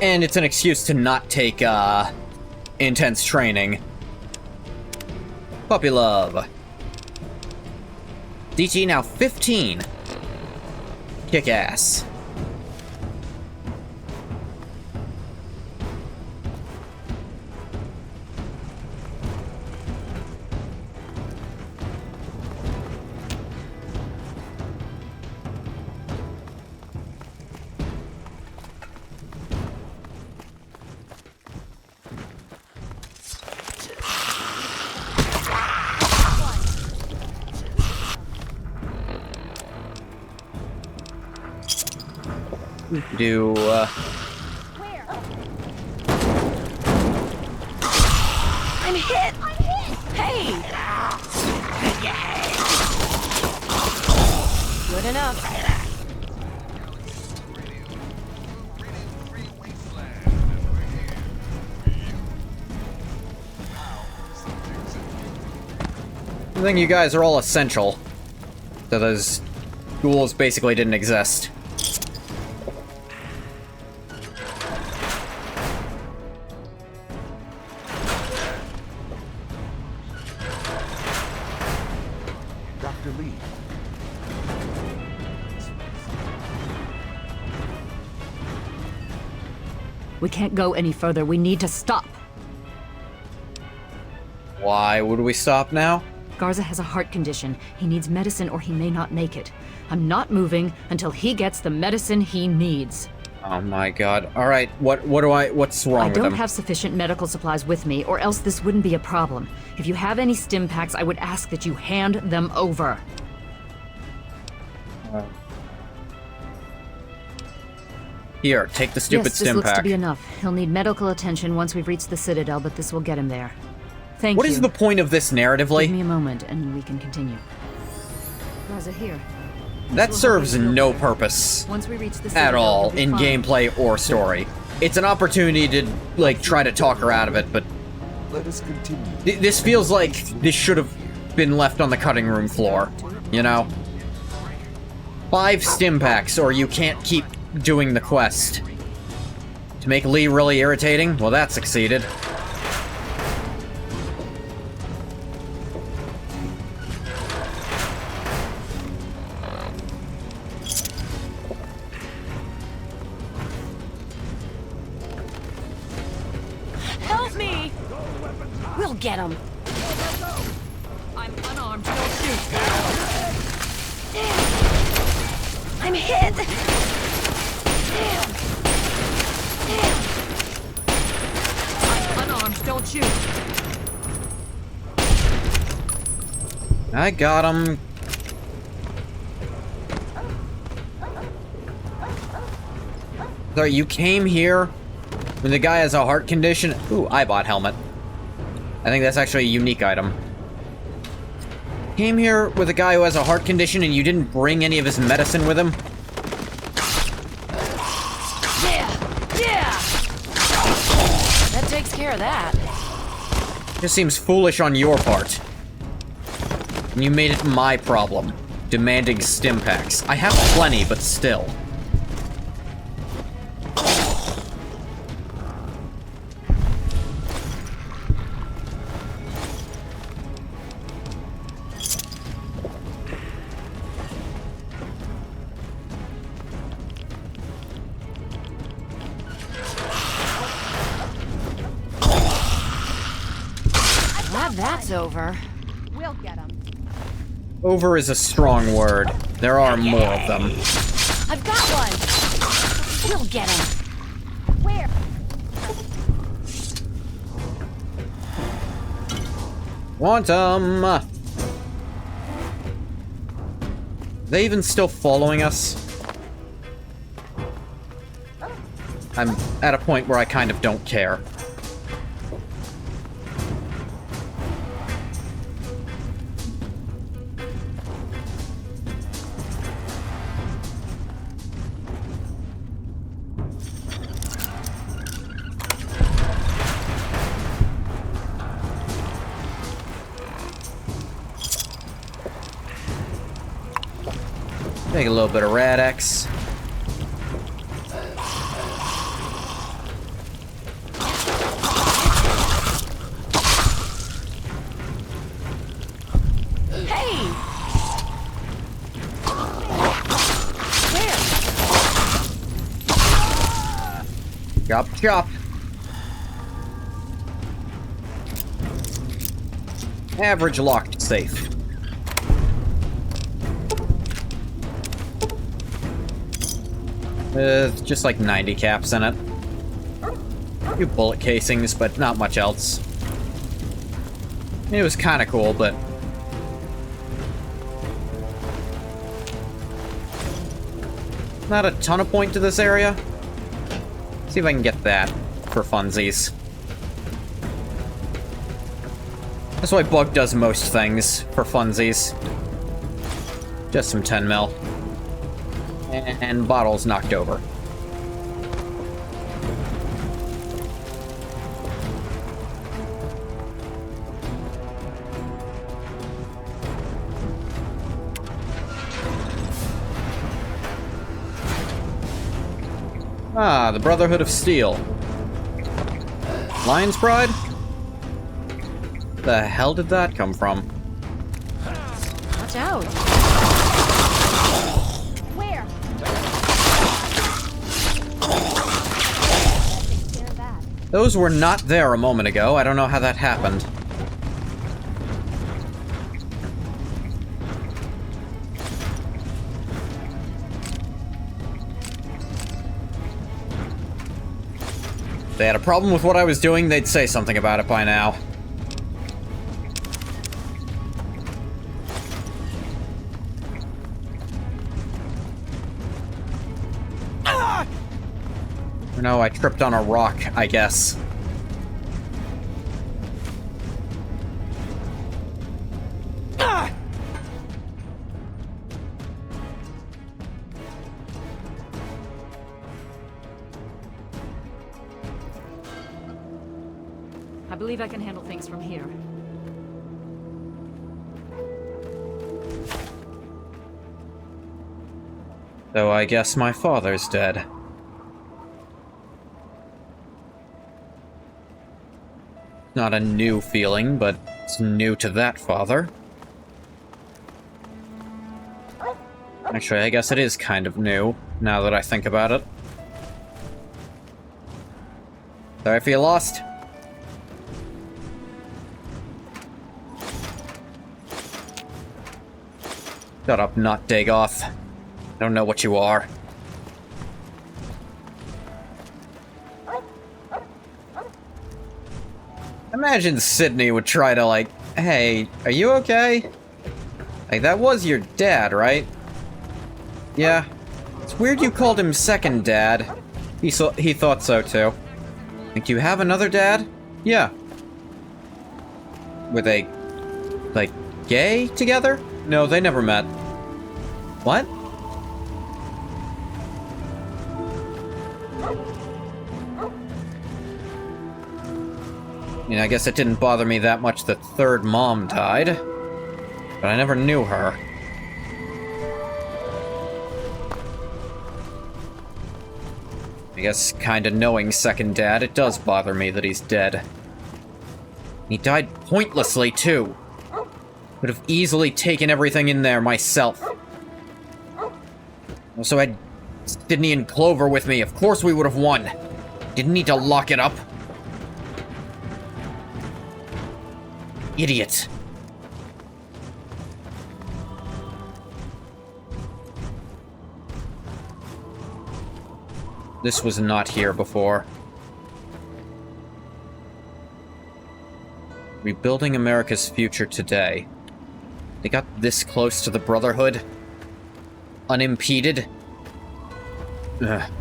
And it's an excuse to not take, intense training. Puppy love. DT now 15. Kick ass. Do, I'm hit! Hey! Good enough. I think you guys are all essential. So those ghouls basically didn't exist. Dr. Lee. We can't go any further. We need to stop. Why would we stop now? Garza has a heart condition. He needs medicine or he may not make it. I'm not moving until he gets the medicine he needs. Oh my god. Alright, what's wrong with him? I don't have sufficient medical supplies with me, or else this wouldn't be a problem. If you have any stim packs, I would ask that you hand them over. Here, take the stupid yes, this stim looks pack. to be enough. He'll need medical attention once we've reached the Citadel, but this will get him there. Thank you. What is the point of this narratively? Give me a moment, and we can continue. Garza, here. That serves no purpose Once we reach the at Citadel, all we'll be in fine. gameplay or story. It's an opportunity to, like, try to talk her out of it, but... Let us continue. This feels like this should have been left on the cutting room floor, you know? 5 stim packs, or you can't keep doing the quest. To make Lee really irritating? Well, that succeeded. Help me! We'll get him. I'm unarmed. Don't shoot. I'm hit! I'm unarmed. Don't shoot. I got him. So you came here when the guy has a heart condition? Ooh, eyebot helmet. I think that's actually a unique item. Came here with a guy who has a heart condition and you didn't bring any of his medicine with him? Yeah! That takes care of that. Just seems foolish on your part. And you made it my problem, demanding stim packs. I have plenty, but still. Glad that's over. We'll get him. Over is a strong word. There are more of them. I've got one! We'll get him. Where? Want 'em! Are they even still following us? I'm at a point where I kind of don't care. Take a little bit of Rad-X. Chop, chop. Average locked safe. Just like 90 caps in it. A few bullet casings, but not much else. It was kind of cool, but... not a ton of point to this area. See if I can get that for funsies. That's why Bug does most things, for funsies. Just some 10 mil. And bottles knocked over. Ah, the Brotherhood of Steel. Lion's Pride? The hell did that come from? Watch out! Where? Those were not there a moment ago. I don't know how that happened. If they had a problem with what I was doing, they'd say something about it by now. No, I tripped on a rock, I guess. I believe I can handle things from here. So I guess my father's dead. Not a new feeling, but it's new to that father. Actually, I guess it is kind of new, now that I think about it. Sorry if you lost. Shut up, not Dagoth. I don't know what you are. Imagine Sydney would try to, like, hey, are you okay? Like, that was your dad, right? Yeah. It's weird you called him second dad. He thought so, too. Think you have another dad? Yeah. Were they, like, gay together? No, they never met. What? I mean, I guess it didn't bother me that much that third mom died. But I never knew her. I guess kinda knowing second dad, it does bother me that he's dead. He died pointlessly, too. Could have easily taken everything in there myself. Also had Sydney and Clover with me. Of course we would have won. Didn't need to lock it up. Idiot. This was not here before. Rebuilding America's future today. They got this close to the Brotherhood? Unimpeded? Ugh.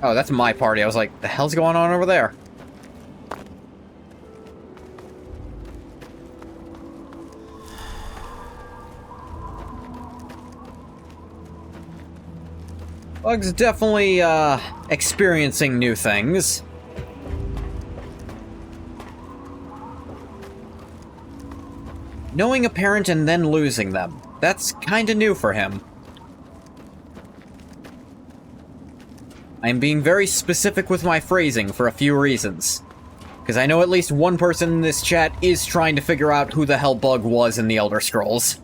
Oh, that's my party. I was like, the hell's going on over there? Bug's definitely, experiencing new things. Knowing a parent and then losing them. That's kinda new for him. I'm being very specific with my phrasing for a few reasons. Because I know at least one person in this chat is trying to figure out who the hell Bug was in the Elder Scrolls.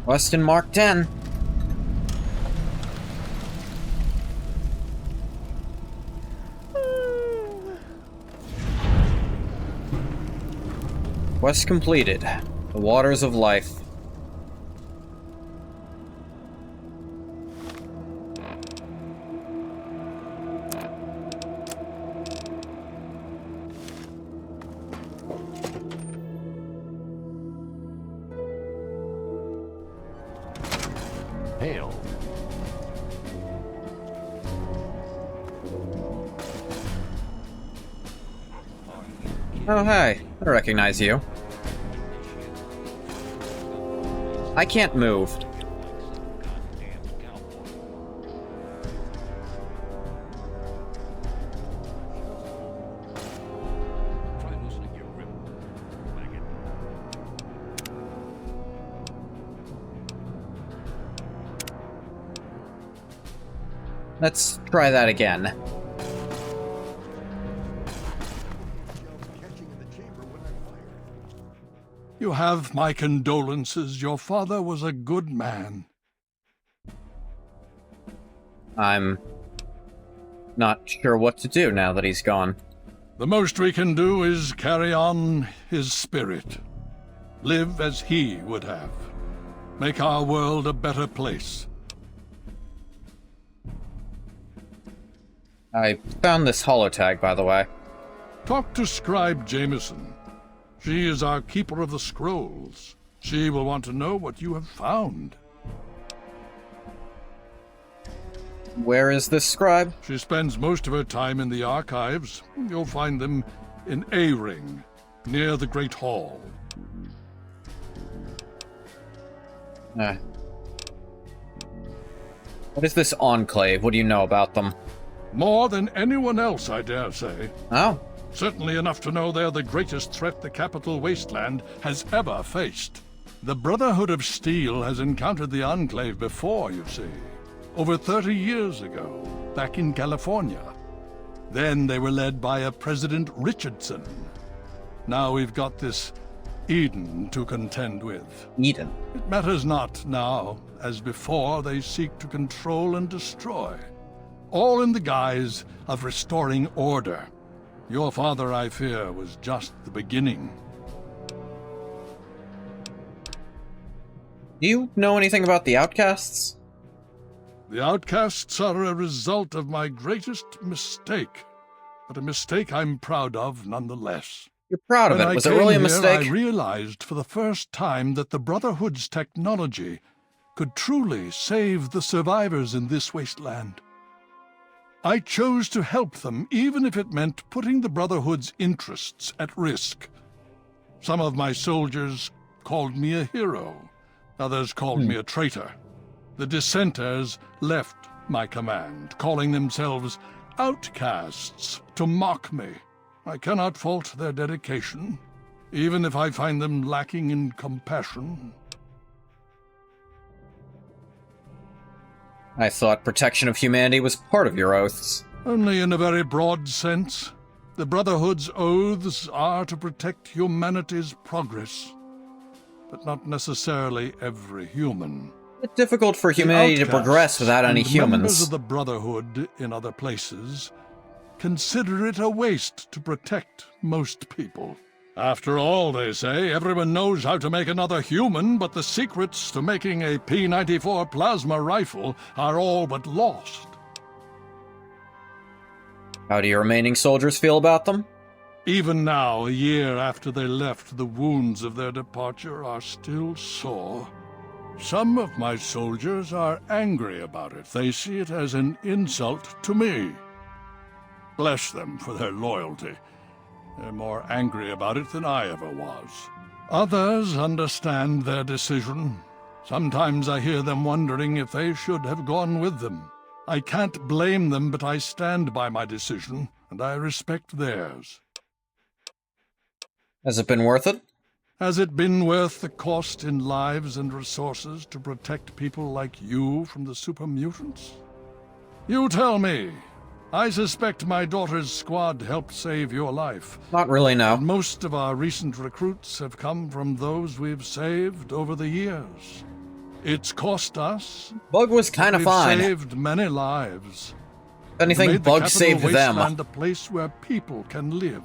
Weston Mark 10. Quest completed. The Waters of Life. Hail. Oh, hey. I recognize you. I can't move. Let's try that again. You have my condolences. Your father was a good man. I'm not sure what to do now that he's gone. The most we can do is carry on his spirit. Live as he would have. Make our world a better place. I found this holotag, by the way. Talk to Scribe Jameson. She is our keeper of the scrolls. She will want to know what you have found. Where is this scribe? She spends most of her time in the archives. You'll find them in A-Ring, near the Great Hall. What is this Enclave? What do you know about them? More than anyone else, I dare say. Oh. Certainly enough to know they're the greatest threat the capital wasteland has ever faced. The Brotherhood of Steel has encountered the Enclave before, you see. Over 30 years ago, back in California. Then they were led by a President Richardson. Now we've got this Eden to contend with. Eden? It matters not now. As before, they seek to control and destroy. All in the guise of restoring order. Your father, I fear, was just the beginning. Do you know anything about the Outcasts? The Outcasts are a result of my greatest mistake, but a mistake I'm proud of nonetheless. You're proud of it? Was it really a mistake? I realized for the first time that the Brotherhood's technology could truly save the survivors in this wasteland. I chose to help them, even if it meant putting the Brotherhood's interests at risk. Some of my soldiers called me a hero. Others called me a traitor. The dissenters left my command, calling themselves outcasts to mock me. I cannot fault their dedication, even if I find them lacking in compassion. I thought protection of humanity was part of your oaths. Only in a very broad sense. The Brotherhood's oaths are to protect humanity's progress, but not necessarily every human. It's difficult for humanity to progress without any humans. Members of the Brotherhood in other places consider it a waste to protect most people. After all, they say, everyone knows how to make another human, but the secrets to making a P-94 plasma rifle are all but lost. How do your remaining soldiers feel about them? Even now, a year after they left, the wounds of their departure are still sore. Some of my soldiers are angry about it. They see it as an insult to me. Bless them for their loyalty. They're more angry about it than I ever was. Others understand their decision. Sometimes I hear them wondering if they should have gone with them. I can't blame them, but I stand by my decision, and I respect theirs. Has it been worth it? Has it been worth the cost in lives and resources to protect people like you from the super mutants? You tell me. I suspect my daughter's squad helped save your life. Not really, no. And most of our recent recruits have come from those we've saved over the years. It's cost us. Bug was kind of fine. We've saved many lives. If anything, Made the Bug capital saved them. wasteland a place where people can live.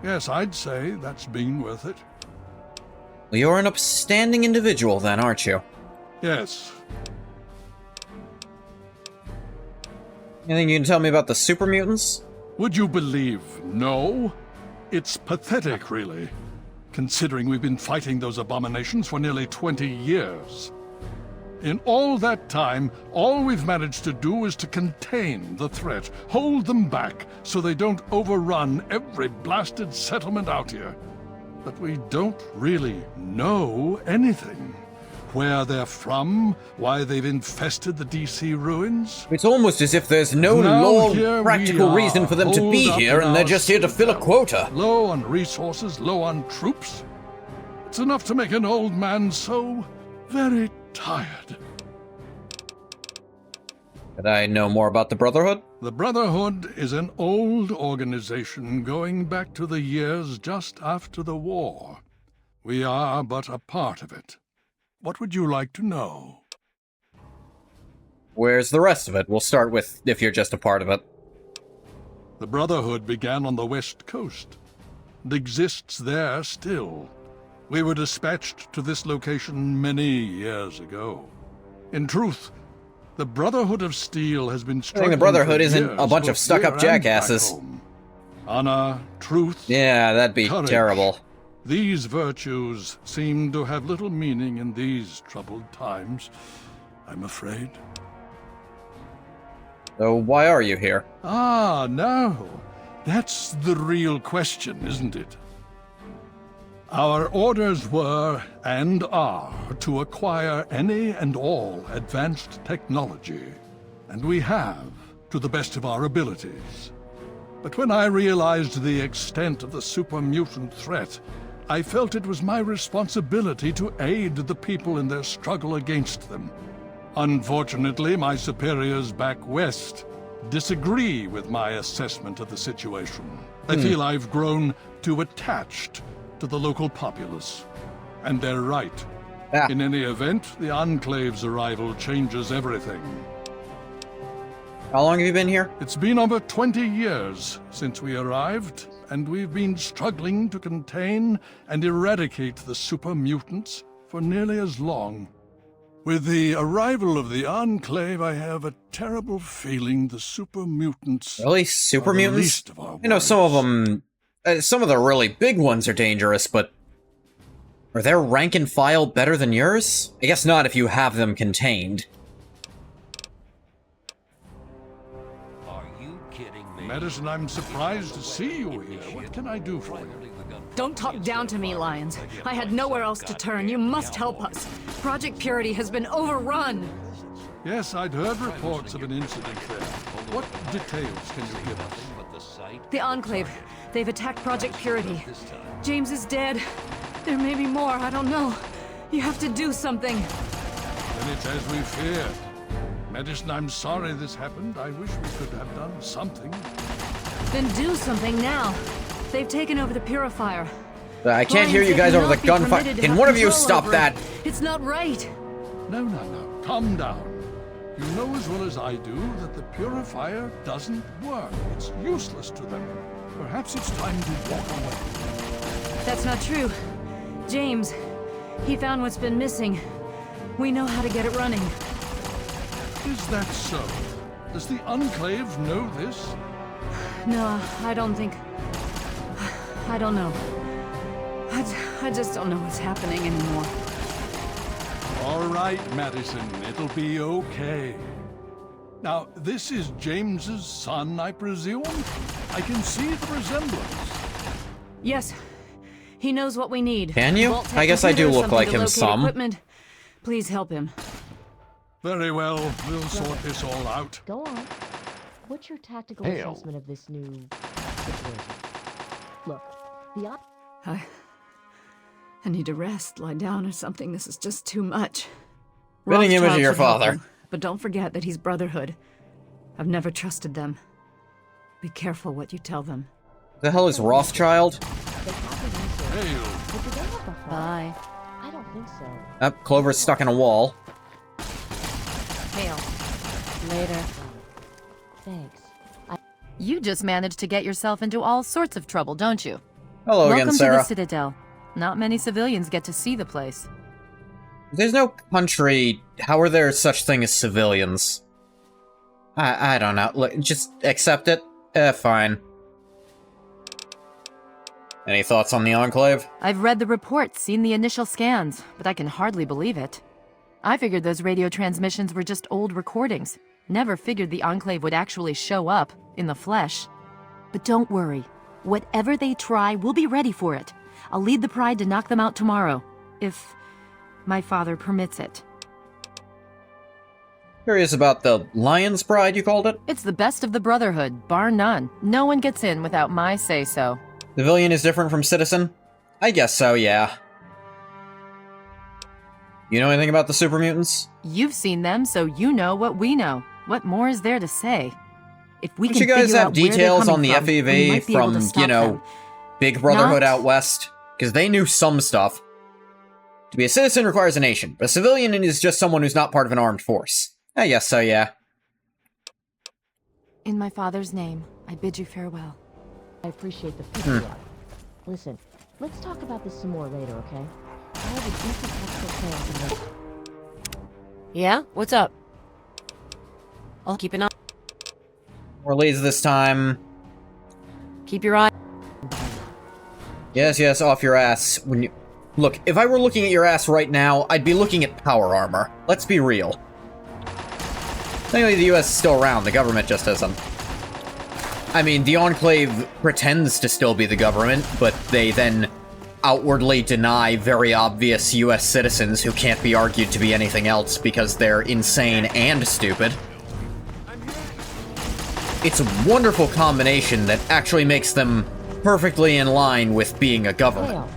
Yes, I'd say that's been worth it. Well, you're an upstanding individual then, aren't you? Yes. Anything you can tell me about the super mutants? Would you believe no? It's pathetic, really, considering we've been fighting those abominations for nearly 20 years. In all that time, all we've managed to do is to contain the threat, hold them back so they don't overrun every blasted settlement out here. But we don't really know anything. Where they're from, why they've infested the DC ruins. It's almost as if there's no practical reason for them to be here, and they're just here to fill a quota. Low on resources, low on troops. It's enough to make an old man so very tired. Could I know more about the Brotherhood? The Brotherhood is an old organization going back to the years just after the war. We are but a part of it. What would you like to know? Where's the rest of it? We'll start with if you're just a part of it. The Brotherhood began on the West Coast and exists there still. We were dispatched to this location many years ago. In truth, the Brotherhood of Steel has been struggling. I think the Brotherhood for isn't years, a bunch of both stuck-up here and jackasses. back home. Honor, truth. Yeah, that'd be courage. terrible. These virtues seem to have little meaning in these troubled times, I'm afraid. So why are you here? Ah, no. That's the real question, isn't it? Our orders were, and are, to acquire any and all advanced technology. And we have, to the best of our abilities. But when I realized the extent of the super mutant threat, I felt it was my responsibility to aid the people in their struggle against them. Unfortunately, my superiors back west disagree with my assessment of the situation. They feel I've grown too attached to the local populace. And they're right. In any event, the Enclave's arrival changes everything. How long have you been here? It's been over 20 years since we arrived, and we've been struggling to contain and eradicate the super mutants for nearly as long. With the arrival of the Enclave, I have a terrible feeling the super mutants. Really? Super are the mutants? least of our You know, some of them. Some of the really big ones are dangerous, but. Are their rank and file better than yours? I guess not if you have them contained. Madison, I'm surprised to see you here. What can I do for you? Don't talk down to me, Lions. I had nowhere else to turn. You must help us. Project Purity has been overrun. Yes, I'd heard reports of an incident there. What details can you give us? The Enclave. They've attacked Project Purity. James is dead. There may be more, I don't know. You have to do something. Then it's as we feared. Madison, I'm sorry this happened. I wish we could have done something. Then do something now. They've taken over the purifier. I can't hear you guys over the gunfire. Can one of you stop that? It's not right. No. Calm down. You know as well as I do that the purifier doesn't work. It's useless to them. Perhaps it's time to walk away. That's not true. James, he found what's been missing. We know how to get it running. Is that so? Does the Enclave know this? No, I don't think... I don't know. I just don't know what's happening anymore. All right, Madison, it'll be okay. Now, this is James's son, I presume? I can see the resemblance. Yes. He knows what we need. Can you? I guess I do look like him some. Equipment. Please help him. Very well, we'll sort this all out. Go on. What's your tactical Hail. assessment of this new situation? Look, the I need to rest, lie down or something. This is just too much. Spitting image of your Rothschild should help father. him, but don't forget that he's Brotherhood. I've never trusted them. Be careful what you tell them. The hell is Rothschild? Bye. I don't think so. Up, Clover's stuck in a wall. Hail. Later. Thanks. You just managed to get yourself into all sorts of trouble, don't you? Hello again, Welcome Sarah. to the Citadel. Not many civilians get to see the place. There's no country. How are there such thing as civilians? I don't know. Look, just accept it. Fine. Any thoughts on the Enclave? I've read the reports, seen the initial scans, but I can hardly believe it. I figured those radio transmissions were just old recordings. Never figured the Enclave would actually show up, in the flesh. But don't worry. Whatever they try, we'll be ready for it. I'll lead the Pride to knock them out tomorrow, if my father permits it. Curious about the Lion's Pride, you called it? It's the best of the Brotherhood, bar none. No one gets in without my say-so. Civilian is different from citizen? I guess so, yeah. You know anything about the super mutants? You've seen them, so you know what we know. What more is there to say? If we Don't can you guys figure have out where they're details coming on the from, we FEV might be able to from, stop you know, them. Big Brotherhood Not- out west? Because they knew some stuff. To be a citizen requires a nation, but a civilian is just someone who's not part of an armed force. I guess so, yeah. In my father's name, I bid you farewell. I appreciate the feedback. Listen, let's talk about this some more later, okay? I have a decent tactical plan to make. Yeah? What's up? I'll keep an eye. More leads this time. Keep your eye. Yes, yes, off your ass. When you look, if I were looking at your ass right now, I'd be looking at power armor. Let's be real. Thankfully, the US is still around, the government just isn't. I mean, the Enclave pretends to still be the government, but they then outwardly deny very obvious US citizens who can't be argued to be anything else because they're insane and stupid. It's a wonderful combination that actually makes them perfectly in line with being a government.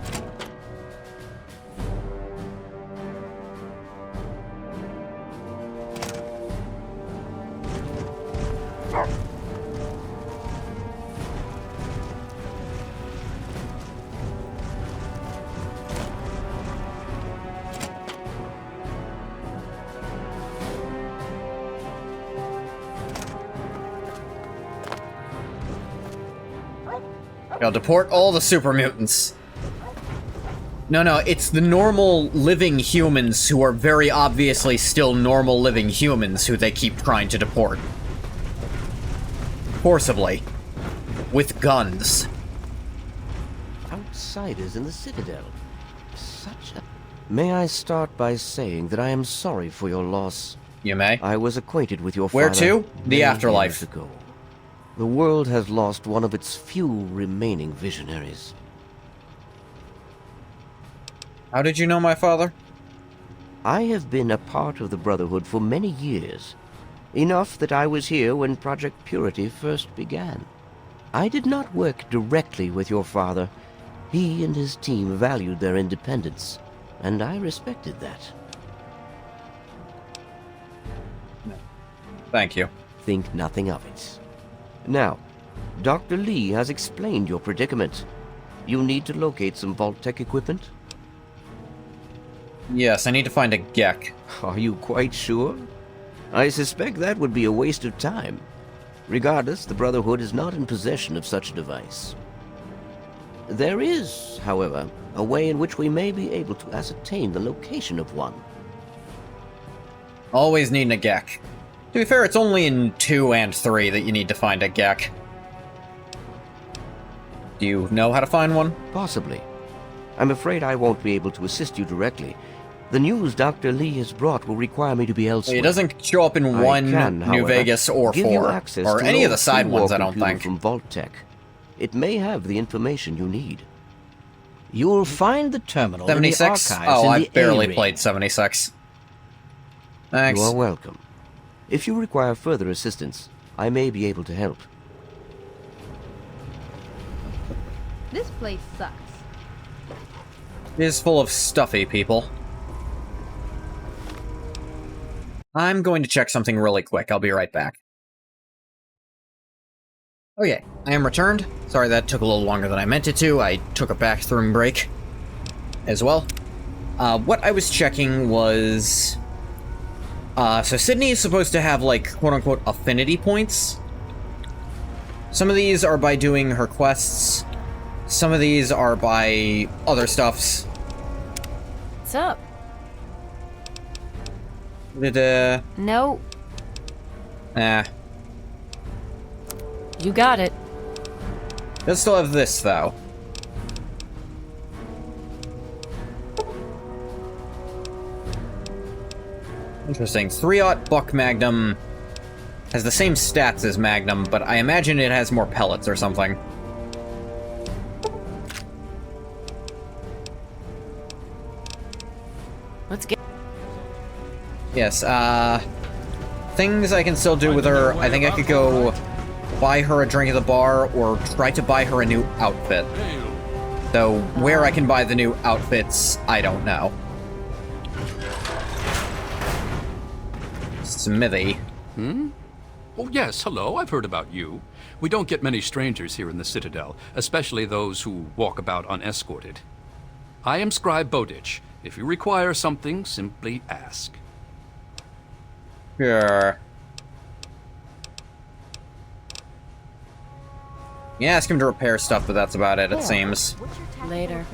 I'll deport all the super mutants. No, it's the normal living humans who are very obviously still normal living humans who they keep trying to deport. Forcibly. With guns. Outsiders in the Citadel. Such a... May I start by saying that I am sorry for your loss. You may. I was acquainted with your Where father to? The many afterlife. years ago. The world has lost one of its few remaining visionaries. How did you know my father? I have been a part of the Brotherhood for many years. Enough that I was here when Project Purity first began. I did not work directly with your father. He and his team valued their independence, and I respected that. Thank you. Think nothing of it. Now, Dr. Lee has explained your predicament. You need to locate some Vault-Tec equipment? Yes, I need to find a Gek. Are you quite sure? I suspect that would be a waste of time. Regardless, the Brotherhood is not in possession of such a device. There is, however, a way in which we may be able to ascertain the location of one. Always needing a Gek. To be fair, it's only in 2 and 3 that you need to find a Gek. Do you know how to find one? Possibly. I'm afraid I won't be able to assist you directly. The news Dr. Lee has brought will require me to be elsewhere. It doesn't show up in 1, can, New however, Vegas, or give you 4. access Or to any an of the old side pre-war ones, I don't computer think. From Vault-Tec. It may have the information you need. You'll find the terminal 76? in the archives Oh, in I the barely A-ring. played 76. Thanks. You are welcome. If you require further assistance, I may be able to help. This place sucks. It is full of stuffy people. I'm going to check something really quick. I'll be right back. Okay, I am returned. Sorry that took a little longer than I meant it to. I took a bathroom break as well. What I was checking was... so Sydney is supposed to have, like, quote-unquote affinity points. Some of these are by doing her quests. Some of these are by other stuffs. What's up? No. You got it. Does still have this, though. Interesting. 3-aught Buck Magnum has the same stats as Magnum, but I imagine it has more pellets or something. Let's get... Yes, things I can still do with her. I think I could go buy her a drink at the bar or try to buy her a new outfit. Though where I can buy the new outfits, I don't know. Smithy. Oh, yes, hello, I've heard about you. We don't get many strangers here in the Citadel, especially those who walk about unescorted. I am Scribe Bowditch. If you require something, simply ask. Sure. You ask him to repair stuff, but that's about it, it seems. Later.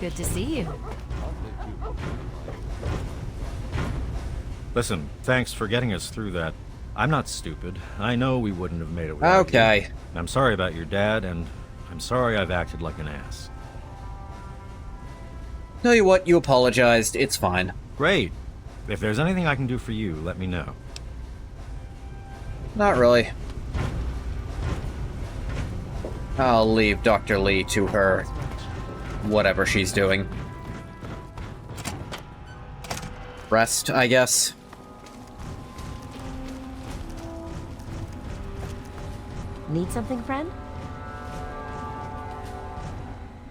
Good to see you. Listen, thanks for getting us through that. I'm not stupid. I know we wouldn't have made it without Okay. you. I'm sorry about your dad, and I'm sorry I've acted like an ass. Tell you what, you apologized. It's fine. Great. If there's anything I can do for you, let me know. Not really. I'll leave Dr. Lee to her whatever she's doing. Rest, I guess. Need something, friend?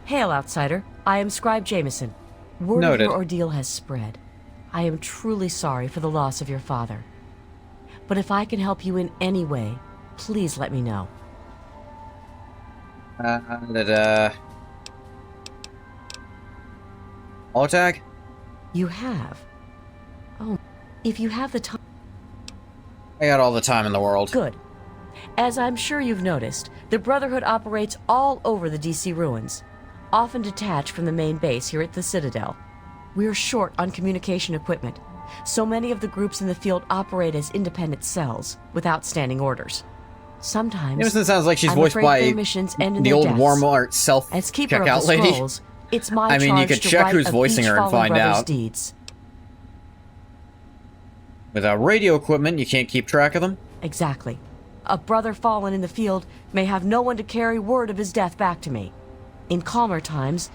Hail, outsider. I am Scribe Jameson. Word of Noted. your ordeal has spread. I am truly sorry for the loss of your father. But if I can help you in any way, please let me know. Tag? You have? Oh, if you have the time... I got all the time in the world. Good. As I'm sure you've noticed, the Brotherhood operates all over the DC ruins, often detached from the main base here at the Citadel. We're short on communication equipment, so many of the groups in the field operate as independent cells, without standing orders. Sometimes, Jameson sounds like she's I'm voiced afraid by their missions end in the their old deaths. Walmart As keeper of self-checkout the lady. scrolls, it's my I mean, you charge could to check write who's of voicing each her and fallen find brother's out. deeds. Without radio equipment, you can't keep track of them? Exactly. A brother fallen in the field may have no one to carry word of his death back to me. In calmer times,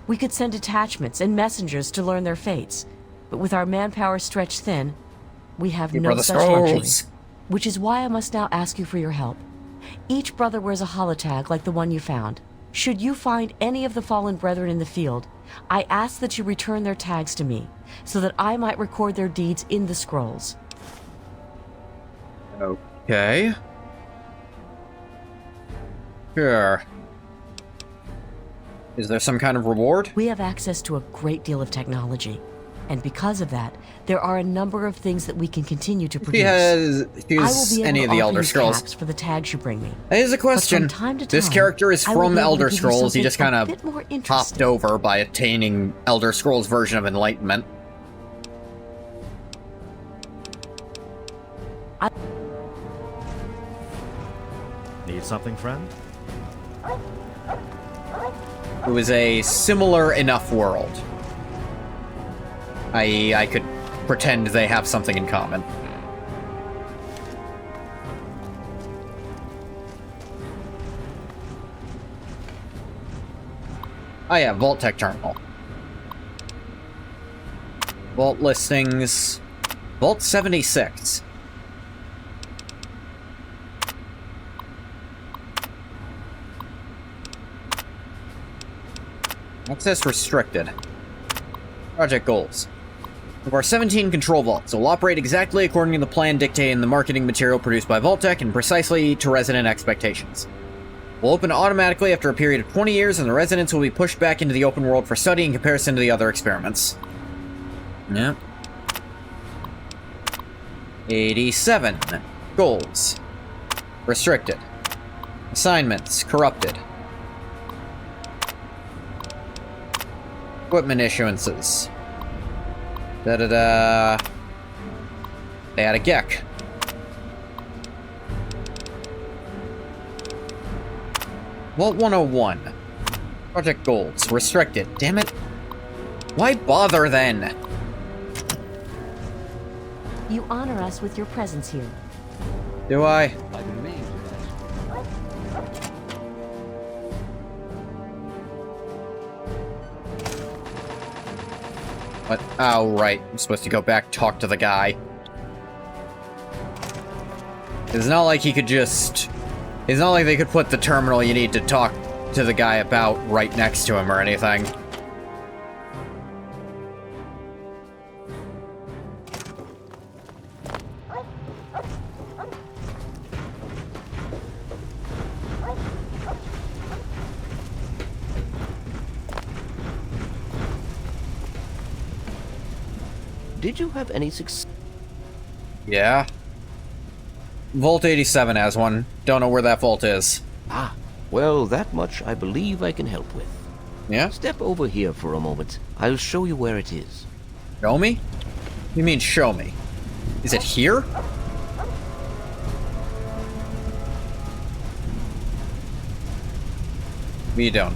we could send detachments and messengers to learn their fates. But with our manpower stretched thin, we have no such luxury. Which is why I must now ask you for your help. Each brother wears a holotag like the one you found. Should you find any of the fallen brethren in the field, I ask that you return their tags to me, so that I might record their deeds in the scrolls. Okay. Sure. Is there some kind of reward? We have access to a great deal of technology, and because of that, there are a number of things that we can continue to produce. She has any of the Elder Scrolls. Caps for the tags you bring me. That is a question. But from time to This time, character is I will from be able to Elder give you Scrolls. He something just kind a of bit more hopped interesting. over by attaining Elder Scrolls version of Enlightenment. Need something, friend? It was a similar enough world. I could pretend they have something in common. Oh yeah, Vault Tech Terminal. Vault listings. Vault 76. Access restricted. Project goals. Of our 17 control vaults, will operate exactly according to the plan dictated in the marketing material produced by Vault-Tec and precisely to resident expectations. Will open automatically after a period of 20 years, and the residents will be pushed back into the open world for study in comparison to the other experiments. Yep. 87. Goals. Restricted. Assignments. Corrupted. Equipment issuances. Da-da-da. They had a Gek. Vault 101. Project goals. Restricted. Damn it. Why bother then? You honor us with your presence here. Do I? What? Oh, right. I'm supposed to go back, talk to the guy. It's not like he could just... It's not like they could put the terminal you need to talk to the guy about right next to him or anything. Did you have any success? Yeah. Vault 87 has one. Don't know where that vault is. Ah, well, that much I believe I can help with. Yeah? Step over here for a moment. I'll show you where it is. Show me? You mean show me? Is it here? We don't.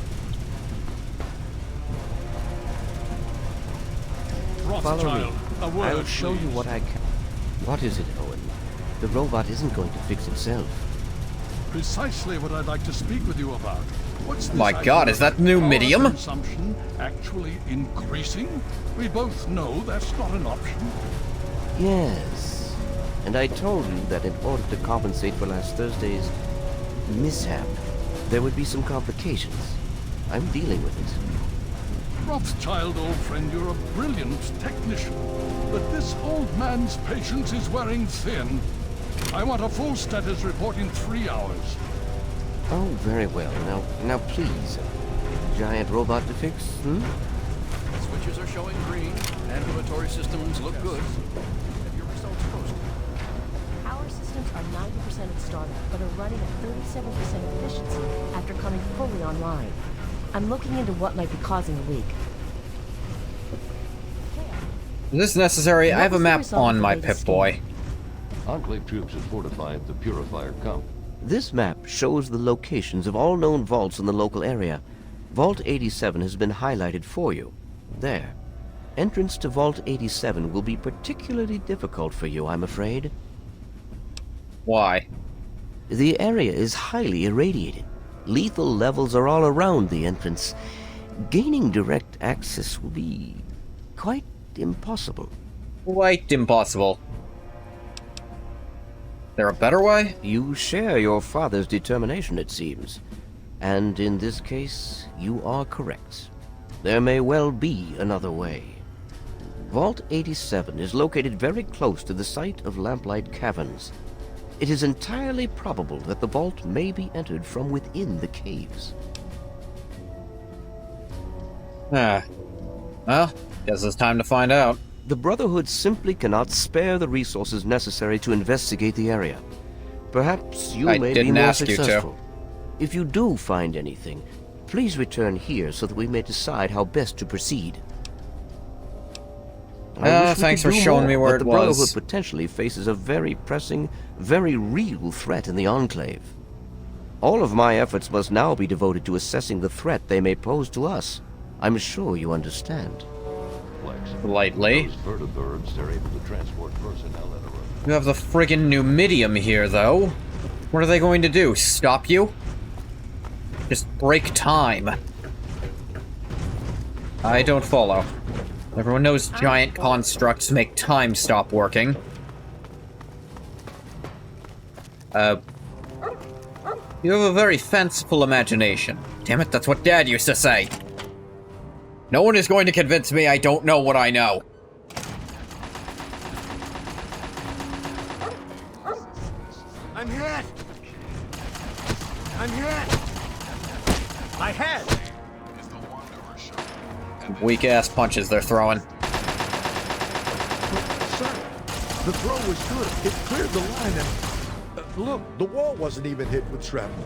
Follow me. A word, I'll show you what I can. What is it, Owen? The robot isn't going to fix itself. Precisely what I'd like to speak with you about. What's this My God, is that new power medium? consumption actually increasing? We both know that's not an option. Yes. And I told you that in order to compensate for last Thursday's mishap, there would be some complications. I'm dealing with it. Rothschild, old friend, you're a brilliant technician. But this old man's patience is wearing thin. I want a full status report in 3 hours. Oh, very well. Now please. Giant robot to fix, Switches are showing green. Ambulatory systems look good. Have your results posted? Our systems are 90% at startup, but are running at 37% efficiency after coming fully online. I'm looking into what might be causing the leak. Is this necessary? I have a map on my Pip-Boy. Enclave troops have fortified the Purifier Camp. This map shows the locations of all known vaults in the local area. Vault 87 has been highlighted for you. There. Entrance to Vault 87 will be particularly difficult for you, I'm afraid. Why? The area is highly irradiated. Lethal levels are all around the entrance. Gaining direct access will be quite impossible. Quite impossible. There a better way? You share your father's determination, it seems. And in this case, you are correct. There may well be another way. Vault 87 is located very close to the site of Lamplight Caverns. It is entirely probable that the vault may be entered from within the caves. Well, guess it's time to find out. The Brotherhood simply cannot spare the resources necessary to investigate the area. Perhaps you may be more successful. If you do find anything, please return here so that we may decide how best to proceed. Thanks for showing me where it was. The Brotherhood potentially faces a very pressing, very real threat in the Enclave. All of my efforts must now be devoted to assessing the threat they may pose to us. I'm sure you understand. Lightly. Those vertibirds are able to transport personnel at a rate. You have the friggin' Numidium here, though. What are they going to do? Stop you? Just break time. I don't follow. Everyone knows giant constructs make time stop working. You have a very fanciful imagination. Damn it, that's what Dad used to say. No one is going to convince me I don't know what I know. I'm hit! I'm hit! My head! Weak-ass punches they're throwing. Sir, the throw was good. It cleared the line and... look, the wall wasn't even hit with shrapnel.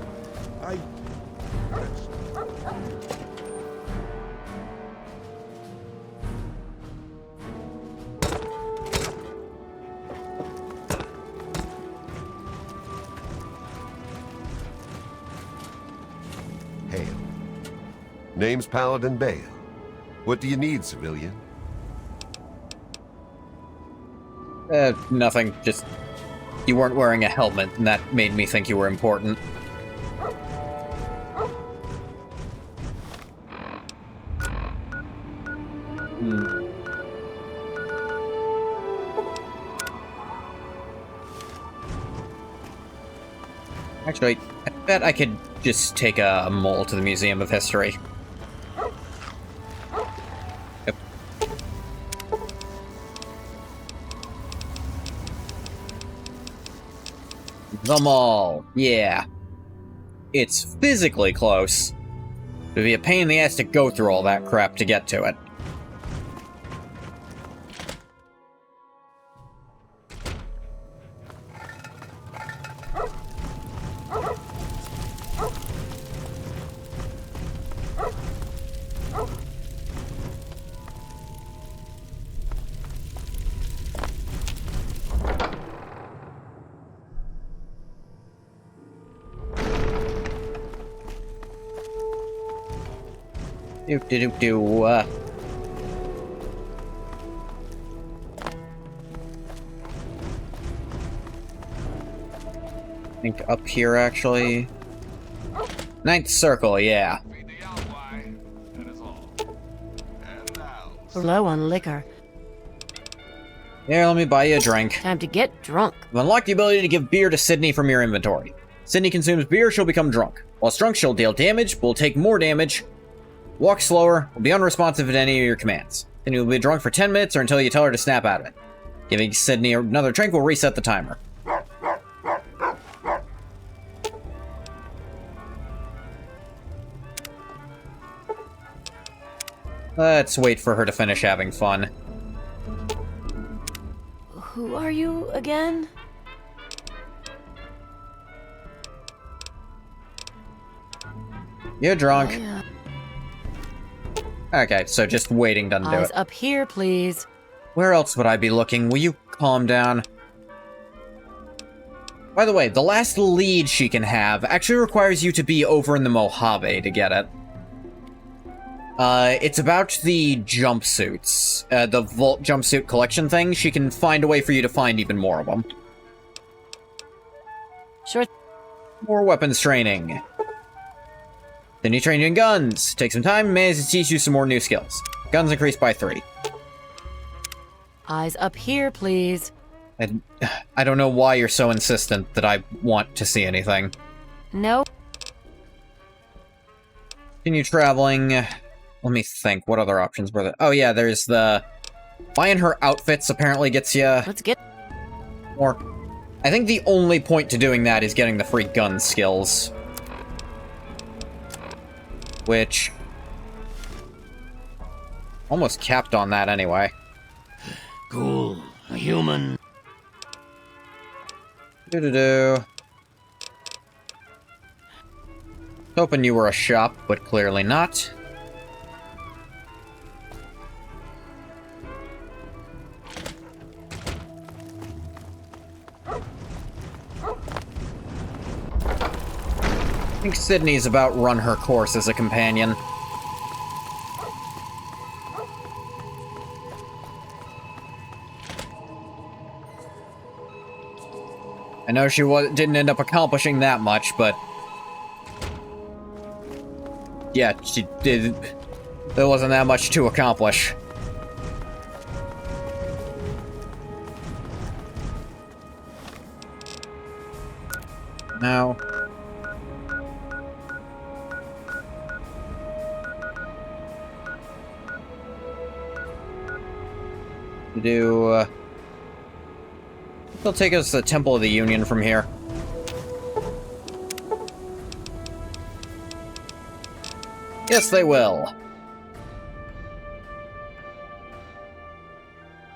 Hail. Name's Paladin Bale. What do you need, civilian? Nothing. Just... you weren't wearing a helmet, and that made me think you were important. Actually, I bet I could just take a mole to the Museum of History. Yep. The mall, yeah. It's physically close. It'd be a pain in the ass to go through all that crap to get to it. I think up here, actually. Ninth circle, yeah. Low on liquor. Here, let me buy you a drink. Time to get drunk. You've unlocked the ability to give beer to Sydney from your inventory. Sydney consumes beer, she'll become drunk. While drunk, she'll deal damage, will take more damage, walk slower, will be unresponsive to any of your commands. Sydney will be drunk for 10 minutes or until you tell her to snap out of it. Giving Sydney another drink will reset the timer. Let's wait for her to finish having fun. Who are you again? You're drunk. Okay, so just waiting doesn't do Eyes it. up here, please. Where else would I be looking? Will you calm down? By the way, the last lead she can have actually requires you to be over in the Mojave to get it. It's about the jumpsuits. The Vault jumpsuit collection thing. She can find a way for you to find even more of them. Sure. More weapons training. Then you train you in guns. Take some time, manage to teach you some more new skills. Guns increased by 3. Eyes up here, please. I don't know why you're so insistent that I want to see anything. No. Continue traveling. Let me think. What other options were there? Oh yeah, there's the... buying her outfits apparently gets you... Let's get... more. I think the only point to doing that is getting the free gun skills. Which... almost capped on that anyway. Cool. A human. Do-do-do. Hoping you were a shop, but clearly not. I think Sydney's about run her course as a companion. I know she didn't end up accomplishing that much, but... yeah, she did... there wasn't that much to accomplish. Now. They'll take us to the Temple of the Union from here. Yes, they will.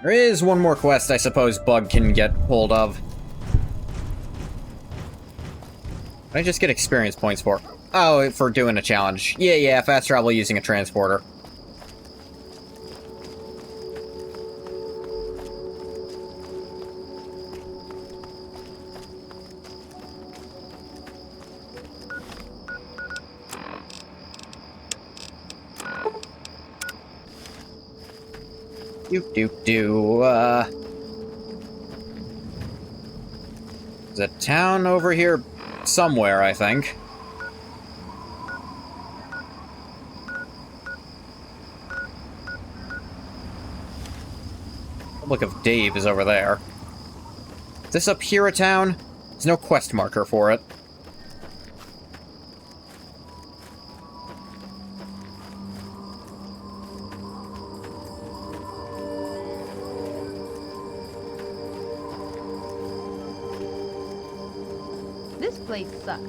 There is one more quest I suppose Bug can get hold of. Can I just get experience points for? Oh, for doing a challenge. Yeah, fast travel using a transporter. There's a town over here somewhere, I think. Republic of Dave is over there. Is this up here a town? There's no quest marker for it. This place sucks.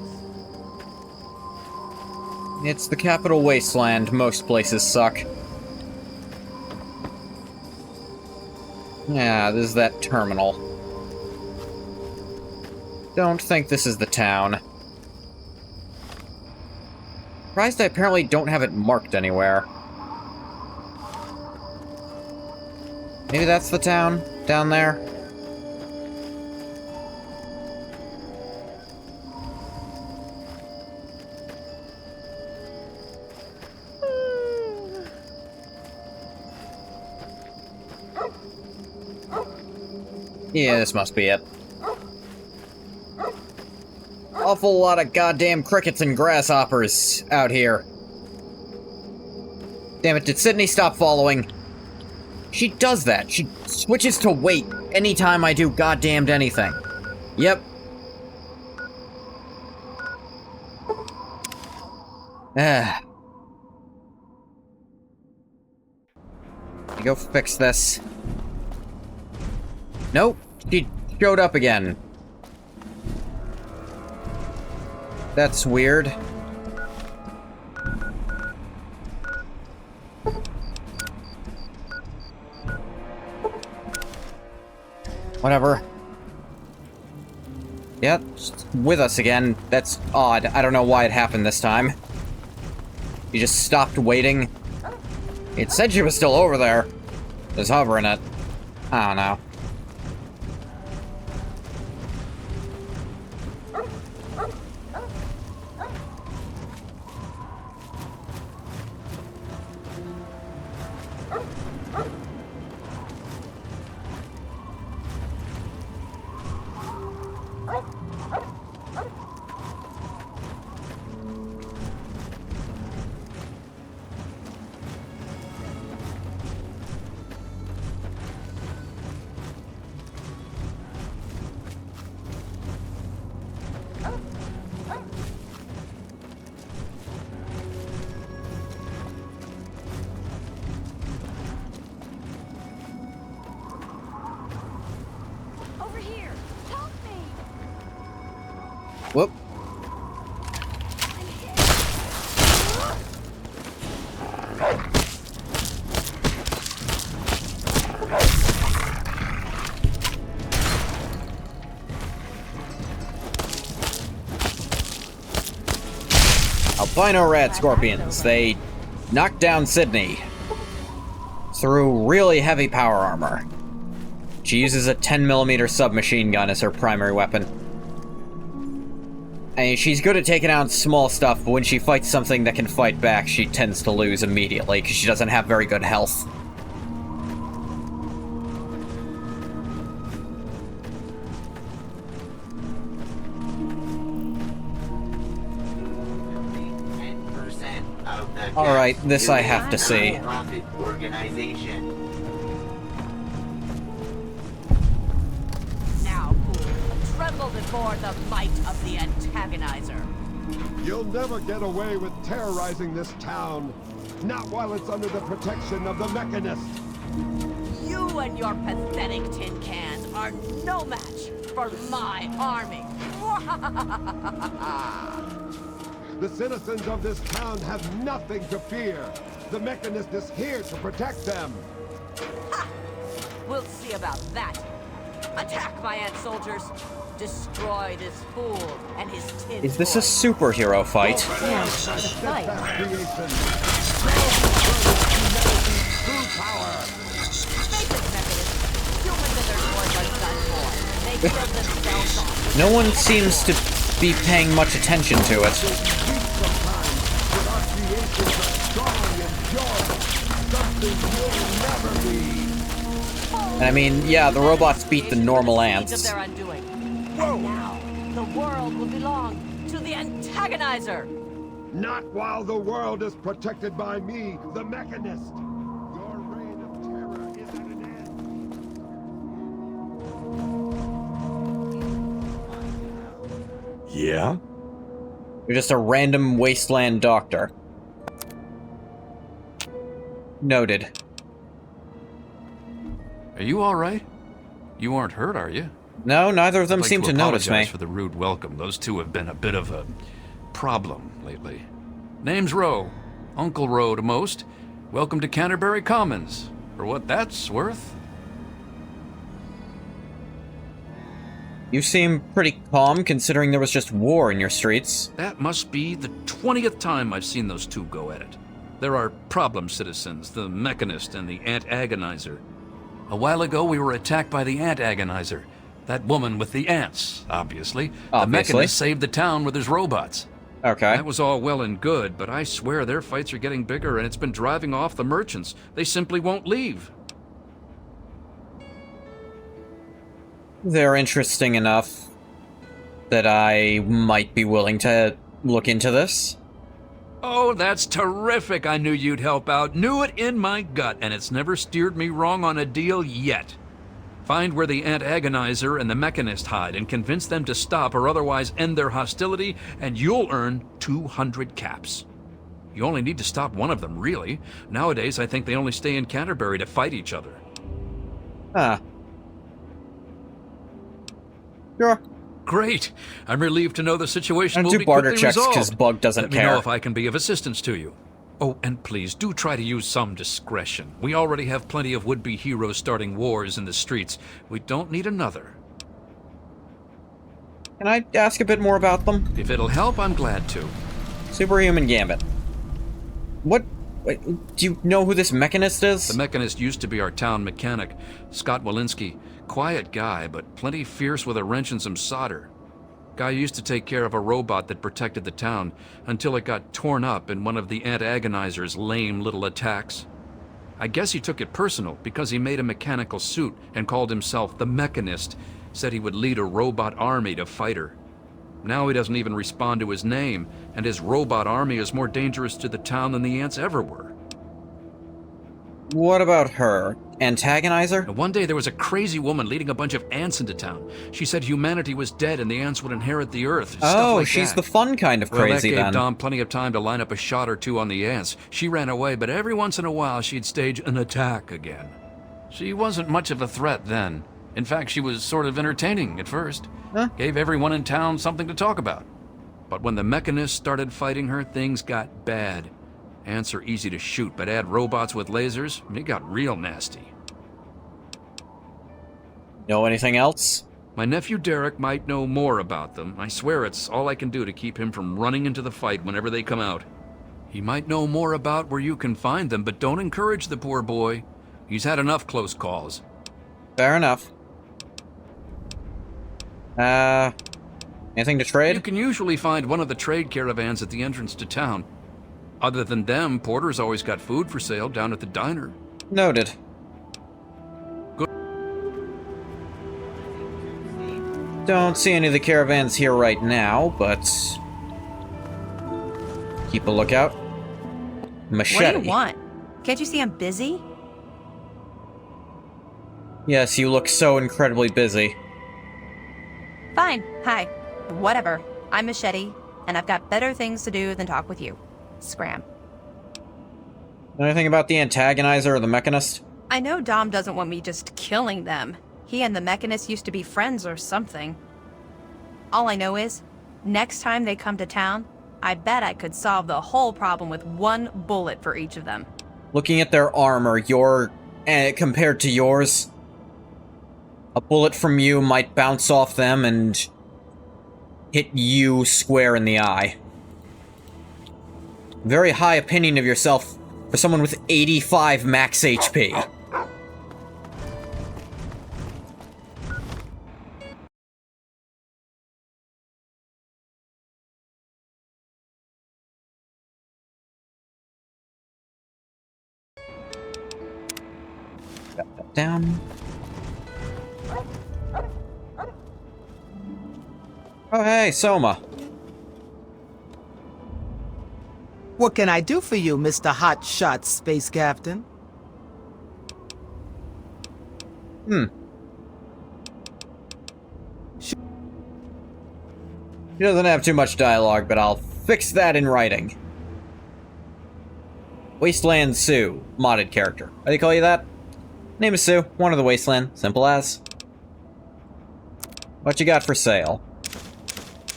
It's the capital wasteland. Most places suck. Yeah, this is that terminal. Don't think this is the town. Surprised I apparently don't have it marked anywhere. Maybe that's the town? Down there? Yeah, this must be it. Awful lot of goddamn crickets and grasshoppers out here. Damn it, did Sydney stop following? She does that. She switches to wait anytime I do goddamned anything. Yep. Go fix this. Nope, she showed up again. That's weird. Whatever. Yep, with us again. That's odd. I don't know why it happened this time. You just stopped waiting. It said she was still over there. Just hovering it. I don't know. Whoop. Albino rat scorpions. They knocked down Sydney through really heavy power armor. She uses a 10mm submachine gun as her primary weapon. I mean, she's good at taking out small stuff, but when she fights something that can fight back, she tends to lose immediately, because she doesn't have very good health. Alright, this I have to see. Now, fool, tremble before for the might of the antagonizer. You'll never get away with terrorizing this town. Not while it's under the protection of the Mechanist. You and your pathetic tin cans are no match for my army. The citizens of this town have nothing to fear. The Mechanist is here to protect them. We'll see about that. Attack my ant soldiers. Destroy this fool and his tin. Is this a superhero fight? Yeah, it's a fight. No one seems to be paying much attention to it. And I mean, yeah, the robots beat the normal ants. And now, the world will belong to the antagonizer. Not while the world is protected by me, the Mechanist. Your reign of terror is at an end. Yeah? You're just a random wasteland doctor. Noted. Are you all right? You aren't hurt, are you? No, neither of them I'd like seem to notice me. apologize for the rude welcome. Those two have been a bit of a problem lately. Name's Rowe. Uncle Rowe to most. Welcome to Canterbury Commons. For what that's worth. You seem pretty calm considering there was just war in your streets. That must be the 20th time I've seen those two go at it. There are problem citizens, the Mechanist and the Ant Agonizer. A while ago we were attacked by the Ant Agonizer. That woman with the ants, obviously. The Mechanist saved the town with his robots. Okay. That was all well and good, but I swear their fights are getting bigger and it's been driving off the merchants. They simply won't leave. They're interesting enough that I might be willing to look into this. Oh, that's terrific. I knew you'd help out. Knew it in my gut, and it's never steered me wrong on a deal yet. Find where the Ant Agonizer and the Mechanist hide and convince them to stop or otherwise end their hostility, and you'll earn 200 caps. You only need to stop one of them, really. Nowadays, I think they only stay in Canterbury to fight each other. Huh. Sure. Great. I'm relieved to know the situation I'll will do be barter quickly checks resolved. 'cause Bug doesn't Let me care. know if I can be of assistance to you. Oh, and please, do try to use some discretion. We already have plenty of would-be heroes starting wars in the streets. We don't need another. Can I ask a bit more about them? If it'll help, I'm glad to. Superhuman Gambit. What? Wait, do you know who this Mechanist is? The Mechanist used to be our town mechanic, Scott Walensky. Quiet guy, but plenty fierce with a wrench and some solder. Guy used to take care of a robot that protected the town until it got torn up in one of the Ant Agonizer's lame little attacks. I guess he took it personal because he made a mechanical suit and called himself the Mechanist, said he would lead a robot army to fight her. Now he doesn't even respond to his name, and his robot army is more dangerous to the town than the ants ever were. What about her? Antagonizer? One day there was a crazy woman leading a bunch of ants into town. She said humanity was dead and the ants would inherit the earth. Stuff Oh, like she's that. the fun kind of crazy Well, that then. gave Dom plenty of time to line up a shot or two on the ants. She ran away, but every once in a while she'd stage an attack again. She wasn't much of a threat then. In fact, she was sort of entertaining at first. Huh? Gave everyone in town something to talk about. But when the Mechanists started fighting her, things got bad. Ants are easy to shoot, but add robots with lasers, and it got real nasty. Know anything else? My nephew Derek might know more about them. I swear it's all I can do to keep him from running into the fight whenever they come out. He might know more about where you can find them, but don't encourage the poor boy. He's had enough close calls. Fair enough. Anything to trade? You can usually find one of the trade caravans at the entrance to town. Other than them, Porter's always got food for sale down at the diner. Noted. Good. Don't see any of the caravans here right now, but keep a lookout. Machete. What do you want? Can't you see I'm busy? Yes, you look so incredibly busy. Fine. Hi. Whatever. I'm Machete, and I've got better things to do than talk with you. Scram. Anything about the Antagonizer or the Mechanist? I know Dom doesn't want me just killing them. He and the Mechanist used to be friends or something. All I know is, next time they come to town, I bet I could solve the whole problem with one bullet for each of them. Looking at their armor, compared to yours, a bullet from you might bounce off them and hit you square in the eye. Very high opinion of yourself for someone with 85 max HP. Got that down. Oh, hey, Soma. What can I do for you, Mr. Hotshot Space Captain? She doesn't have too much dialogue, but I'll fix that in writing. Wasteland Sue, modded character. How do you call you that? Name is Sue, one of the Wasteland, simple as. What you got for sale?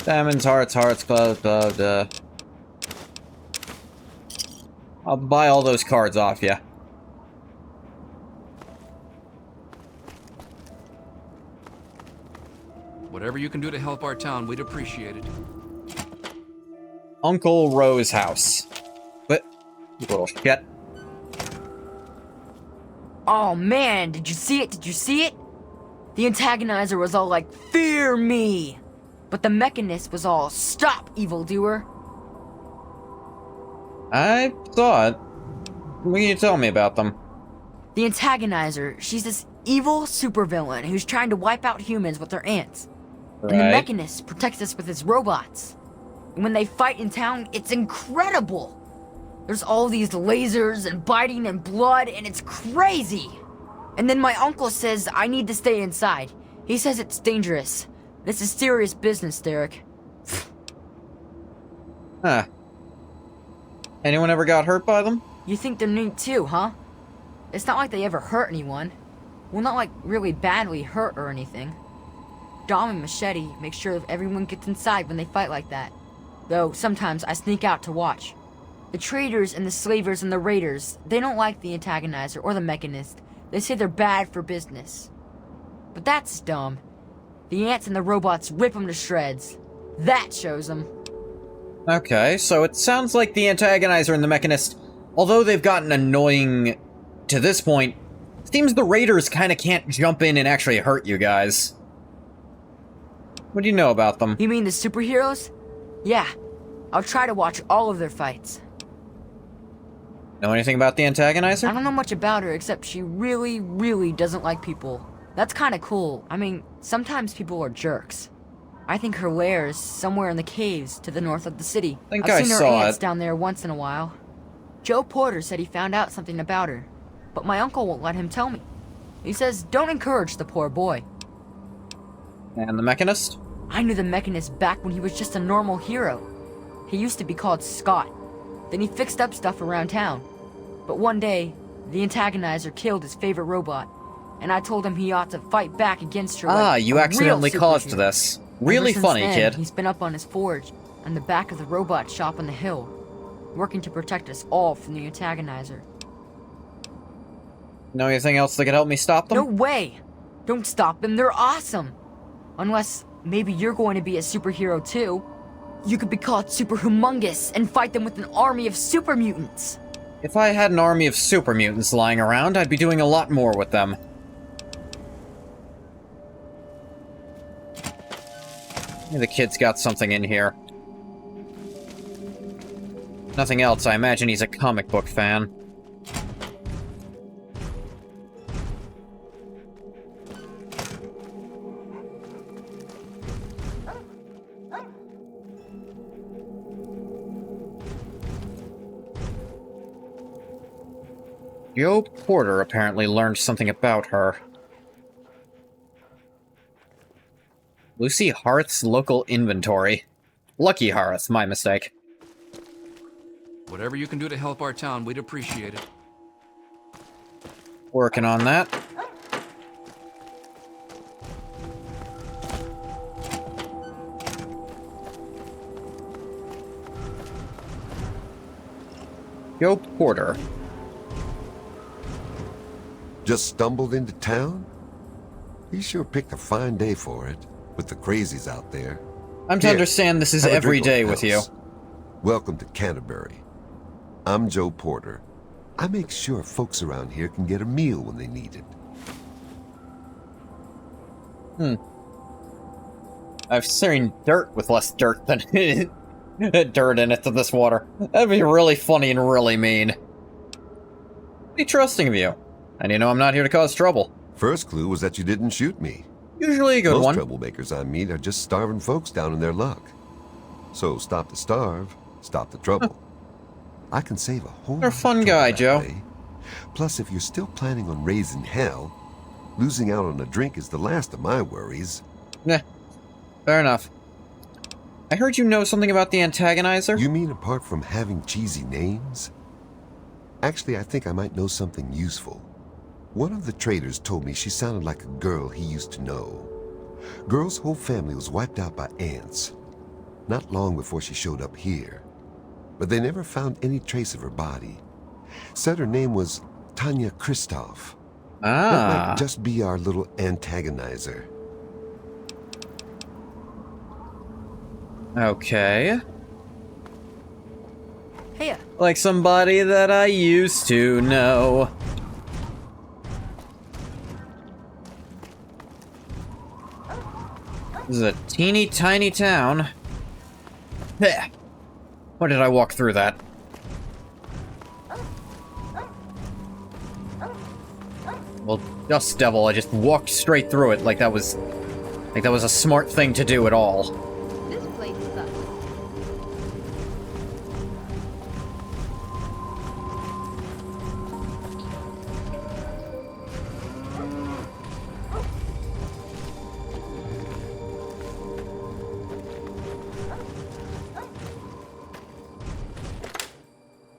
Diamonds, hearts, clubs, blah, blah. I'll buy all those cards off ya. Whatever you can do to help our town, we'd appreciate it. Uncle Rose's house. What? You little shit. Oh man, did you see it? Did you see it? The Antagonizer was all like, "Fear me!" But the Mechanist was all, "Stop, evildoer!" I saw it. What can you tell me about them? The Antagonizer, she's this evil supervillain who's trying to wipe out humans with her ants. Right. And the Mechanist protects us with his robots. And when they fight in town, it's incredible! There's all these lasers and biting and blood, and it's crazy! And then my uncle says I need to stay inside. He says it's dangerous. This is serious business, Derek. Huh. Anyone ever got hurt by them? You think they're neat too, huh? It's not like they ever hurt anyone. Well, not like really badly hurt or anything. Dom and Machete make sure that everyone gets inside when they fight like that. Though sometimes I sneak out to watch. The traders and the slavers and the raiders, they don't like the Antagonizer or the Mechanist. They say they're bad for business. But that's dumb. The ants and the robots rip them to shreds. That shows them. Okay, so it sounds like the Antagonizer and the Mechanist, although they've gotten annoying to this point, seems the raiders kind of can't jump in and actually hurt you guys. What do you know about them? You mean the superheroes? Yeah. I'll try to watch all of their fights. Know anything about the Antagonizer? I don't know much about her, except she really, really doesn't like people. That's kind of cool. I mean, sometimes people are jerks. I think her lair is somewhere in the caves to the north of the city. I've seen her ants down there once in a while. Joe Porter said he found out something about her, but my uncle won't let him tell me. He says, don't encourage the poor boy. And the Mechanist? I knew the Mechanist back when he was just a normal hero. He used to be called Scott. Then he fixed up stuff around town. But one day, the Antagonizer killed his favorite robot, and I told him he ought to fight back against her. Ah, like you a accidentally real caused superhero. this. Really Ever funny, since then, kid. He's been up on his forge, on the back of the robot shop on the hill, working to protect us all from the Antagonizer. Know anything else that could help me stop them? No way! Don't stop them, they're awesome! Unless, maybe you're going to be a superhero too. You could be called Super Humongous and fight them with an army of super mutants. If I had an army of super mutants lying around, I'd be doing a lot more with them. Maybe the kid's got something in here. Nothing else, I imagine he's a comic book fan. Joe Porter apparently learned something about her. Lucy Harth's local inventory. Lucky Harth, my mistake. Whatever you can do to help our town, we'd appreciate it. Working on that. Joe Porter. Just stumbled into town? He sure picked a fine day for it, with the crazies out there. I'm to Here, understand this is have a every drink on day the with you. house. Welcome to Canterbury. I'm Joe Porter. I make sure folks around here can get a meal when they need it. I've seen dirt with less dirt than dirt in it than this water. That'd be really funny and really mean. Be trusting of you. And you know I'm not here to cause trouble. First clue was that you didn't shoot me. Usually a good Most one. troublemakers I meet are just starving folks down in their luck. So stop the starve, stop the trouble. I can save a whole You're a fun guy, Joe. way. Plus, if you're still planning on raising hell, losing out on a drink is the last of my worries. Nah, fair enough. I heard you know something about the antagonizer? You mean apart from having cheesy names? Actually, I think I might know something useful. One of the traders told me she sounded like a girl he used to know. Girl's whole family was wiped out by ants. Not long before she showed up here. But they never found any trace of her body. Said her name was Tanya Kristoff. That might just be our little antagonizer. Okay. Hey. Like somebody that I used to know. This is a teeny tiny town. Heh. Why did I walk through that? Well, Dust Devil, I just walked straight through it like that was a smart thing to do at all. This place sucks.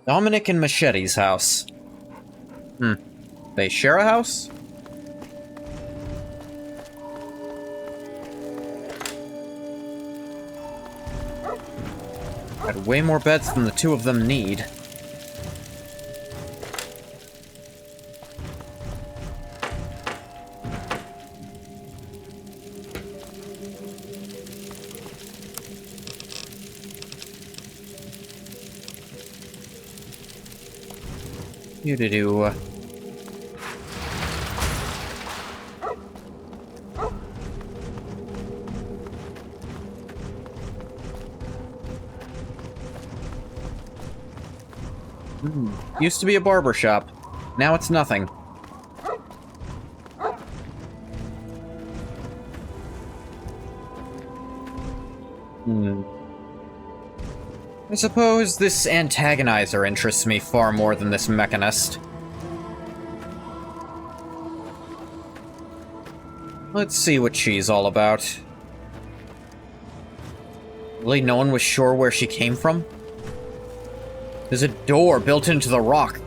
Dominic and Machete's house. They share a house? Had way more beds than the two of them need. Do. Used to be a barber shop. Now it's nothing. I suppose this antagonizer interests me far more than this mechanist. Let's see what she's all about. Really, no one was sure where she came from? There's a door built into the rock.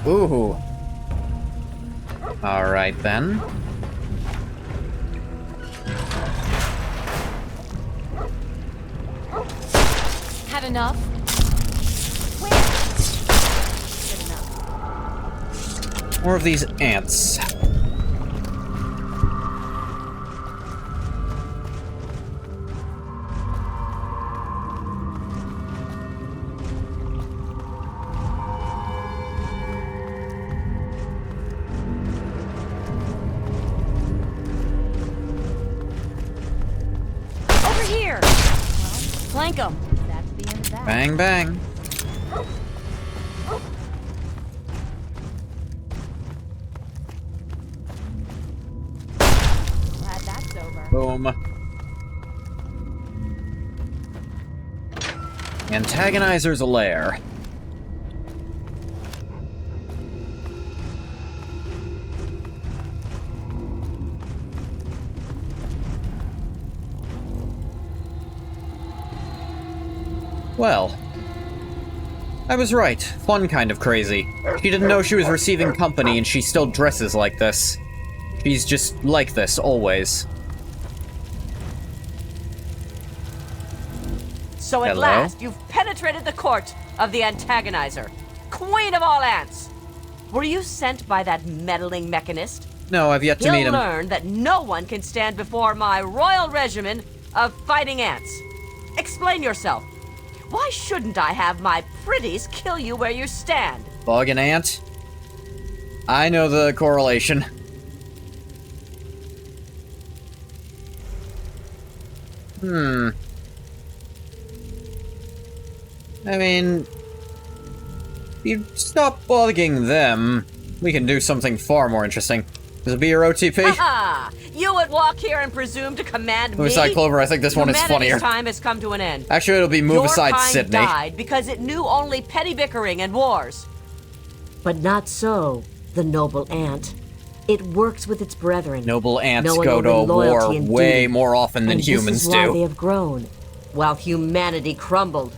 Ooh. Alright then. Had enough? More of these ants. Bang, bang. Glad that's over. Boom. Antagonizer's lair. Well, I was right. Fun kind of crazy. She didn't know she was receiving company and she still dresses like this. She's just like this, always. So at Hello? last, you've penetrated the court of the Antagonizer. Queen of all ants! Were you sent by that meddling mechanist? No, I've yet to meet He'll him. learn that no one can stand before my royal regimen of fighting ants. Explain yourself. Why shouldn't I have my pretties kill you where you stand? Bug and ant? I know the correlation. I mean, if you stop bugging them, we can do something far more interesting. Does it be your OTP? Ha! You would walk here and presume to command me? Movicide Clover, I think this one is Humanity's funnier. time has come to an end. Actually, it'll be Your Movicide kind Sydney. died because it knew only petty bickering and wars. But not so, the noble ant. It works with its brethren. Noble ants knowing go to only war loyalty and way duty. more often than And humans this is why do. they have grown, while humanity crumbled.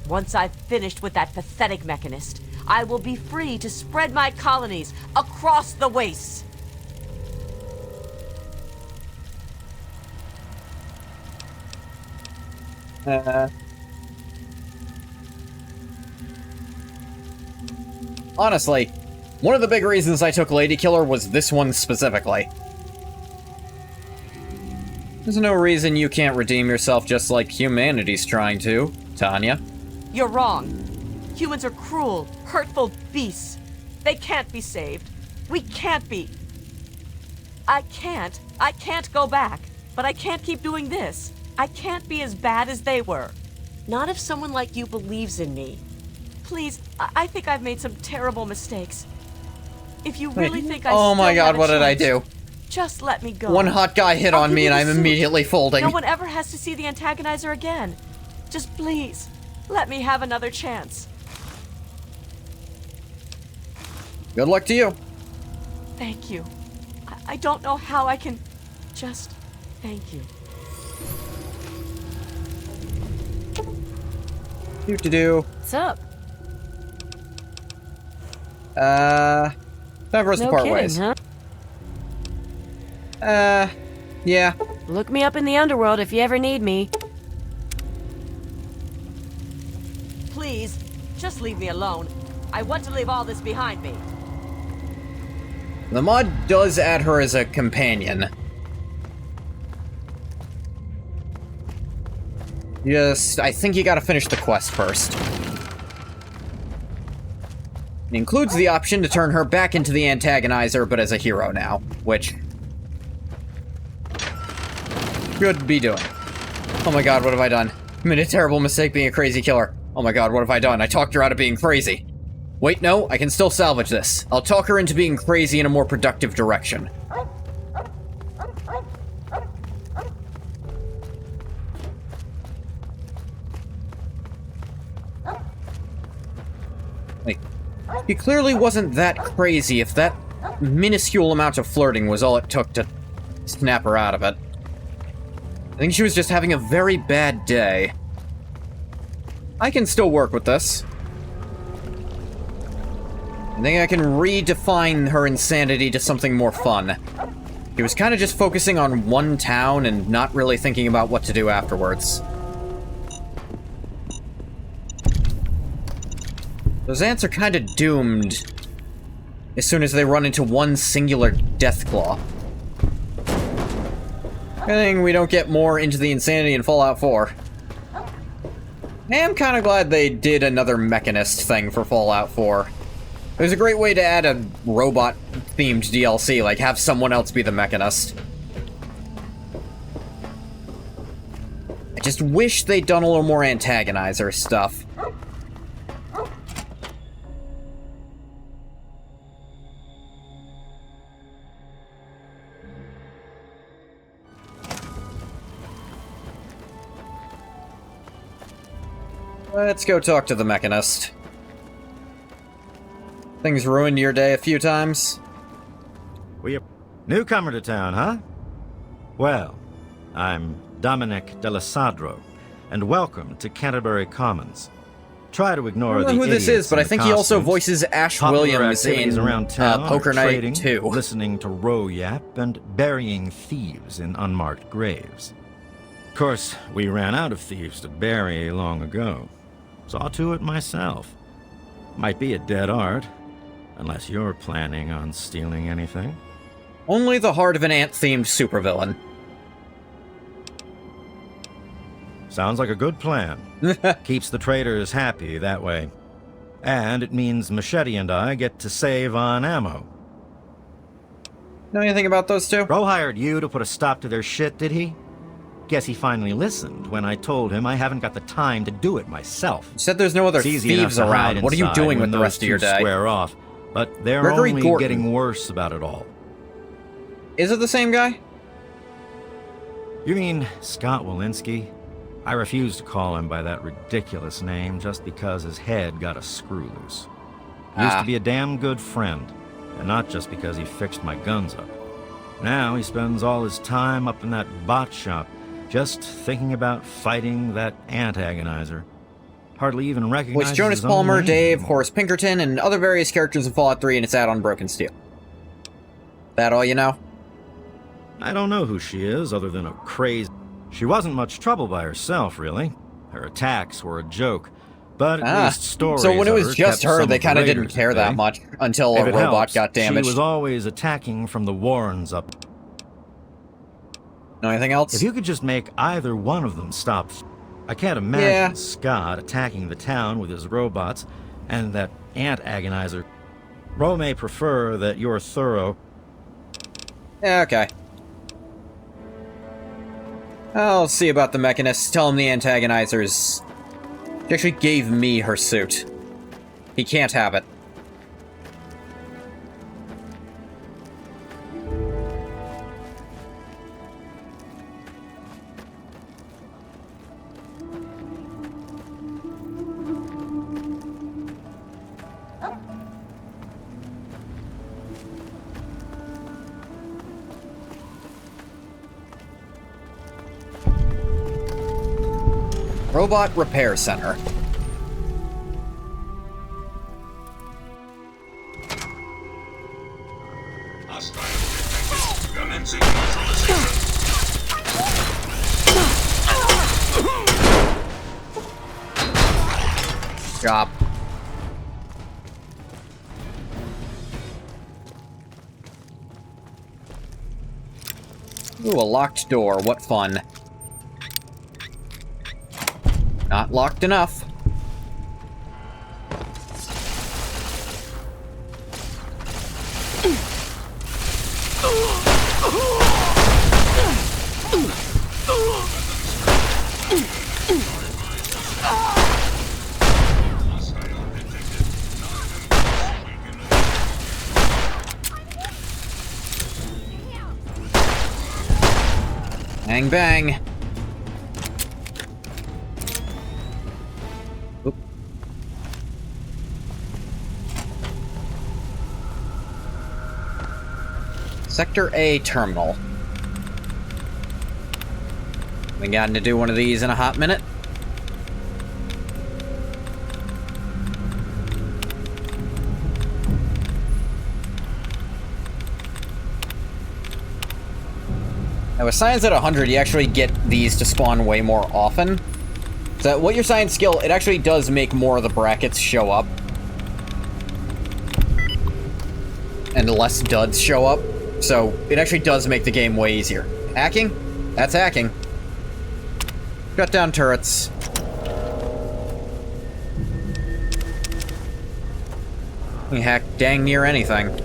Once I've finished with that pathetic mechanist, I will be free to spread my colonies across the wastes. Honestly, one of the big reasons I took Lady Killer was this one specifically. There's no reason you can't redeem yourself just like humanity's trying to, Tanya. You're wrong. Humans are cruel, hurtful beasts. They can't be saved. We can't be. I can't go back. But I can't keep doing this. I can't be as bad as they were. Not if someone like you believes in me. Please, I think I've made some terrible mistakes. If you really think I Oh my still god, have a what did I chance, do? just let me go. One hot guy hit I'll on give me you and the I'm suit. immediately folding. No one ever has to see the Antagonizer again. Just please, let me have another chance. Good luck to you. Thank you. I don't know how I can just thank you. Do-do-do. What's up? Time for us to No part kidding, ways. huh? Yeah. Look me up in the underworld if you ever need me. Please, just leave me alone. I want to leave all this behind me. The mod does add her as a companion. I think you gotta finish the quest first. It includes the option to turn her back into the Antagonizer, but as a hero now, which... should be doing. Oh my god, what have I done? I made a terrible mistake being a crazy killer. Oh my god, what have I done? I talked her out of being crazy. Wait, no, I can still salvage this. I'll talk her into being crazy in a more productive direction. Like, she clearly wasn't that crazy if that minuscule amount of flirting was all it took to snap her out of it. I think she was just having a very bad day. I can still work with this. I think I can redefine her insanity to something more fun. She was kind of just focusing on one town and not really thinking about what to do afterwards. Those ants are kind of doomed as soon as they run into one singular Deathclaw. I think we don't get more into the insanity in Fallout 4. I am kind of glad they did another Mechanist thing for Fallout 4. It was a great way to add a robot-themed DLC, like have someone else be the Mechanist. I just wish they'd done a little more antagonizer stuff. Let's go talk to the Mechanist. Things ruined your day a few times? We a newcomer to town, huh? Well, I'm Dominic Delasadro, and welcome to Canterbury Commons. Try to ignore I the don't know who this idiots is, but in I think the he also costumes. voices Ash Popular Williams activities in around town Poker are Night trading, 2. listening to row yap, and burying thieves in unmarked graves. Of course, we ran out of thieves to bury long ago. Saw to it myself. Might be a dead art, unless you're planning on stealing anything. Only the heart of an ant-themed supervillain. Sounds like a good plan. Keeps the traders happy that way. And it means Machete and I get to save on ammo. Know anything about those two? Ro hired you to put a stop to their shit, did he? Guess he finally listened when I told him I haven't got the time to do it myself. You said there's no other thieves around. What are you doing with the rest of your day? Square off, but they're Gregory only Gordon. getting worse about it all. Is it the same guy? You mean Scott Walensky? I refuse to call him by that ridiculous name just because his head got a screw loose. Used to be a damn good friend, and not just because he fixed my guns up. Now he spends all his time up in that bot shop, just thinking about fighting that antagonizer. Hardly even recognizes Voice Jonas his own Palmer, name Dave, anymore. Horace Pinkerton, and other various characters in Fallout 3 and its add-on Broken Steel. That all you know? I don't know who she is, other than a crazy... She wasn't much trouble by herself, really. Her attacks were a joke, but at least stories so when it of was her just kept her, some they of the kind of didn't raiders care at that bay. much until a If it robot helps, got damaged. She was always attacking from the Warrens up. Know anything else? If you could just make either one of them stop... I can't imagine Scott attacking the town with his robots and that ant agonizer. Ro may prefer that you're thorough. Yeah, okay. I'll see about the Mechanist. Tell him the antagonizers. She actually gave me her suit. He can't have it. Robot Repair Center. Job. Ooh, a locked door. What fun. Not locked enough. Bang, bang. Oop. Sector A terminal. Been gotten to do one of these in a hot minute. Now with science at 100, you actually get these to spawn way more often. So what your science skill, it actually does make more of the brackets show up. And less duds show up. So it actually does make the game way easier. Hacking? That's hacking. Shut down turrets. You can hack dang near anything.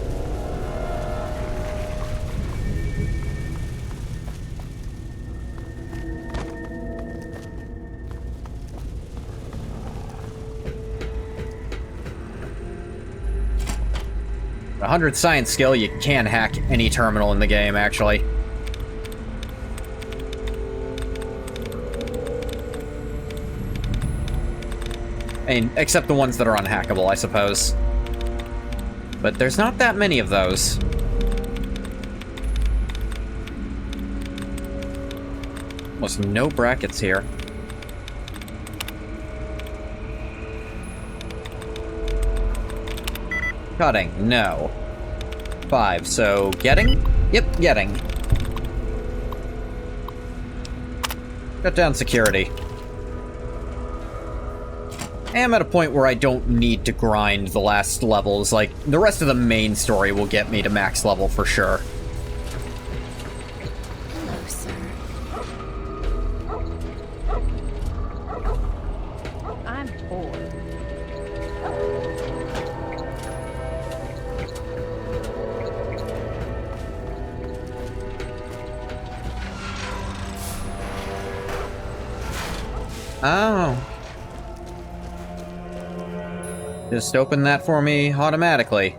100 science skill, you can hack any terminal in the game, actually. I mean, except the ones that are unhackable, I suppose. But there's not that many of those. Almost no brackets here. Cutting, no. 5, so getting? Yep, getting. Cut down security. I am at a point where I don't need to grind the last levels. Like, the rest of the main story will get me to max level for sure. Hello, sir. I'm bored. Oh. Just open that for me automatically.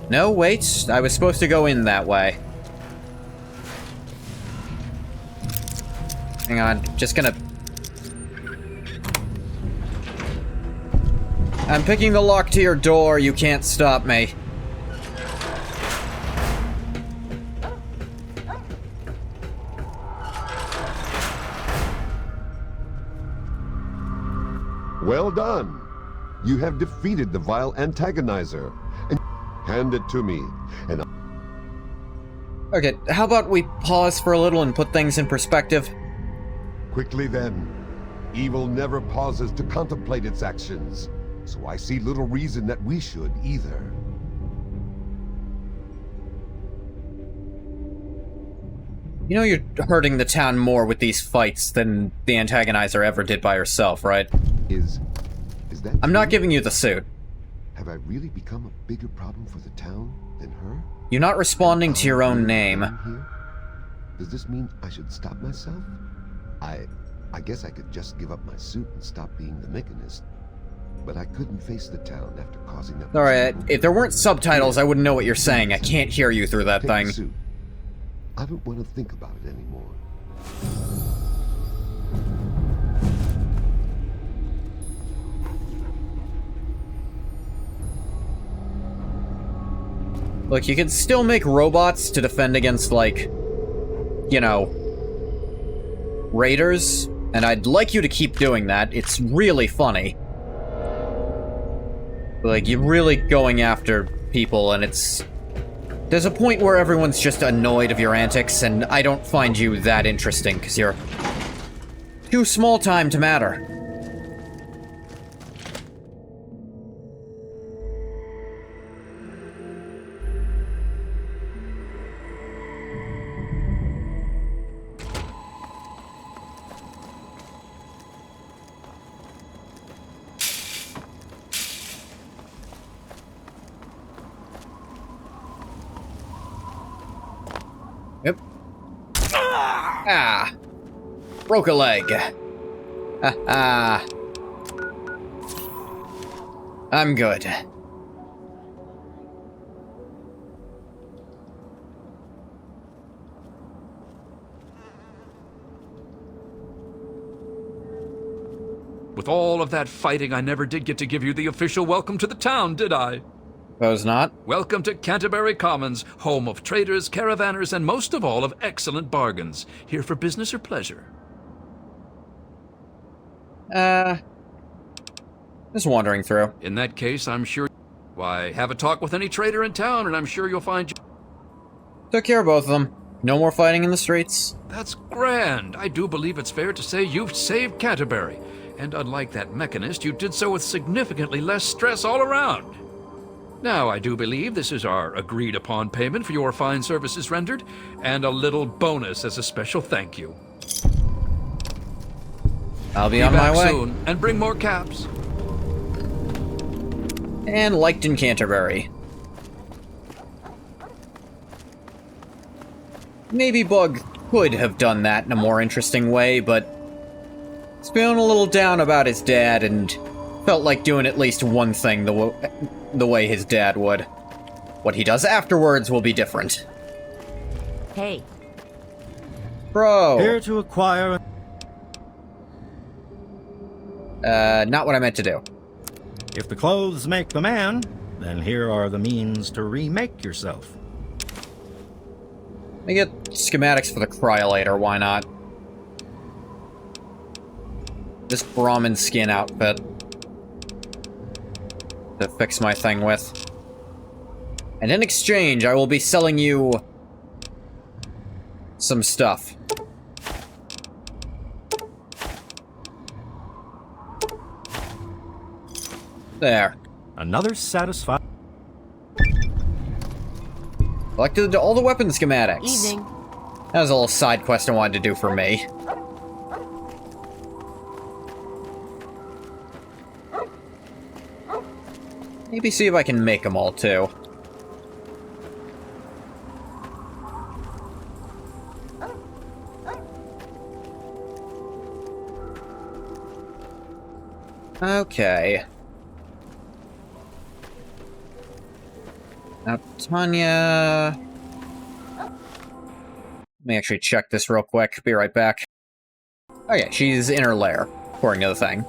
No, wait. I was supposed to go in that way. Hang on. Just gonna... I'm picking the lock to your door. You can't stop me. Well done. You have defeated the vile antagonizer. And hand it to me, and Okay, how about we pause for a little and put things in perspective? quickly then. Evil never pauses to contemplate its actions, so I see little reason that we should either. You know you're hurting the town more with these fights than the antagonizer ever did by herself, right? Is that I'm not giving you the suit. Have I really become a bigger problem for the town than her? You're not responding to your own name. Here? Does this mean I should stop myself? I guess I could just give up my suit and stop being the mechanist. But I couldn't face the town after causing up. Alright, if there weren't subtitles, I wouldn't know what you're saying. I can't hear you through that Take the thing. suit. I don't want to think about it anymore. Look, you can still make robots to defend against, like, you know, raiders, and I'd like you to keep doing that. It's really funny. Like, you're really going after people, and it's... There's a point where everyone's just annoyed of your antics, and I don't find you that interesting, because you're too small time to matter. Yep. Ah! Broke a leg. Ah. I'm good. With all of that fighting, I never did get to give you the official welcome to the town, did I? Suppose not. Welcome to Canterbury Commons, home of traders, caravanners, and most of all of excellent bargains. Here for business or pleasure? Just wandering through. In that case, I'm sure... Why, have a talk with any trader in town, and I'm sure you'll find... Took care of both of them. No more fighting in the streets. That's grand. I do believe it's fair to say you've saved Canterbury. And unlike that mechanist, you did so with significantly less stress all around. Now, I do believe this is our agreed-upon payment for your fine services rendered, and a little bonus as a special thank you. I'll be on my back way. soon, and bring more caps. And liked in Canterbury. Maybe Bug could have done that in a more interesting way, but he's feeling a little down about his dad and felt like doing at least one thing the way his dad would. What he does afterwards will be different. Hey. Bro! Here to acquire... Not what I meant to do. If the clothes make the man, then here are the means to remake yourself. I get schematics for the cryolator, why not? This Brahmin skin outfit to fix my thing with. And in exchange, I will be selling you some stuff. There. Another satisfied... Collected all the weapon schematics. Evening. That was a little side quest I wanted to do for me. Maybe see if I can make them all, too. Okay. Now, Tanya... Let me actually check this real quick. Be right back. Okay, she's in her lair, according to the thing.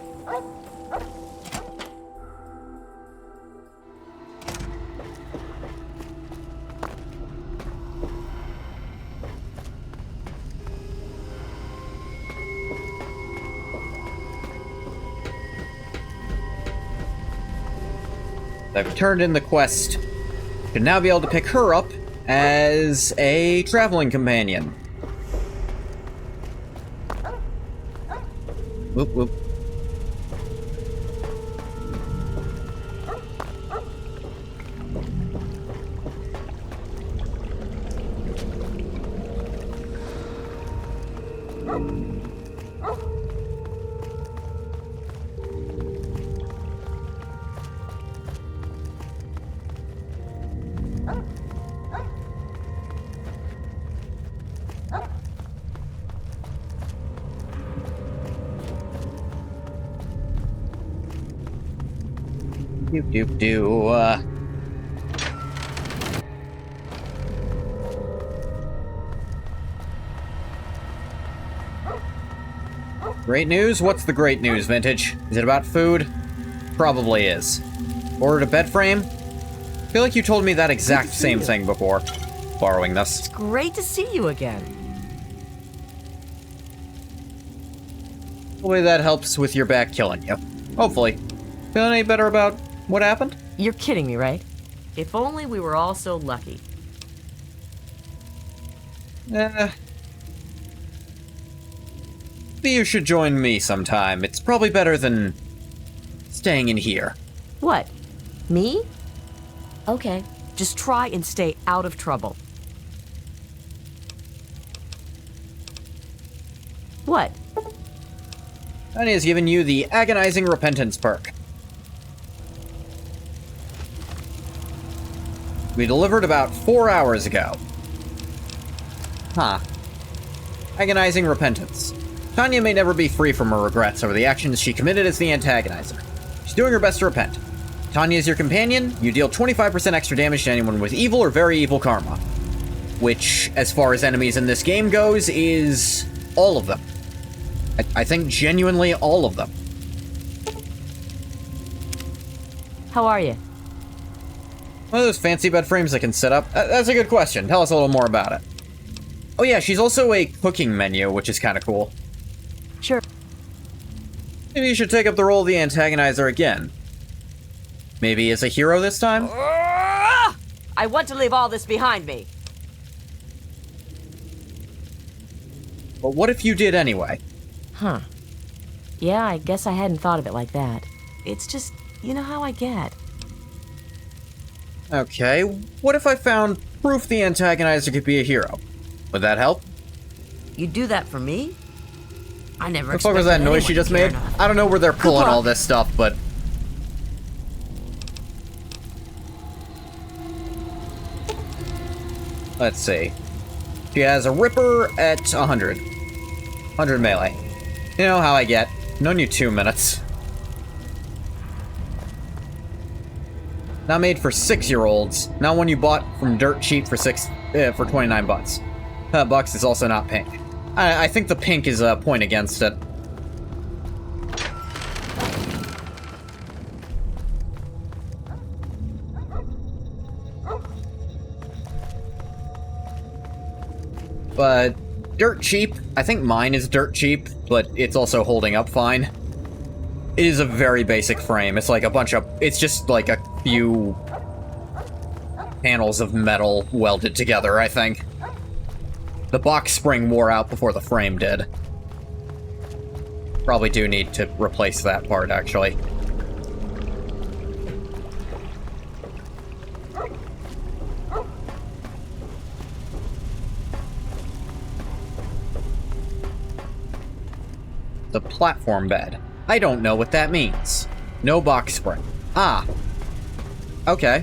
I've turned in the quest. Should now be able to pick her up as a traveling companion. Whoop whoop. Doop. Great news? What's the great news, Vintage? Is it about food? Probably is. Ordered a bed frame? I feel like you told me that exact same thing before. Borrowing this. It's great to see you again. Hopefully that helps with your back killing you. Hopefully. Feeling any better about what happened? You're kidding me, right? If only we were all so lucky. Maybe you should join me sometime. It's probably better than staying in here. What? Me? Okay. Just try and stay out of trouble. What? Tanya has given you the Agonizing Repentance perk. We delivered about 4 hours ago. Huh. Agonizing Repentance. Tanya may never be free from her regrets over the actions she committed as the antagonizer. She's doing her best to repent. Tanya is your companion. You deal 25% extra damage to anyone with evil or very evil karma. Which, as far as enemies in this game goes, is all of them. I think genuinely all of them. How are you? One of those fancy bed frames I can set up? That's a good question. Tell us a little more about it. Oh yeah, she's also a cooking menu, which is kind of cool. Sure. Maybe you should take up the role of the antagonizer again. Maybe as a hero this time? I want to leave all this behind me. But what if you did anyway? Huh. Yeah, I guess I hadn't thought of it like that. It's just, you know how I get. Okay, what if I found proof the antagonizer could be a hero? Would that help? You do that for me? I never. What the fuck was that noise she just made? I don't know where they're pulling all this stuff, but... Let's see. She has a Ripper at 100. 100 melee. You know how I get. Known you 2 minutes. Not made for 6-year-olds. Not one you bought from dirt cheap for 29 bucks. Bucks is also not pink. I think the pink is a point against it. But dirt cheap. I think mine is dirt cheap, but it's also holding up fine. It is a very basic frame. It's like a bunch of... It's just like a few panels of metal welded together, I think. The box spring wore out before the frame did. Probably do need to replace that part, actually. The platform bed. I don't know what that means. No box spring. Ah. Okay.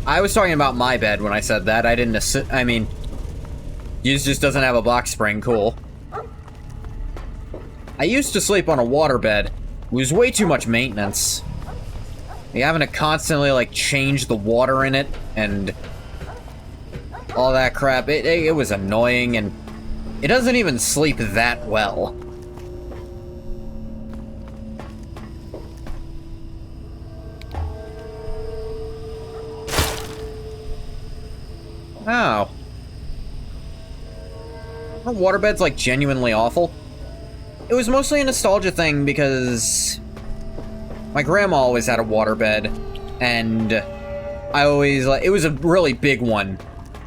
I was talking about my bed when I said that. I didn't assume... I mean... Yours just doesn't have a box spring. Cool. I used to sleep on a waterbed. It was way too much maintenance. You having to constantly, like, change the water in it and all that crap. It was annoying, and it doesn't even sleep that well. Oh. Are waterbeds, like, genuinely awful? It was mostly a nostalgia thing because my grandma always had a waterbed, and I always, like, it was a really big one,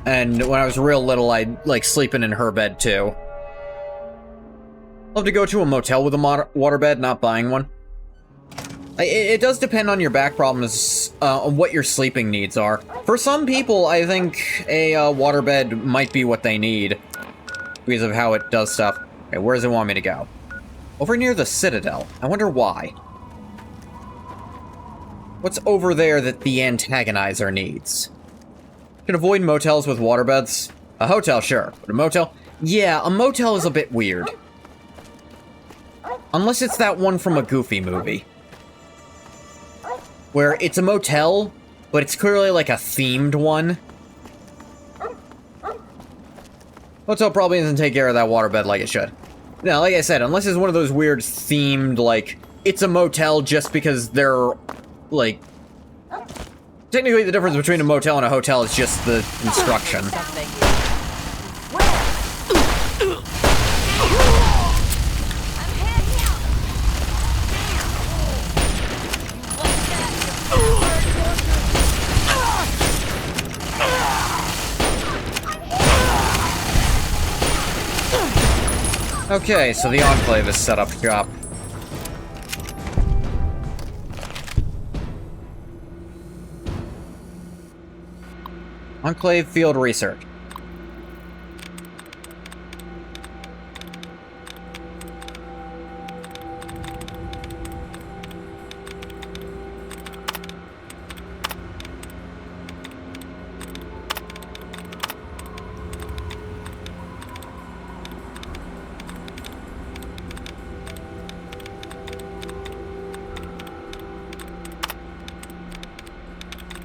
and when I was real little, I'd like sleeping in her bed, too. Love to go to a motel with a waterbed, not buying one. It does depend on your back problems, on what your sleeping needs are. For some people, I think a waterbed might be what they need because of how it does stuff. Okay, where does it want me to go? Over near the Citadel. I wonder why. What's over there that the antagonizer needs? Should avoid motels with waterbeds. A hotel, sure. But a motel? Yeah, a motel is a bit weird. Unless it's that one from a Goofy movie. Where it's a motel, but it's clearly like a themed one. Motel probably doesn't take care of that waterbed like it should. Now, like I said, unless it's one of those weird themed, like, it's a motel just because they're, like... Technically, the difference between a motel and a hotel is just the construction. Okay, so the Enclave is set up shop. Enclave Field Research.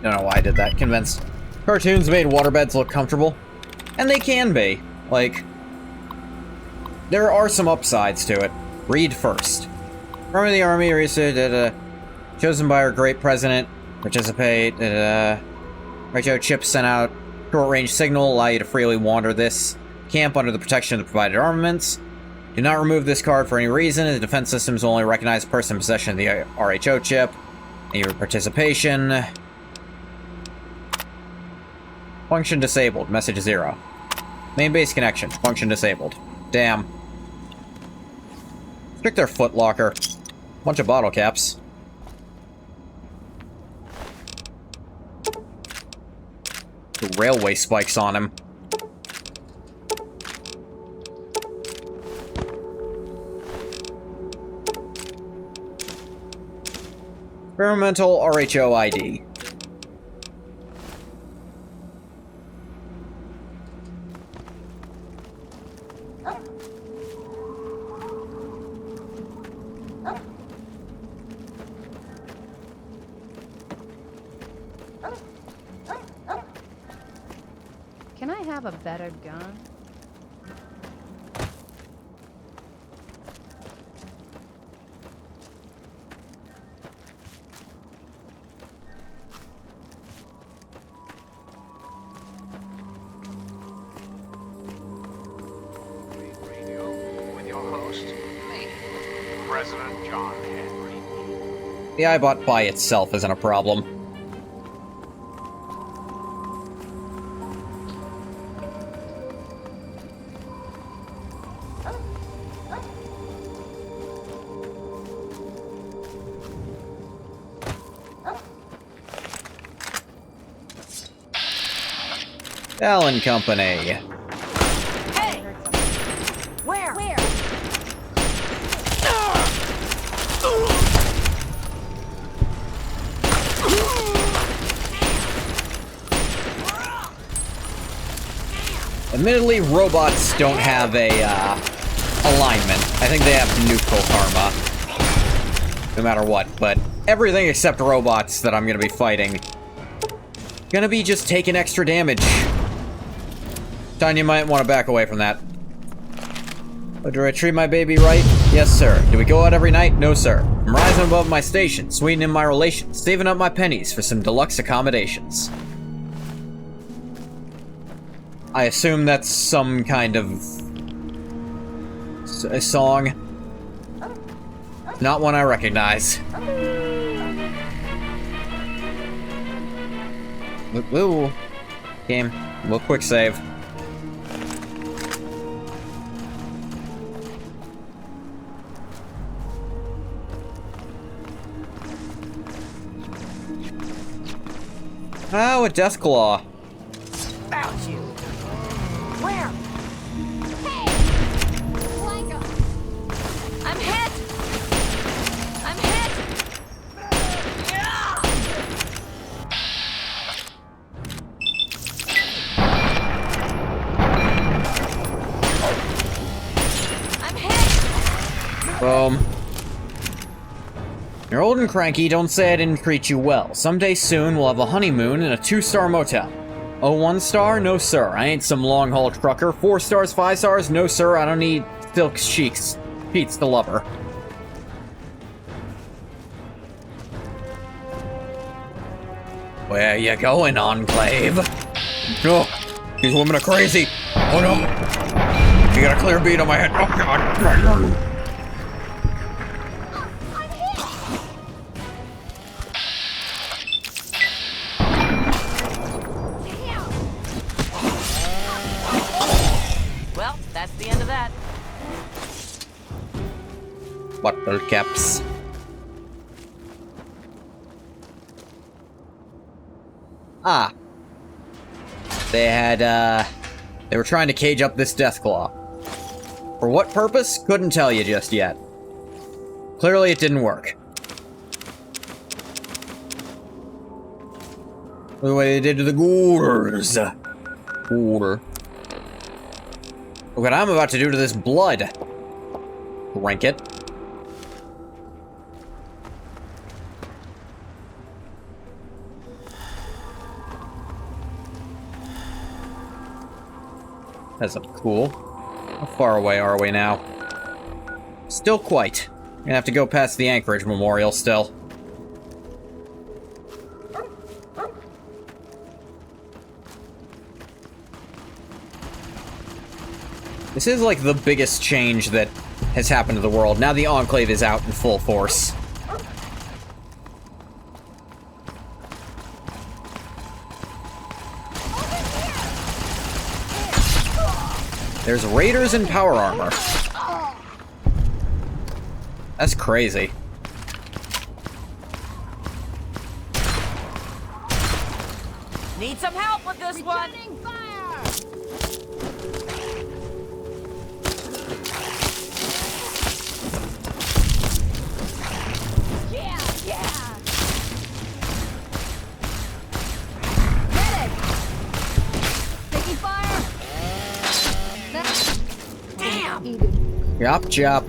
Don't know why I did that. Convinced. Cartoons made waterbeds look comfortable. And they can be. Like, there are some upsides to it. Read first. Army of the Army, research, chosen by our great president, participate, radio chips sent out short-range signal, allow you to freely wander this camp under the protection of the provided armaments. Do not remove this card for any reason. The defense systems will only recognize the person in possession of the RHO chip. And your participation... Function disabled. Message 0. Main base connection. Function disabled. Damn. Check their foot locker. Bunch of bottle caps. The railway spikes on him. Experimental RHO ID. Can I have a better gun? With your host, me, President John Henry. The iBot by itself isn't a problem. Allen Company. Hey! Where? Admittedly, robots don't have a, alignment. I think they have neutral karma. No matter what, but everything except robots that I'm gonna be fighting gonna be just taking extra damage. Tanya might want to back away from that. Oh, do I treat my baby right? Yes, sir. Do we go out every night? No, sir. I'm rising above my station, sweetening my relations, saving up my pennies for some deluxe accommodations. I assume that's some kind of a song. Not one I recognize. Ooh. Game. We'll quick save. Oh, a Deathclaw. Found you. Where? Hey! Blanca! I'm hit! I'm hit! I'm hit! Boom. You're old and cranky, don't say I didn't treat you well. Someday soon, we'll have a honeymoon in a 2-star motel. Oh, 1 star? No, sir. I ain't some long-haul trucker. 4 stars, 5 stars? No, sir. I don't need silk sheets to love her. Where you going, Enclave? Oh, these women are crazy. Oh, no. You got a clear bead on my head. Oh, God. Well, that's the end of that. Bottle caps. Ah. They had, they were trying to cage up this Deathclaw. For what purpose? Couldn't tell you just yet. Clearly it didn't work. The way they did to the Goors. Goor. Look what I'm about to do to this blood. Rank it. That's cool. How far away are we now? Still quite. I'm gonna have to go past the Anchorage Memorial still. This is like the biggest change that has happened to the world. Now the Enclave is out in full force. There's raiders in power armor. That's crazy. Need some help with this one. Chop, chop.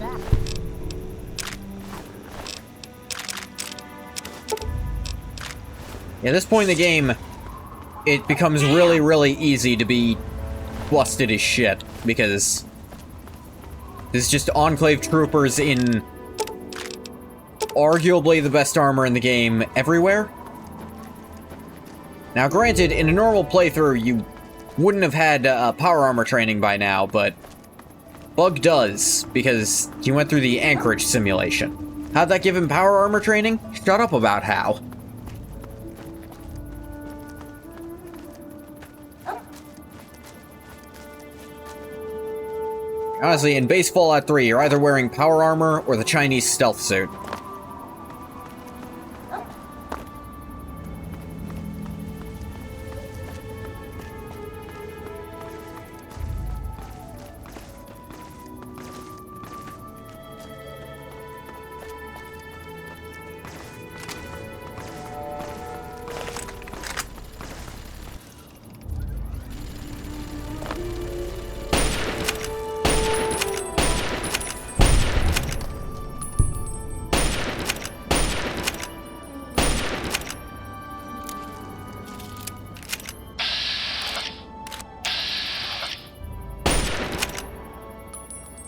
At this point in the game, it becomes really, really easy to be busted as shit, because there's just Enclave troopers in arguably the best armor in the game everywhere. Now, granted, in a normal playthrough, you wouldn't have had power armor training by now, but Bug does, because he went through the Anchorage simulation. How'd that give him power armor training? Shut up about how. Honestly, in base Fallout 3, you're either wearing power armor or the Chinese stealth suit.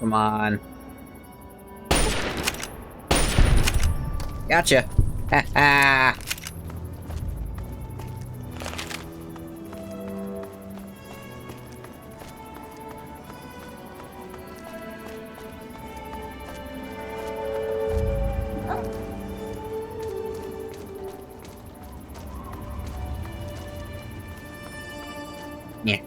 Come on. Gotcha. Ha ha. Yeah.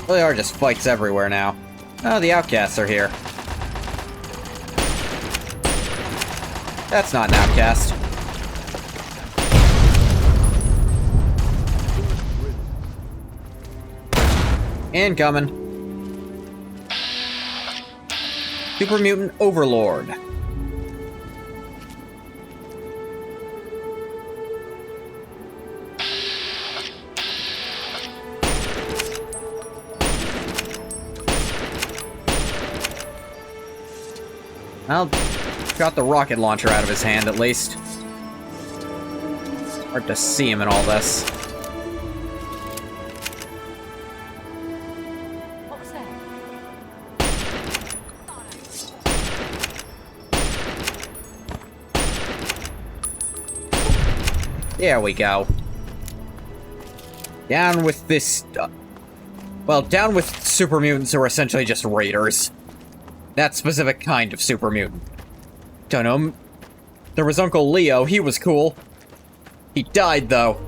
Well, there are just fights everywhere now. Oh, the outcasts are here. That's not an outcast. Incoming. Super Mutant Overlord. Well, got the rocket launcher out of his hand, at least. Hard to see him in all this. What was that? There we go. Down with this... well, down with super mutants who are essentially just raiders. That specific kind of super mutant. Don't know. There was Uncle Leo, he was cool. He died, though.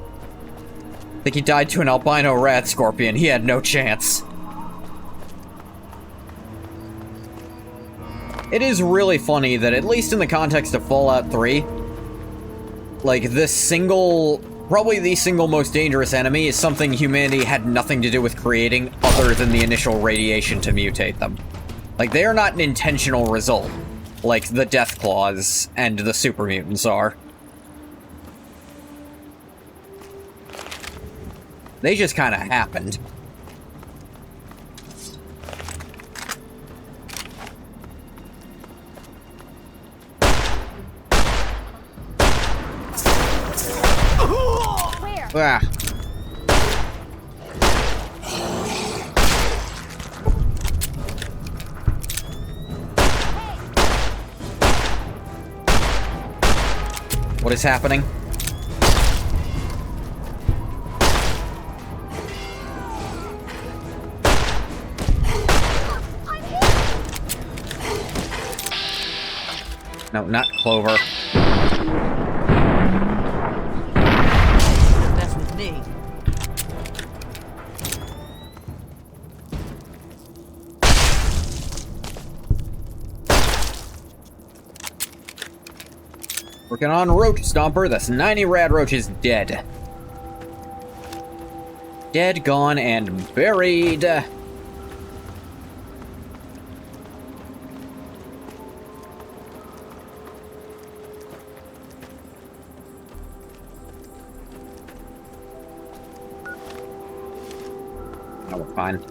I think he died to an albino rat scorpion. He had no chance. It is really funny that, at least in the context of Fallout 3, like, this single... probably the single most dangerous enemy is something humanity had nothing to do with creating other than the initial radiation to mutate them. Like, they are not an intentional result, like the Death Claws and the Super Mutants are. They just kind of happened. Where? Ah. What is happening? No, not Clover. That's with me. Working on Roach Stomper, that's 90 rad roaches dead. Dead, gone, and buried. No, we're fine.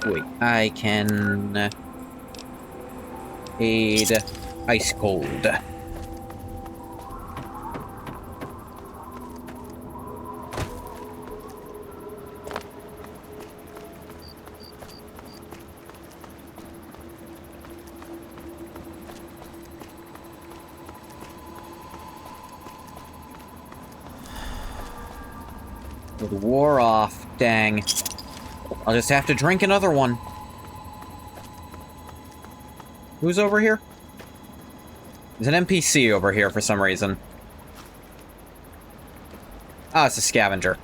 Wait, I can... aid ice cold. It wore off, dang. I'll just have to drink another one. Who's over here? There's an NPC over here for some reason. Ah, it's a scavenger.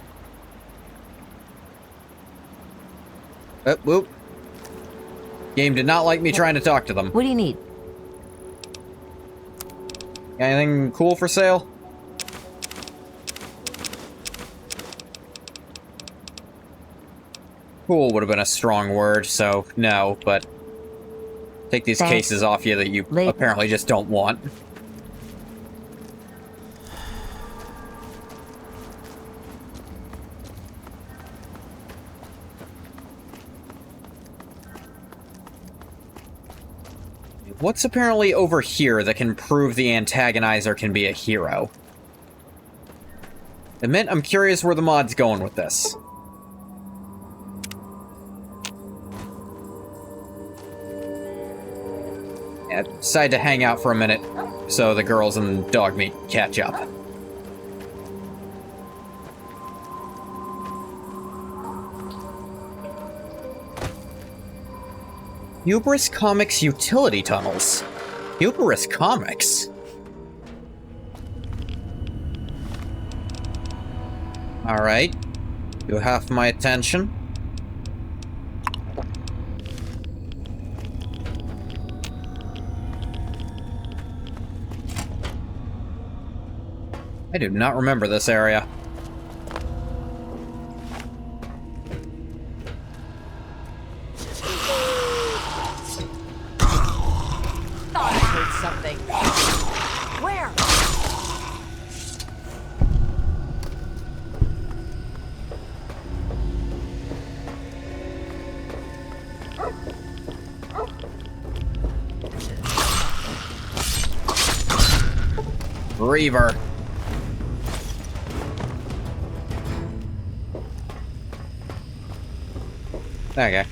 Oh, whoop. Game did not like me trying to talk to them. What do you need? Anything cool for sale? Cool would have been a strong word, so no, but take these Thanks. cases off you that you apparently just don't want. What's apparently over here that can prove the antagonizer can be a hero? Admit, I'm curious where the mod's going with this. Yeah, decide to hang out for a minute so the girls and dog meat catch up. Hubris Comics utility tunnels. Hubris Comics? Alright. You have my attention. I do not remember this area. Thought I heard something. Where? Reaver. Okay.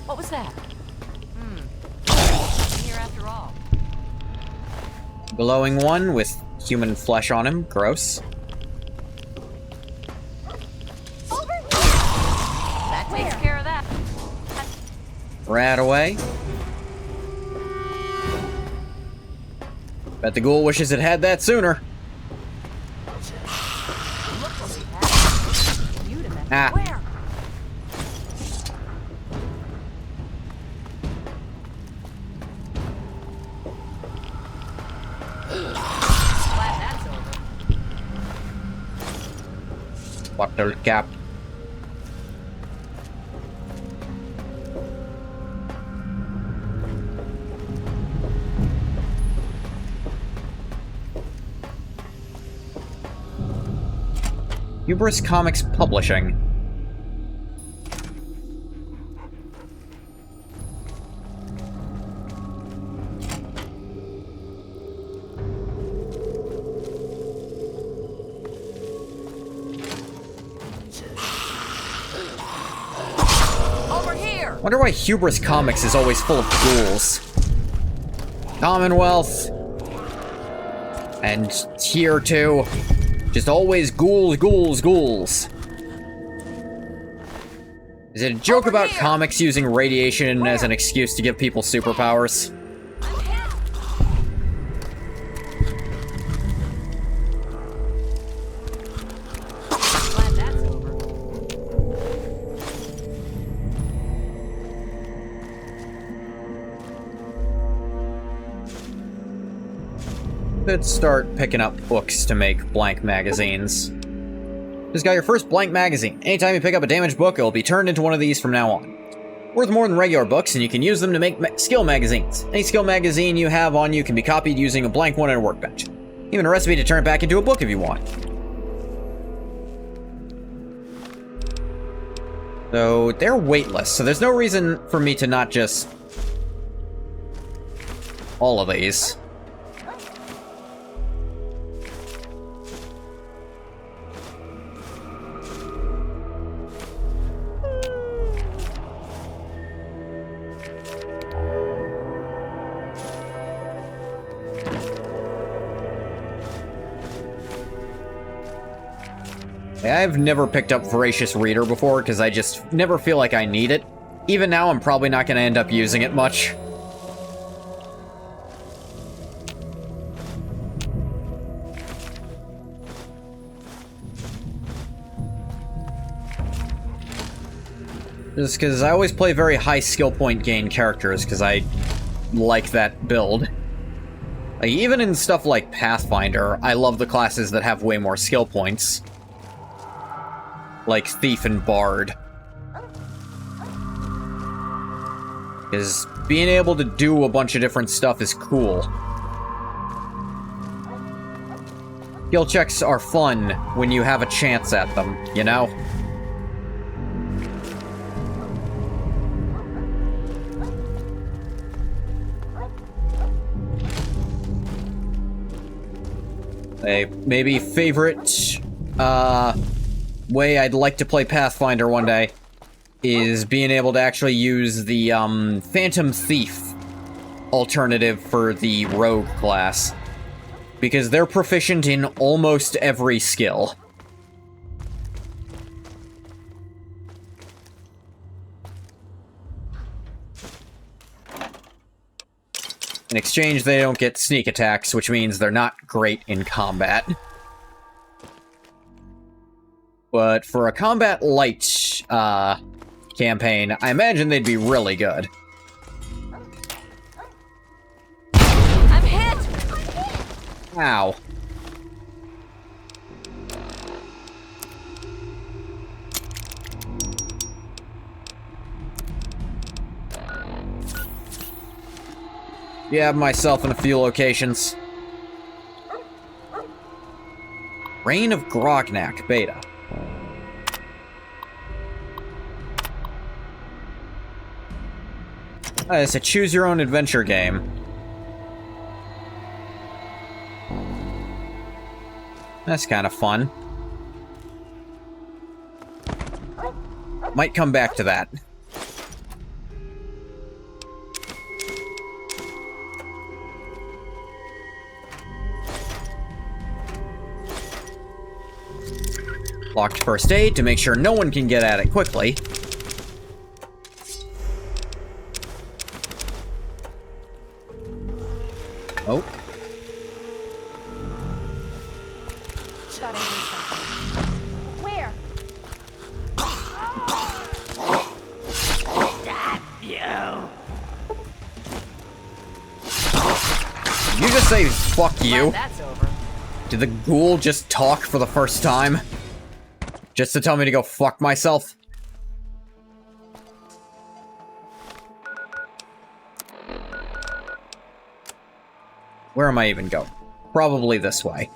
What was that? Here after all. Glowing one with human flesh on him. Gross. That takes care of that. Rat away. Bet the ghoul wishes it had that sooner. Ah. Where? Glad that's over. Bottle cap. Hubris Comics Publishing. Over here. Wonder why Hubris Comics is always full of ghouls. Commonwealth. And Tier 2. Just always ghouls, ghouls, ghouls. Is it a joke about comics using radiation as an excuse to give people superpowers? Glad that's over. Could start picking up books to make blank magazines. Just got your first blank magazine. Anytime you pick up a damaged book, it will be turned into one of these from now on. Worth more than regular books, and you can use them to make skill magazines. Any skill magazine you have on you can be copied using a blank one at a workbench. Even a recipe to turn it back into a book if you want. So, they're weightless, so there's no reason for me to not just... all of these. I've never picked up Voracious Reader before, because I just never feel like I need it. Even now, I'm probably not going to end up using it much. Just because I always play very high skill point gain characters, because I like that build. Like, even in stuff like Pathfinder, I love the classes that have way more skill points. Like Thief and Bard. Because being able to do a bunch of different stuff is cool. Skill checks are fun when you have a chance at them, you know? A maybe favorite, way I'd like to play Pathfinder one day is being able to actually use the, Phantom Thief alternative for the Rogue class. Because they're proficient in almost every skill. In exchange, they don't get sneak attacks, which means they're not great in combat. But for a combat light, campaign, I imagine they'd be really good. I'm hit! Ow. Yeah, myself in a few locations. Reign of Grognak, beta. It's a choose-your-own-adventure game. That's kind of fun. Might come back to that. Locked first aid to make sure no one can get at it quickly. Oh. Where? Did you just say fuck you? Did the ghoul just talk for the first time? Just to tell me to go fuck myself? Where am I even going? Probably this way.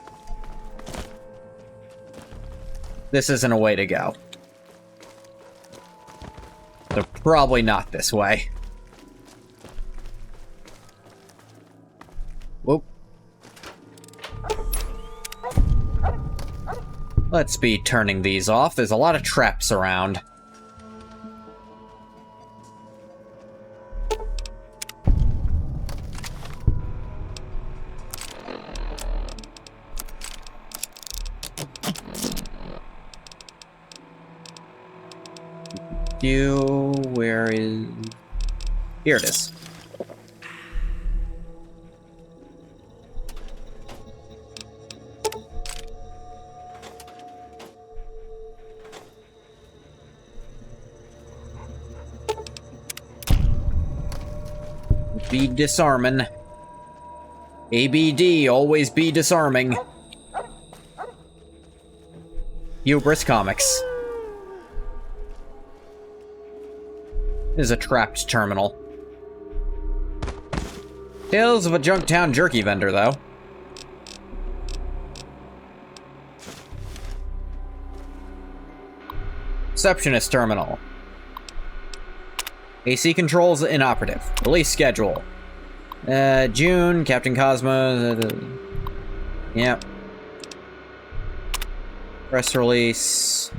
This isn't a way to go. So probably not this way. Whoop. Let's be turning these off. There's a lot of traps around. Where is... Here it is. Be disarming. ABD, always be disarming. Hubris Comics. This is a trapped terminal. Tales of a Junktown jerky vendor, though. Receptionist terminal. AC controls inoperative. Release schedule. June, Captain Cosmo. Yep. Press release.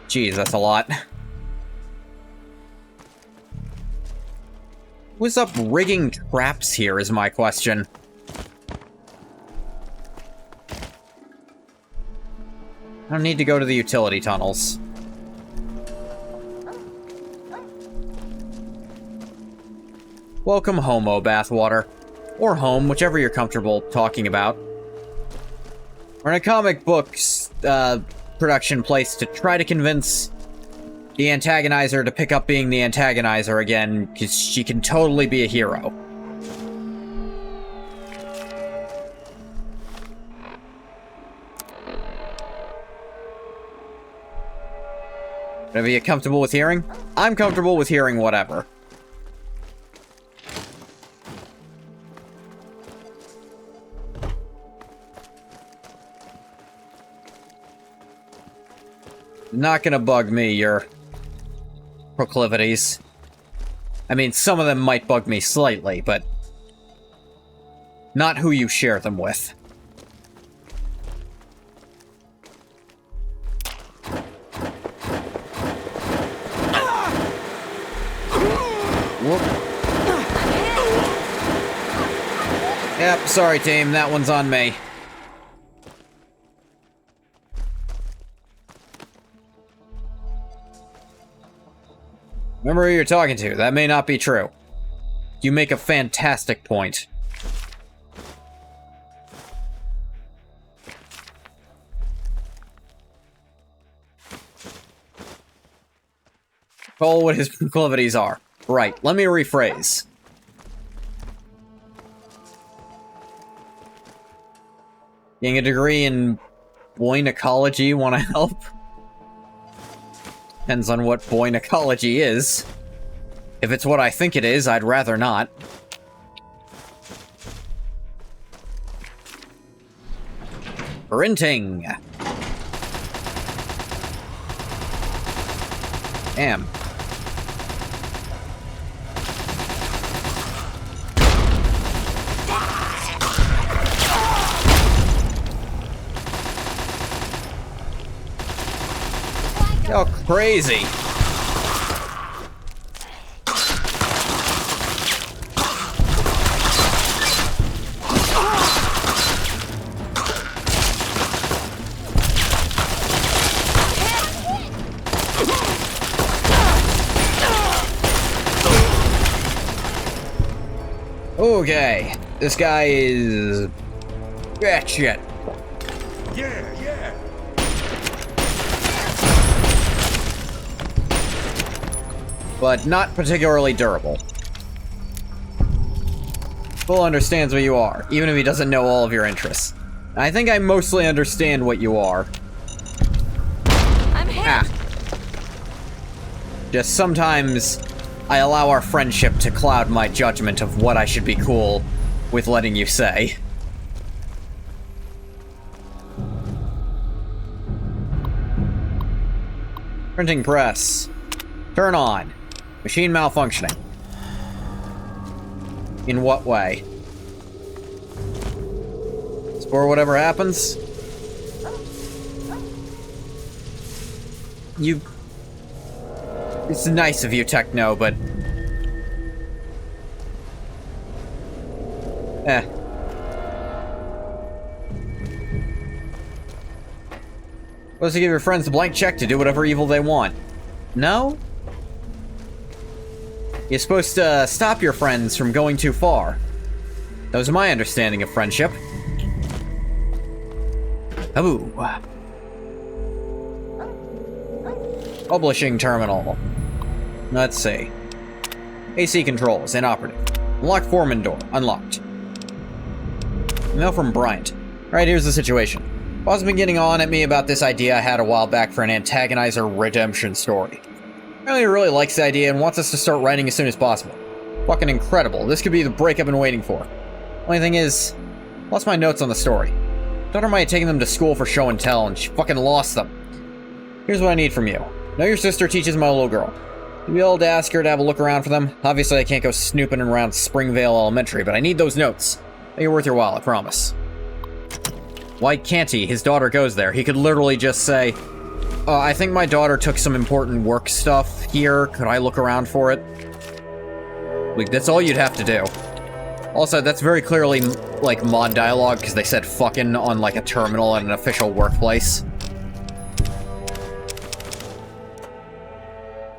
Jeez, that's a lot. What's up rigging traps here is my question. I don't need to go to the utility tunnels. Welcome home, oh bathwater. Or home, whichever you're comfortable talking about. We're in a comic books production place to try to convince the antagonizer to pick up being the antagonizer again, because she can totally be a hero. Whatever you're comfortable with hearing? I'm comfortable with hearing whatever. Not gonna bug me, your proclivities. I mean, some of them might bug me slightly, but not who you share them with. Whoop. Yep, sorry team, that one's on me. Remember who you're talking to. That may not be true. You make a fantastic point. Call what his proclivities are. Right, let me rephrase. Getting a degree in boy ecology, want to help? Depends on what boy ecology is. If it's what I think it is, I'd rather not. Printing. Damn. You're crazy. Okay, this guy is batshit. Yeah. But not particularly durable. Full understands what you are, even if he doesn't know all of your interests. I think I mostly understand what you are. I'm hit. Just sometimes I allow our friendship to cloud my judgment of what I should be cool with letting you say. Printing press. Turn on. Machine malfunctioning. In what way? Score whatever happens? You... It's nice of you, Techno, but... Supposed to give your friends a blank check to do whatever evil they want. No? You're supposed to stop your friends from going too far. That was my understanding of friendship. Ooh. Publishing terminal. Let's see. AC controls, inoperative. Unlock foreman door, unlocked. Email from Bryant. Alright, here's the situation. Boss has been getting on at me about this idea I had a while back for an antagonizer redemption story. Apparently he really likes the idea and wants us to start writing as soon as possible. Fucking incredible. This could be the break I've been waiting for. Only thing is, lost my notes on the story. Daughter might have taken them to school for show and tell, and she fucking lost them. Here's what I need from you. Know your sister teaches my little girl. You'll be able to ask her to have a look around for them. Obviously, I can't go snooping around Springvale Elementary, but I need those notes. Make it worth your while, I promise. Why can't he? His daughter goes there. He could literally just say, I think my daughter took some important work stuff here. Could I look around for it? Like, that's all you'd have to do. Also, that's very clearly, like, mod dialogue, because they said fucking on, like, a terminal at an official workplace.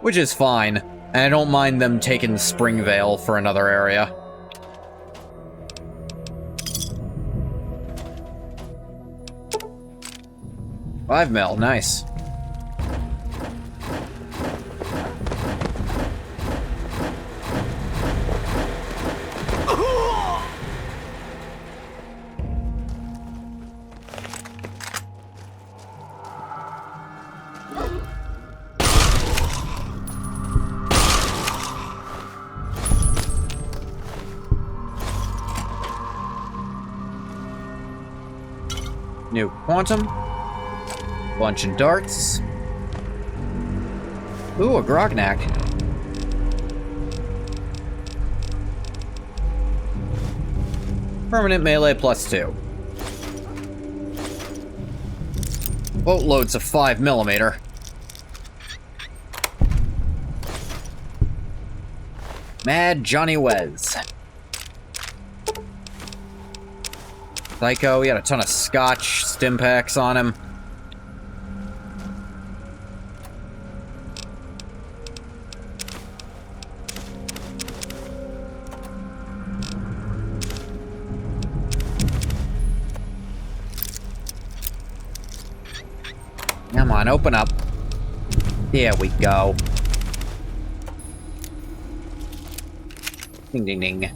Which is fine, and I don't mind them taking Springvale for another area. $5 mil, nice. New quantum. Bunch of darts. Ooh, a Grognak. Permanent melee +2. Boatloads of 5mm. Mad Johnny Wes. Psycho, he had a ton of scotch stim packs on him. Come on, open up. There we go. Ding, ding, ding.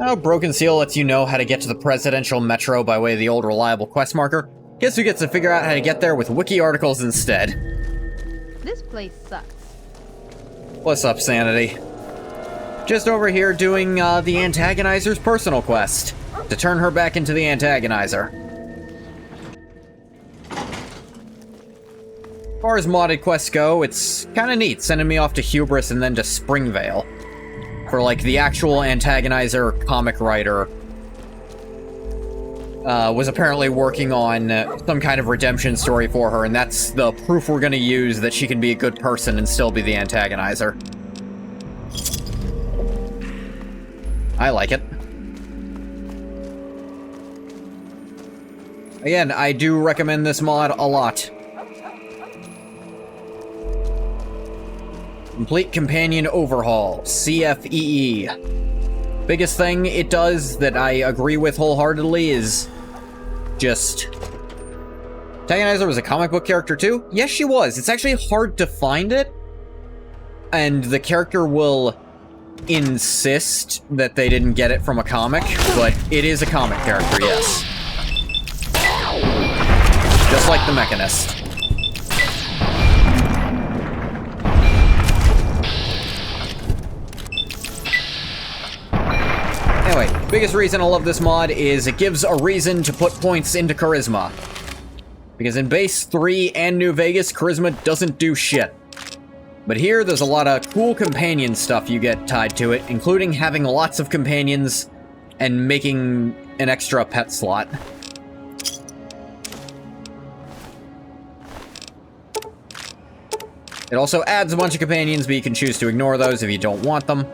Oh, Broken Seal lets you know how to get to the Presidential Metro by way of the old reliable quest marker. Guess who gets to figure out how to get there with wiki articles instead? This place sucks. What's up, Sanity? Just over here doing the Antagonizer's personal quest, to turn her back into the Antagonizer. As far as modded quests go, it's kinda neat sending me off to Hubris and then to Springvale. For, like, the actual Antagonizer comic writer was apparently working on some kind of redemption story for her, and that's the proof we're gonna use that she can be a good person and still be the Antagonizer. I like it. Again, I do recommend this mod a lot. Complete Companion Overhaul, CFEE. Biggest thing it does that I agree with wholeheartedly is just... Antagonizer was a comic book character too? Yes, she was. It's actually hard to find it. And the character will insist that they didn't get it from a comic, but it is a comic character, yes. Just like the Mechanist. Anyway, biggest reason I love this mod is it gives a reason to put points into Charisma. Because in Base 3 and New Vegas, Charisma doesn't do shit. But here, there's a lot of cool companion stuff you get tied to it, including having lots of companions and making an extra pet slot. It also adds a bunch of companions, but you can choose to ignore those if you don't want them.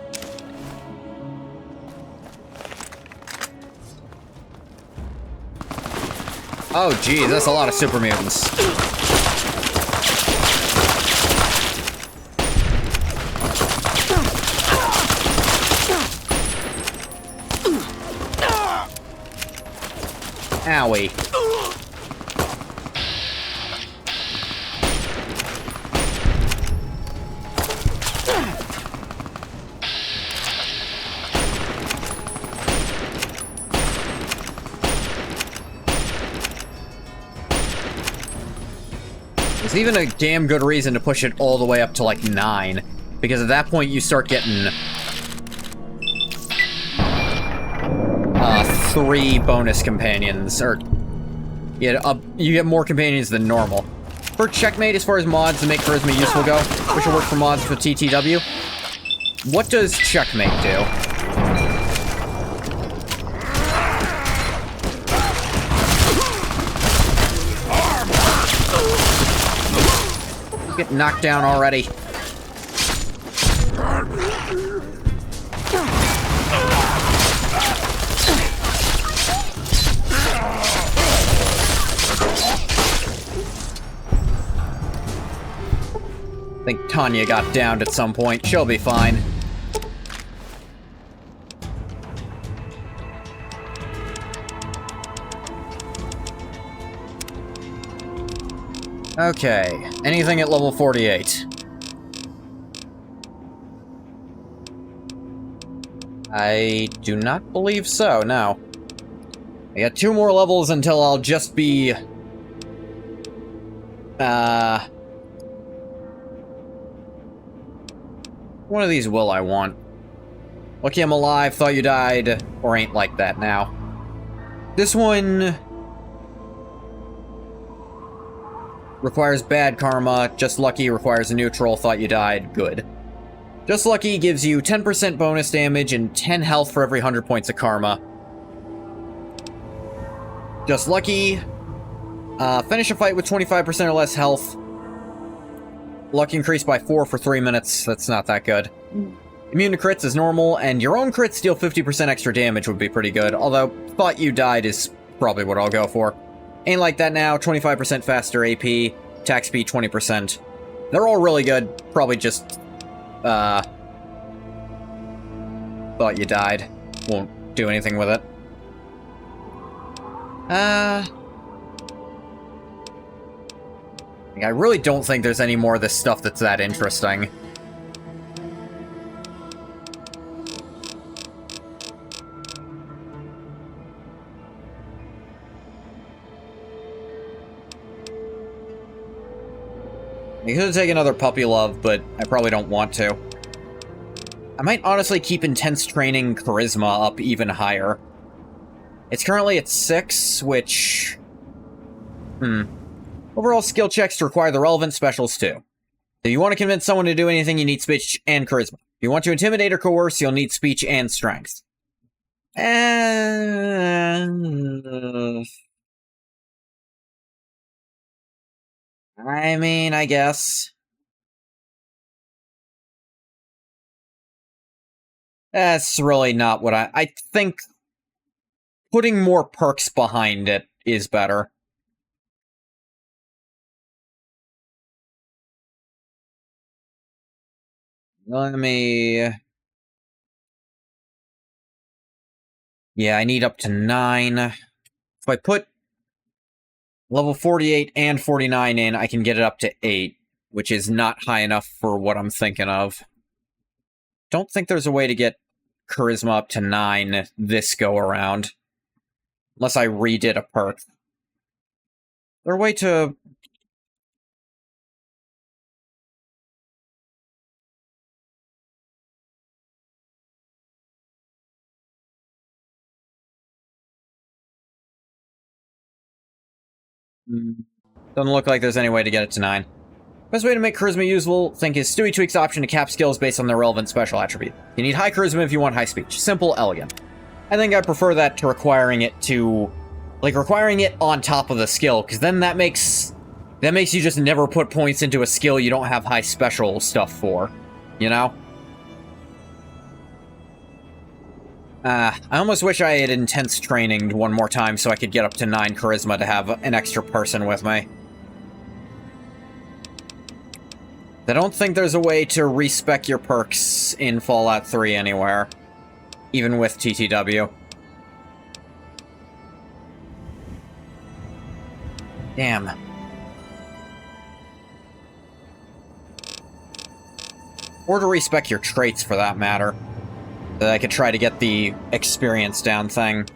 Oh, geez, that's a lot of super mutants. Owie. It's even a damn good reason to push it all the way up to, like, 9. Because at that point, you start getting... 3 bonus companions, or... Yeah, you get more companions than normal. For Checkmate, as far as mods to make Charisma useful go, which will work for mods for TTW, what does Checkmate do? Get knocked down already. I think Tanya got downed at some point. She'll be fine. Okay, anything at level 48? I do not believe so, no. I got 2 more levels until I'll just be... One of these will I want. Lucky I'm alive, thought you died, or ain't like that now. This one... requires bad karma, just lucky requires a neutral, thought you died, good. Just lucky gives you 10% bonus damage and 10 health for every 100 points of karma. Just lucky, finish a fight with 25% or less health. Luck increased by 4 for 3 minutes, that's not that good. Immune to crits is normal, and your own crits deal 50% extra damage would be pretty good, although thought you died is probably what I'll go for. Ain't like that now, 25% faster AP, attack speed 20%. They're all really good, probably just, thought you died. Won't do anything with it. I really don't think there's any more of this stuff that's that interesting. I could take another puppy love, but I probably don't want to. I might honestly keep intense training charisma up even higher. It's currently at 6, which... Overall skill checks to require the relevant specials too. If you want to convince someone to do anything, you need speech and charisma. If you want to intimidate or coerce, you'll need speech and strength. I mean, I guess. That's really not what I think putting more perks behind it is better. Let me... Yeah, I need up to 9. If I put level 48 and 49 in, I can get it up to 8, which is not high enough for what I'm thinking of. Don't think there's a way to get charisma up to 9 this go-around. Unless I redid a perk. Is there a way to... Doesn't look like there's any way to get it to 9. Best way to make charisma useful, think is Stewie Tweak's option to cap skills based on their relevant special attribute. You need high charisma if you want high speech. Simple, elegant. I think I prefer that to requiring it to... like, requiring it on top of the skill, because then that makes you just never put points into a skill you don't have high special stuff for. You know? I almost wish I had intense training one more time so I could get up to 9 charisma to have an extra person with me. I don't think there's a way to respec your perks in Fallout 3 anywhere. Even with TTW. Damn. Or to respec your traits, for that matter. That I could try to get the experience down thing.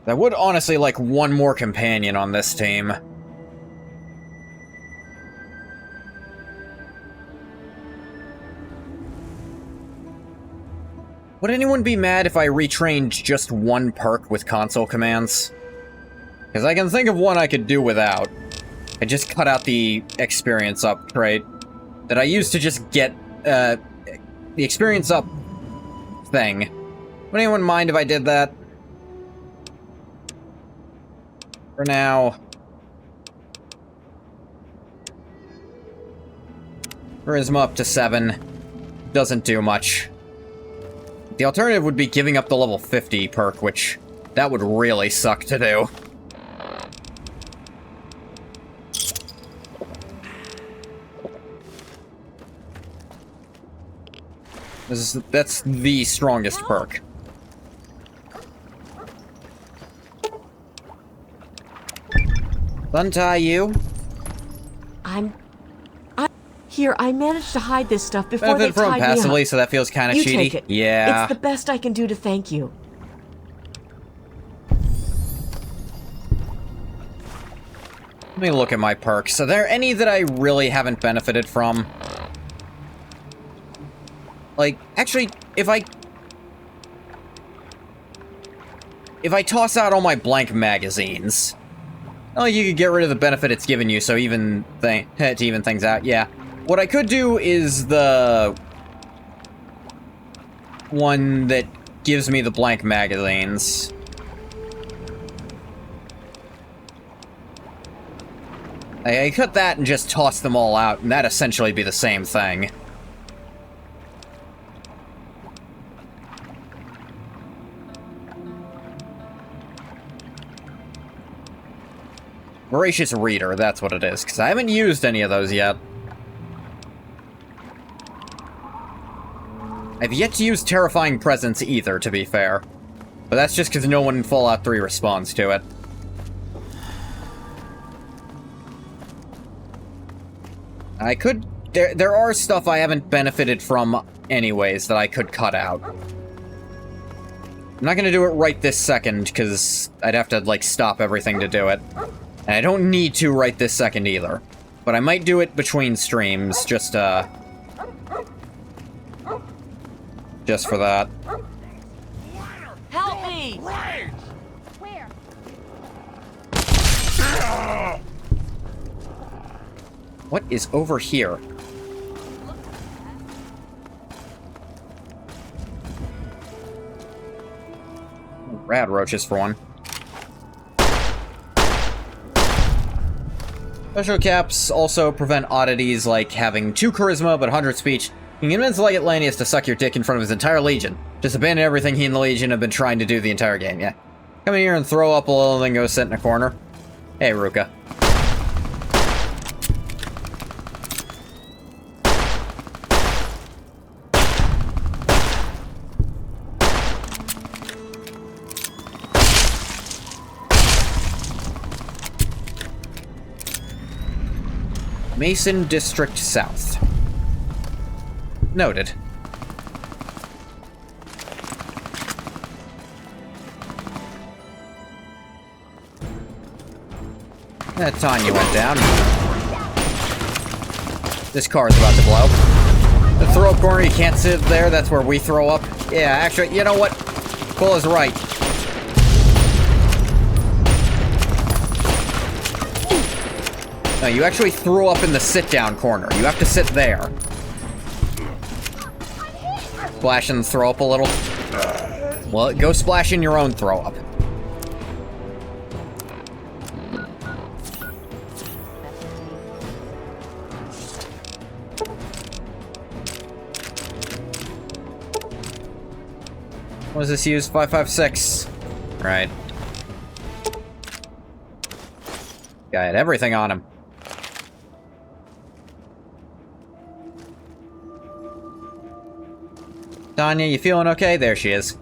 I would honestly like one more companion on this team. Would anyone be mad if I retrained just one perk with console commands? Because I can think of one I could do without. I just cut out the experience up trait that I used to just get the experience up thing. Would anyone mind if I did that? For now. Charisma up to 7. Doesn't do much. The alternative would be giving up the level 50 perk, which that would really suck to do. That's the strongest perk. Untie you. Here, I managed to hide this stuff before Benefit they tied from me passively, up. so that feels kind of You cheaty. take it. Yeah. It's the best I can do to thank you. Let me look at my perks. Are there any that I really haven't benefited from? Like, actually, if I toss out all my blank magazines, oh, you could get rid of the benefit it's given you, so to even things out, yeah. What I could do is the one that gives me the blank magazines. I cut that and just toss them all out, and that'd essentially be the same thing. Voracious Reader, that's what it is, because I haven't used any of those yet. I've yet to use Terrifying Presence either, to be fair. But that's just because no one in Fallout 3 responds to it. I could... There are stuff I haven't benefited from anyways that I could cut out. I'm not gonna do it right this second, because I'd have to, like, stop everything to do it. And I don't need to right this second either. But I might do it between streams, just for that. Help me! Where? What is over here? Rad roaches, for one. Special caps also prevent oddities like having 2 charisma but 100 speech. You can convince Atlanteus to suck your dick in front of his entire legion. Just abandon everything he and the legion have been trying to do the entire game, yeah. Come in here and throw up a little, then go sit in a corner. Hey, Ruka. Mason District South. Noted. That Tanya went down. This car is about to blow. The throw up corner, you can't sit there, that's where we throw up. Yeah, actually, you know what? Cole is right. No, you actually throw up in the sit-down corner. You have to sit there. Splash and throw up a little. Well, go splash in your own throw up. What does this use? 556. Right. Guy had everything on him. Tanya, you feeling okay? There she is.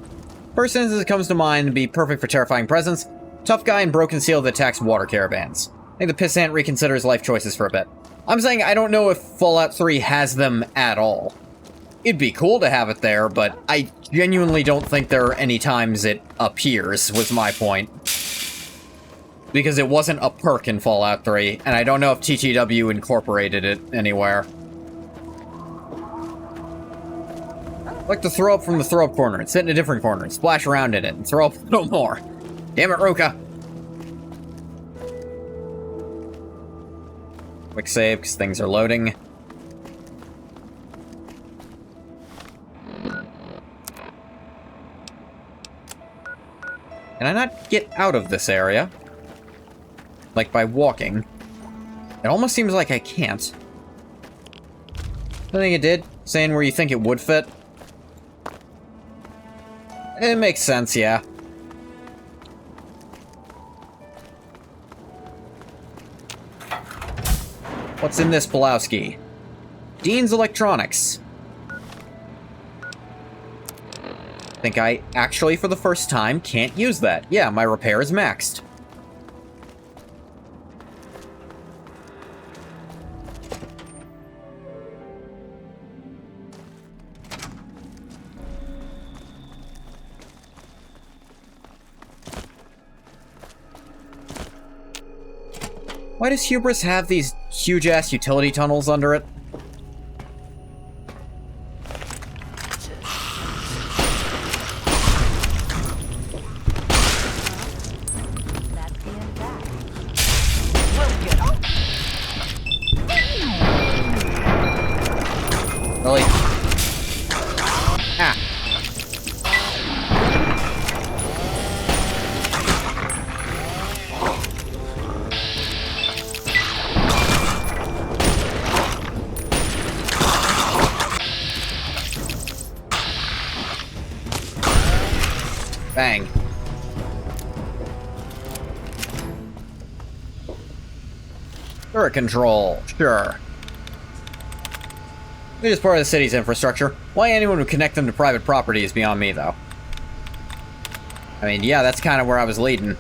First instance that comes to mind would be perfect for Terrifying Presence. Tough guy and broken seal that attacks water caravans. I think the Pissant reconsiders life choices for a bit. I'm saying I don't know if Fallout 3 has them at all. It'd be cool to have it there, but I genuinely don't think there are any times it appears, was my point. because it wasn't a perk in Fallout 3, and I don't know if TTW incorporated it anywhere. I like to throw up from the throw up corner and sit in a different corner and splash around in it and throw up a little more. Damn it, Ruka. Quick save, because things are loading. Can I not get out of this area? Like, by walking? It almost seems like I can't. I think it did. Saying where you think it would fit. It makes sense, yeah. What's in this Pulowski? Dean's Electronics. Think I actually, for the first time, can't use that. Yeah, my repair is maxed. Why does Hubris have these huge-ass utility tunnels under it? Really? Ah. Bang. Turret control, sure. It is part of the city's infrastructure. Why anyone would connect them to private property is beyond me, though. I mean, yeah, that's kind of where I was leading.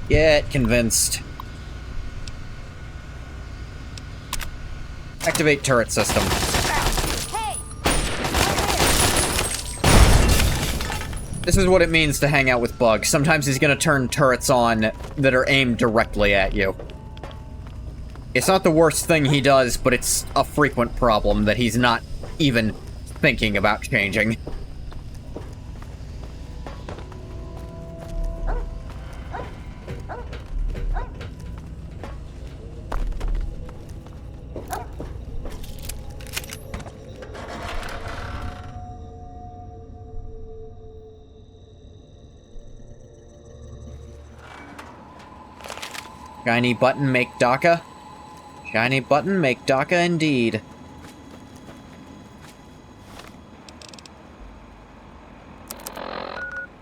Get convinced. Activate turret system. This is what it means to hang out with Bug. Sometimes he's gonna turn turrets on that are aimed directly at you. It's not the worst thing he does, but it's a frequent problem that he's not even thinking about changing. Shiny button make DACA? Shiny button make DACA indeed.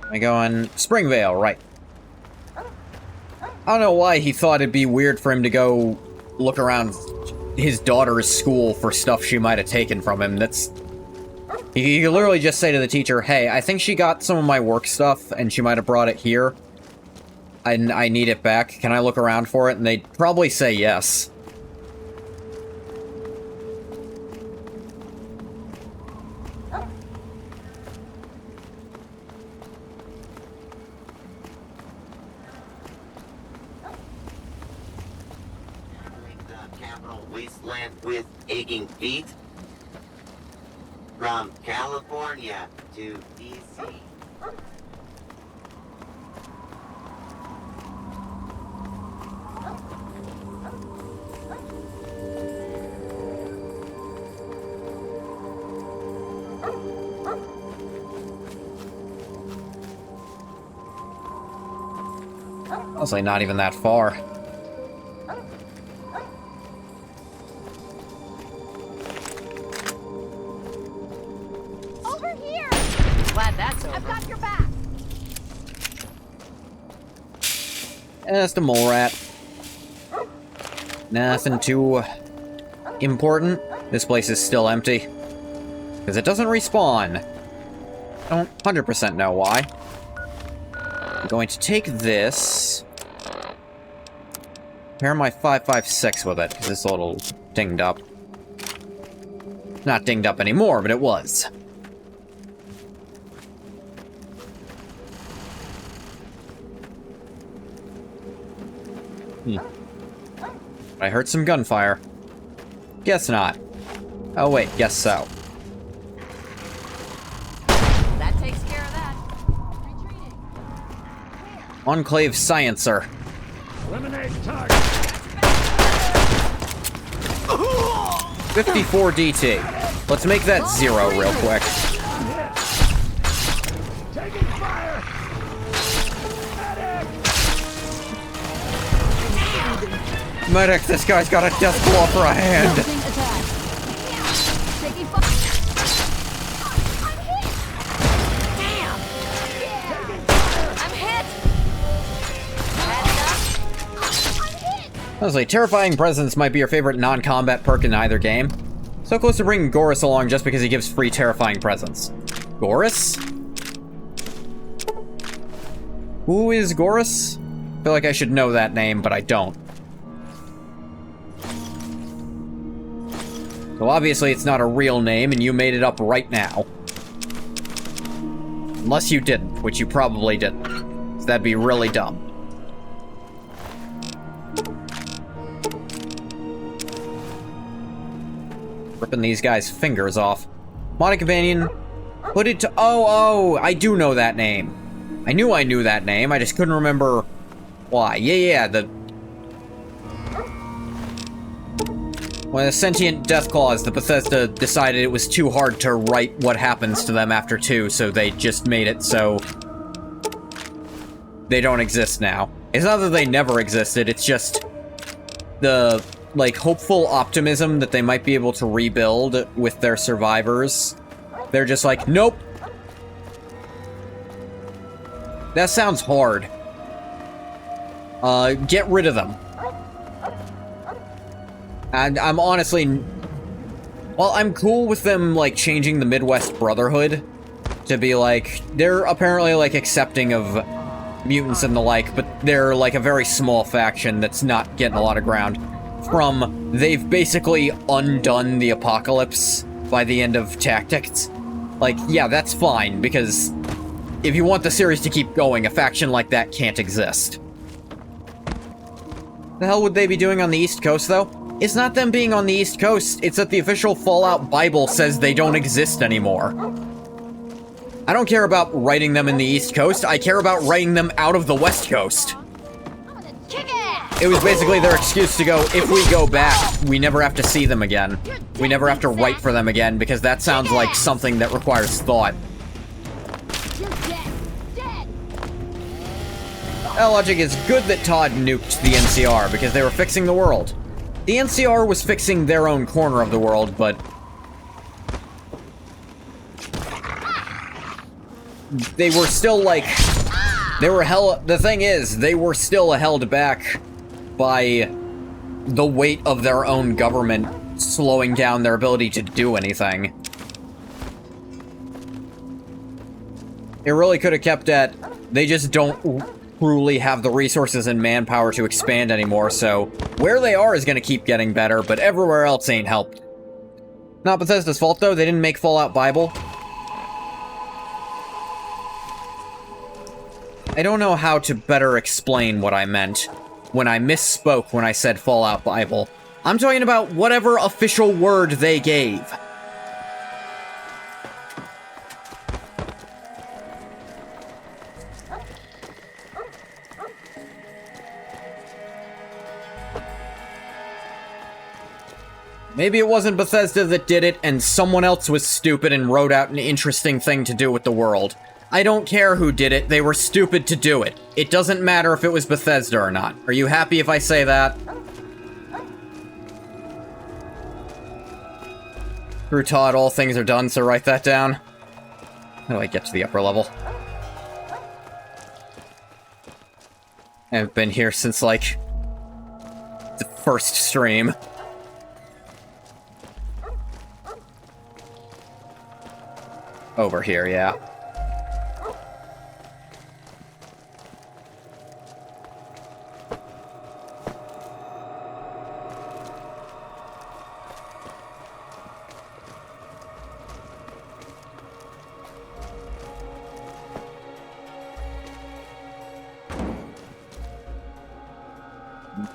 I go on Springvale, right. I don't know why he thought it'd be weird for him to go look around his daughter's school for stuff she might have taken from him. That's... He could literally just say to the teacher, hey, I think she got some of my work stuff and she might have brought it here. I need it back. Can I look around for it? And they'd probably say yes. The capital wasteland with aching feet. From California to DC. Honestly, not even that far. Over here! Glad that's over. I've got your back. Just a mole rat. Nothing too important. This place is still empty. Because it doesn't respawn. I don't 100% know why. I'm going to take this. Pair my 5.56 with it, because it's a little dinged up. Not dinged up anymore, but it was. I heard some gunfire. Guess not. Oh wait, guess so. That takes care of that. Enclave Sciencer. Eliminate target. 54 DT. Let's make that 0 real quick. Taking fire. Medic, this guy's got a death claw for a hand. Honestly, Terrifying Presence might be your favorite non-combat perk in either game. So close to bringing Gorus along just because he gives free Terrifying Presence. Gorus? Who is Gorus? I feel like I should know that name, but I don't. So obviously it's not a real name, and you made it up right now. Unless you didn't, which you probably didn't. So that'd be really dumb. Ripping these guys' fingers off. Modded Companion, put it to— oh, I do know that name. I knew I knew that name, I just couldn't remember why. Yeah, when the Sentient Deathclaws, the Bethesda decided it was too hard to write what happens to them after 2, so they just made it so they don't exist now. It's not that they never existed, it's just the, like, hopeful optimism that they might be able to rebuild with their survivors. They're just like, nope. That sounds hard. Get rid of them. And I'm honestly... well, I'm cool with them, like, changing the Midwest Brotherhood to be, like... they're apparently, like, accepting of mutants and the like, but they're, like, a very small faction that's not getting a lot of ground. From, they've basically undone the apocalypse by the end of Tactics. Like, yeah, that's fine, because if you want the series to keep going, a faction like that can't exist. The hell would they be doing on the East Coast, though? It's not them being on the East Coast, it's that the official Fallout Bible says they don't exist anymore. I don't care about writing them in the East Coast, I care about writing them out of the West Coast. It was basically their excuse to go, if we go back, we never have to see them again. We never have to write for them again, because that sounds like something that requires thought. That logic is good that Todd nuked the NCR, because they were fixing the world. The NCR was fixing their own corner of the world, but they were still, like, they were the thing is, they were still held back by the weight of their own government slowing down their ability to do anything. It really could have kept at, they just don't truly have the resources and manpower to expand anymore, so where they are is gonna keep getting better, but everywhere else ain't helped. Not Bethesda's fault, though, they didn't make Fallout Bible. I don't know how to better explain what I meant when I misspoke when I said Fallout Bible. I'm talking about whatever official word they gave. Maybe it wasn't Bethesda that did it, and someone else was stupid and wrote out an interesting thing to do with the world. I don't care who did it, they were stupid to do it. It doesn't matter if it was Bethesda or not. Are you happy if I say that? Through Todd, all things are done, so write that down. How do I get to the upper level? I've been here since, like, the first stream. Over here, yeah.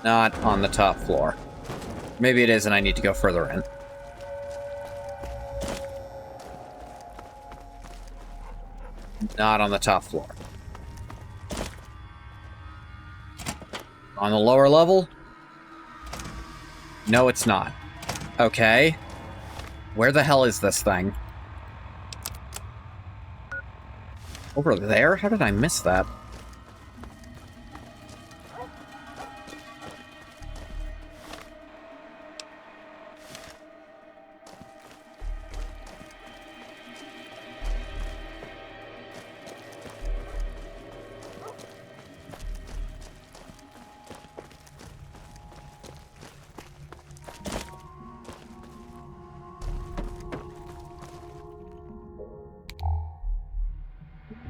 Not on the top floor. Maybe it is and I need to go further in. Not on the top floor. On the lower level? No, it's not. Okay. Where the hell is this thing? Over there? How did I miss that?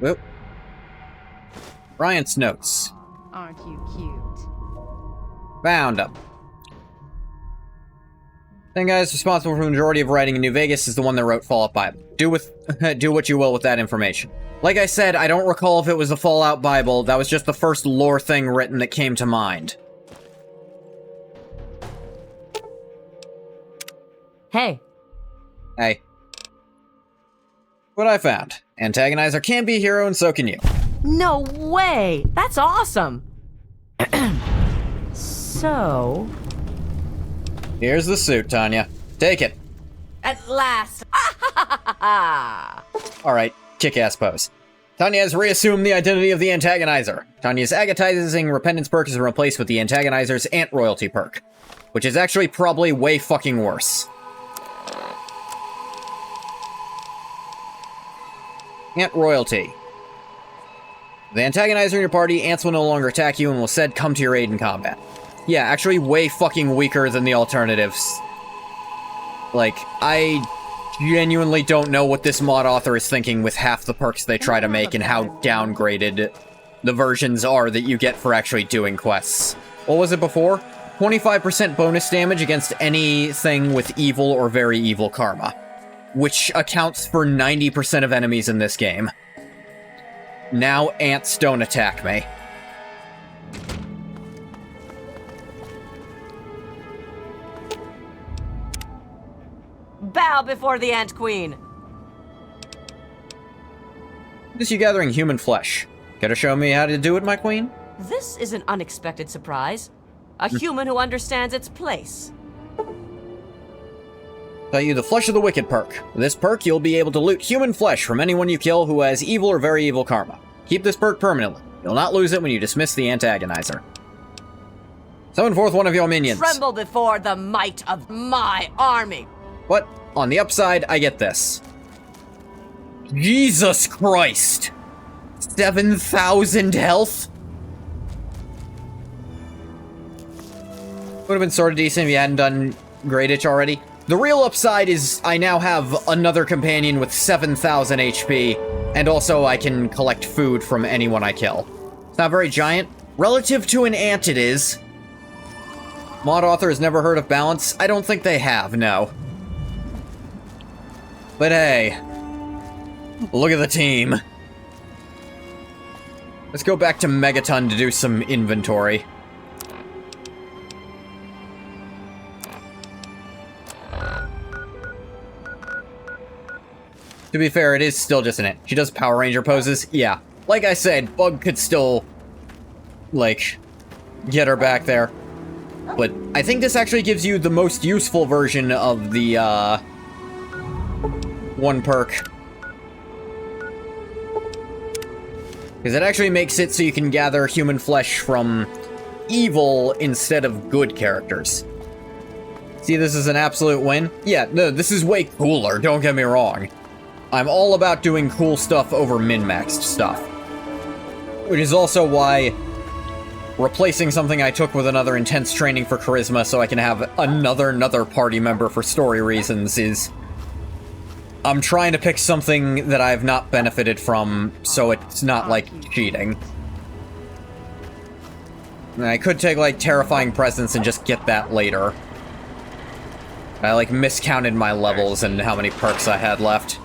Whoop. Bryant's notes. Aren't you cute? Found them. Then guys responsible for the majority of writing in New Vegas is the one that wrote Fallout Bible. Do what you will with that information. Like I said, I don't recall if it was the Fallout Bible. That was just the first lore thing written that came to mind. Hey. Hey. What I found. Antagonizer can be a hero and so can you. No way! That's awesome! So... Here's the suit, Tanya. Take it. At last! Alright, kick-ass pose. Tanya has reassumed the identity of the Antagonizer. Tanya's agonizing repentance perk is replaced with the Antagonizer's Ant Royalty perk, which is actually probably way fucking worse. Ant Royalty. The Antagonizer in your party, ants will no longer attack you and will instead come to your aid in combat. Yeah, actually way fucking weaker than the alternatives. Like, I genuinely don't know what this mod author is thinking with half the perks they try to make and how downgraded the versions are that you get for actually doing quests. What was it before? 25% bonus damage against anything with evil or very evil karma, which accounts for 90% of enemies in this game. Now ants don't attack me. Bow before the Ant Queen! This you gathering human flesh. Care to show me how to do it, my queen? This is an unexpected surprise. A human who understands its place. Tell you the Flesh of the Wicked perk. With this perk, you'll be able to loot human flesh from anyone you kill who has evil or very evil karma. Keep this perk permanently. You'll not lose it when you dismiss the Antagonizer. Summon forth one of your minions. Tremble before the might of my army. But on the upside, I get this. Jesus Christ! 7,000 health? Would have been sort of decent if you hadn't done Great Itch already. The real upside is I now have another companion with 7,000 HP, and also I can collect food from anyone I kill. It's not very giant. Relative to an ant it is. Mod author has never heard of balance? I don't think they have, no. But hey, look at the team. Let's go back to Megaton to do some inventory. To be fair, it is still just an ant. She does Power Ranger poses. Yeah. Like I said, Bug could still, like, get her back there. But I think this actually gives you the most useful version of the, one perk. Because it actually makes it so you can gather human flesh from evil instead of good characters. See, this is an absolute win? Yeah, no, this is way cooler, don't get me wrong. I'm all about doing cool stuff over min-maxed stuff. Which is also why replacing something I took with another intense training for charisma so I can have another party member for story reasons is... I'm trying to pick something that I've not benefited from, so it's not, like, cheating. I could take, like, Terrifying Presence and just get that later. I, like, miscounted my levels and how many perks I had left.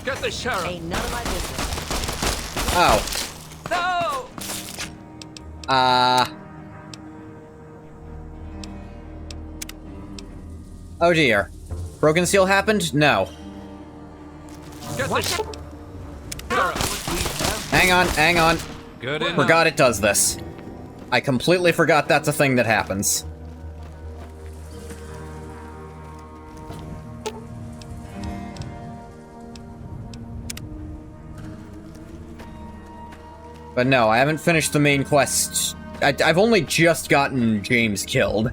Get the sheriff! Ain't none of my business. Oh. No! Oh dear. Broken seal happened? No. Hang on, hang on. Good enough. Forgot it does this. I completely forgot that's a thing that happens. But no, I haven't finished the main quest. I've only just gotten James killed.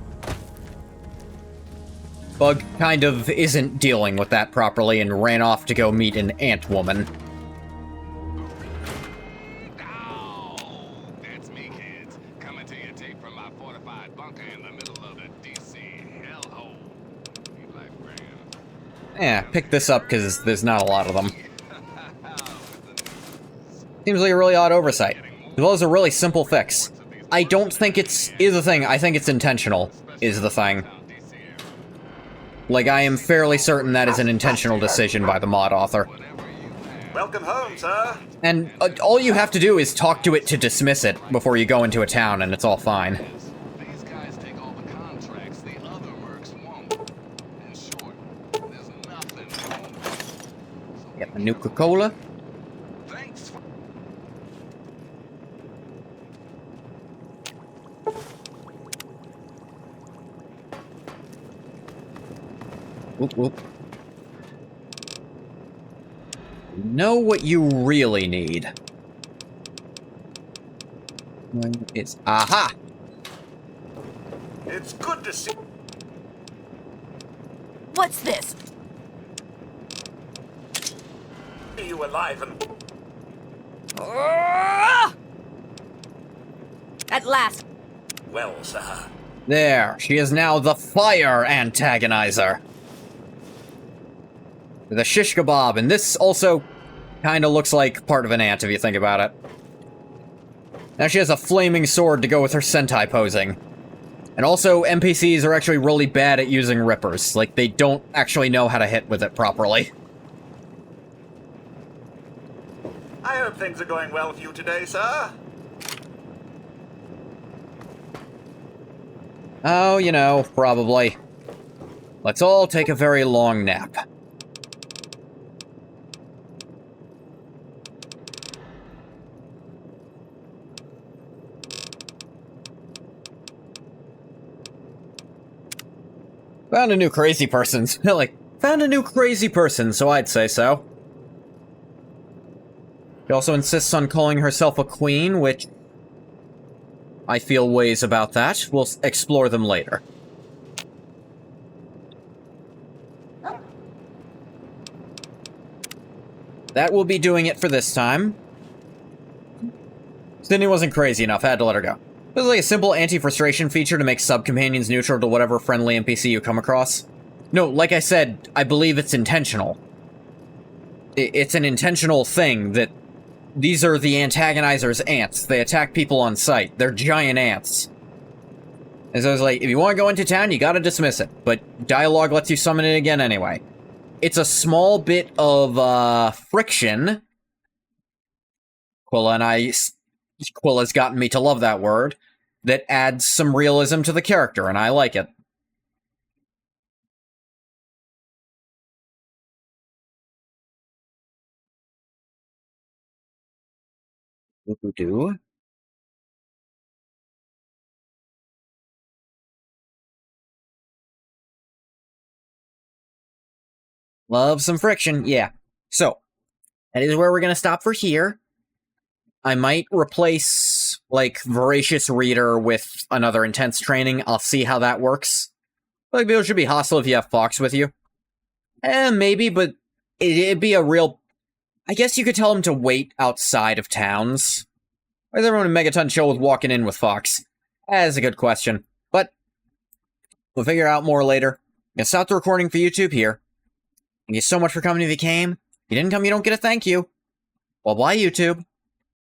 Bug kind of isn't dealing with that properly and ran off to go meet an ant woman. Yeah, pick this up because there's not a lot of them. Seems like a really odd oversight, as well as a really simple fix. I don't think is a thing, I think it's intentional, is the thing. Like, I am fairly certain that is an intentional decision by the mod author. Welcome home, sir. And all you have to do is talk to it to dismiss it before you go into a town, and it's all fine. Get the Nuka-Cola. Whoop, whoop. Know what you really need. It's aha! It's good to see What's this? you alive and... At last. Well, sir. There, she is now the fire antagonizer. The shish kebab, and this also kind of looks like part of an ant if you think about it. Now she has a flaming sword to go with her Sentai posing. And also, NPCs are actually really bad at using rippers. Like, they don't actually know how to hit with it properly. I hope things are going well for you today, sir. Oh, you know, probably. Let's all take a very long nap. Found a new crazy person. Like, found a new crazy person, so I'd say so. She also insists on calling herself a queen, which I feel ways about that. We'll explore them later. That will be doing it for this time. Sydney wasn't crazy enough, I had to let her go. This is like a simple anti-frustration feature to make sub-companions neutral to whatever friendly NPC you come across. No, like I said, I believe it's intentional. It's an intentional thing that these are the antagonizers' ants. They attack people on sight. They're giant ants. And so it's like, if you want to go into town, you gotta dismiss it. But dialogue lets you summon it again anyway. It's a small bit of, friction. Quilla's gotten me to love that word. That adds some realism to the character, and I like it. Do. Love some friction, yeah. So, that is where we're gonna stop for here. I might replace, like, Voracious Reader with another intense training. I'll see how that works. Like, it should be hostile if you have Fox with you. Maybe, but it'd be a real... I guess you could tell him to wait outside of towns. Why is everyone in Megaton chill with walking in with Fox? That's a good question. But, we'll figure out more later. I'm gonna stop the recording for YouTube here. Thank you so much for coming if you came. If you didn't come, you don't get a thank you. Well, bye, YouTube.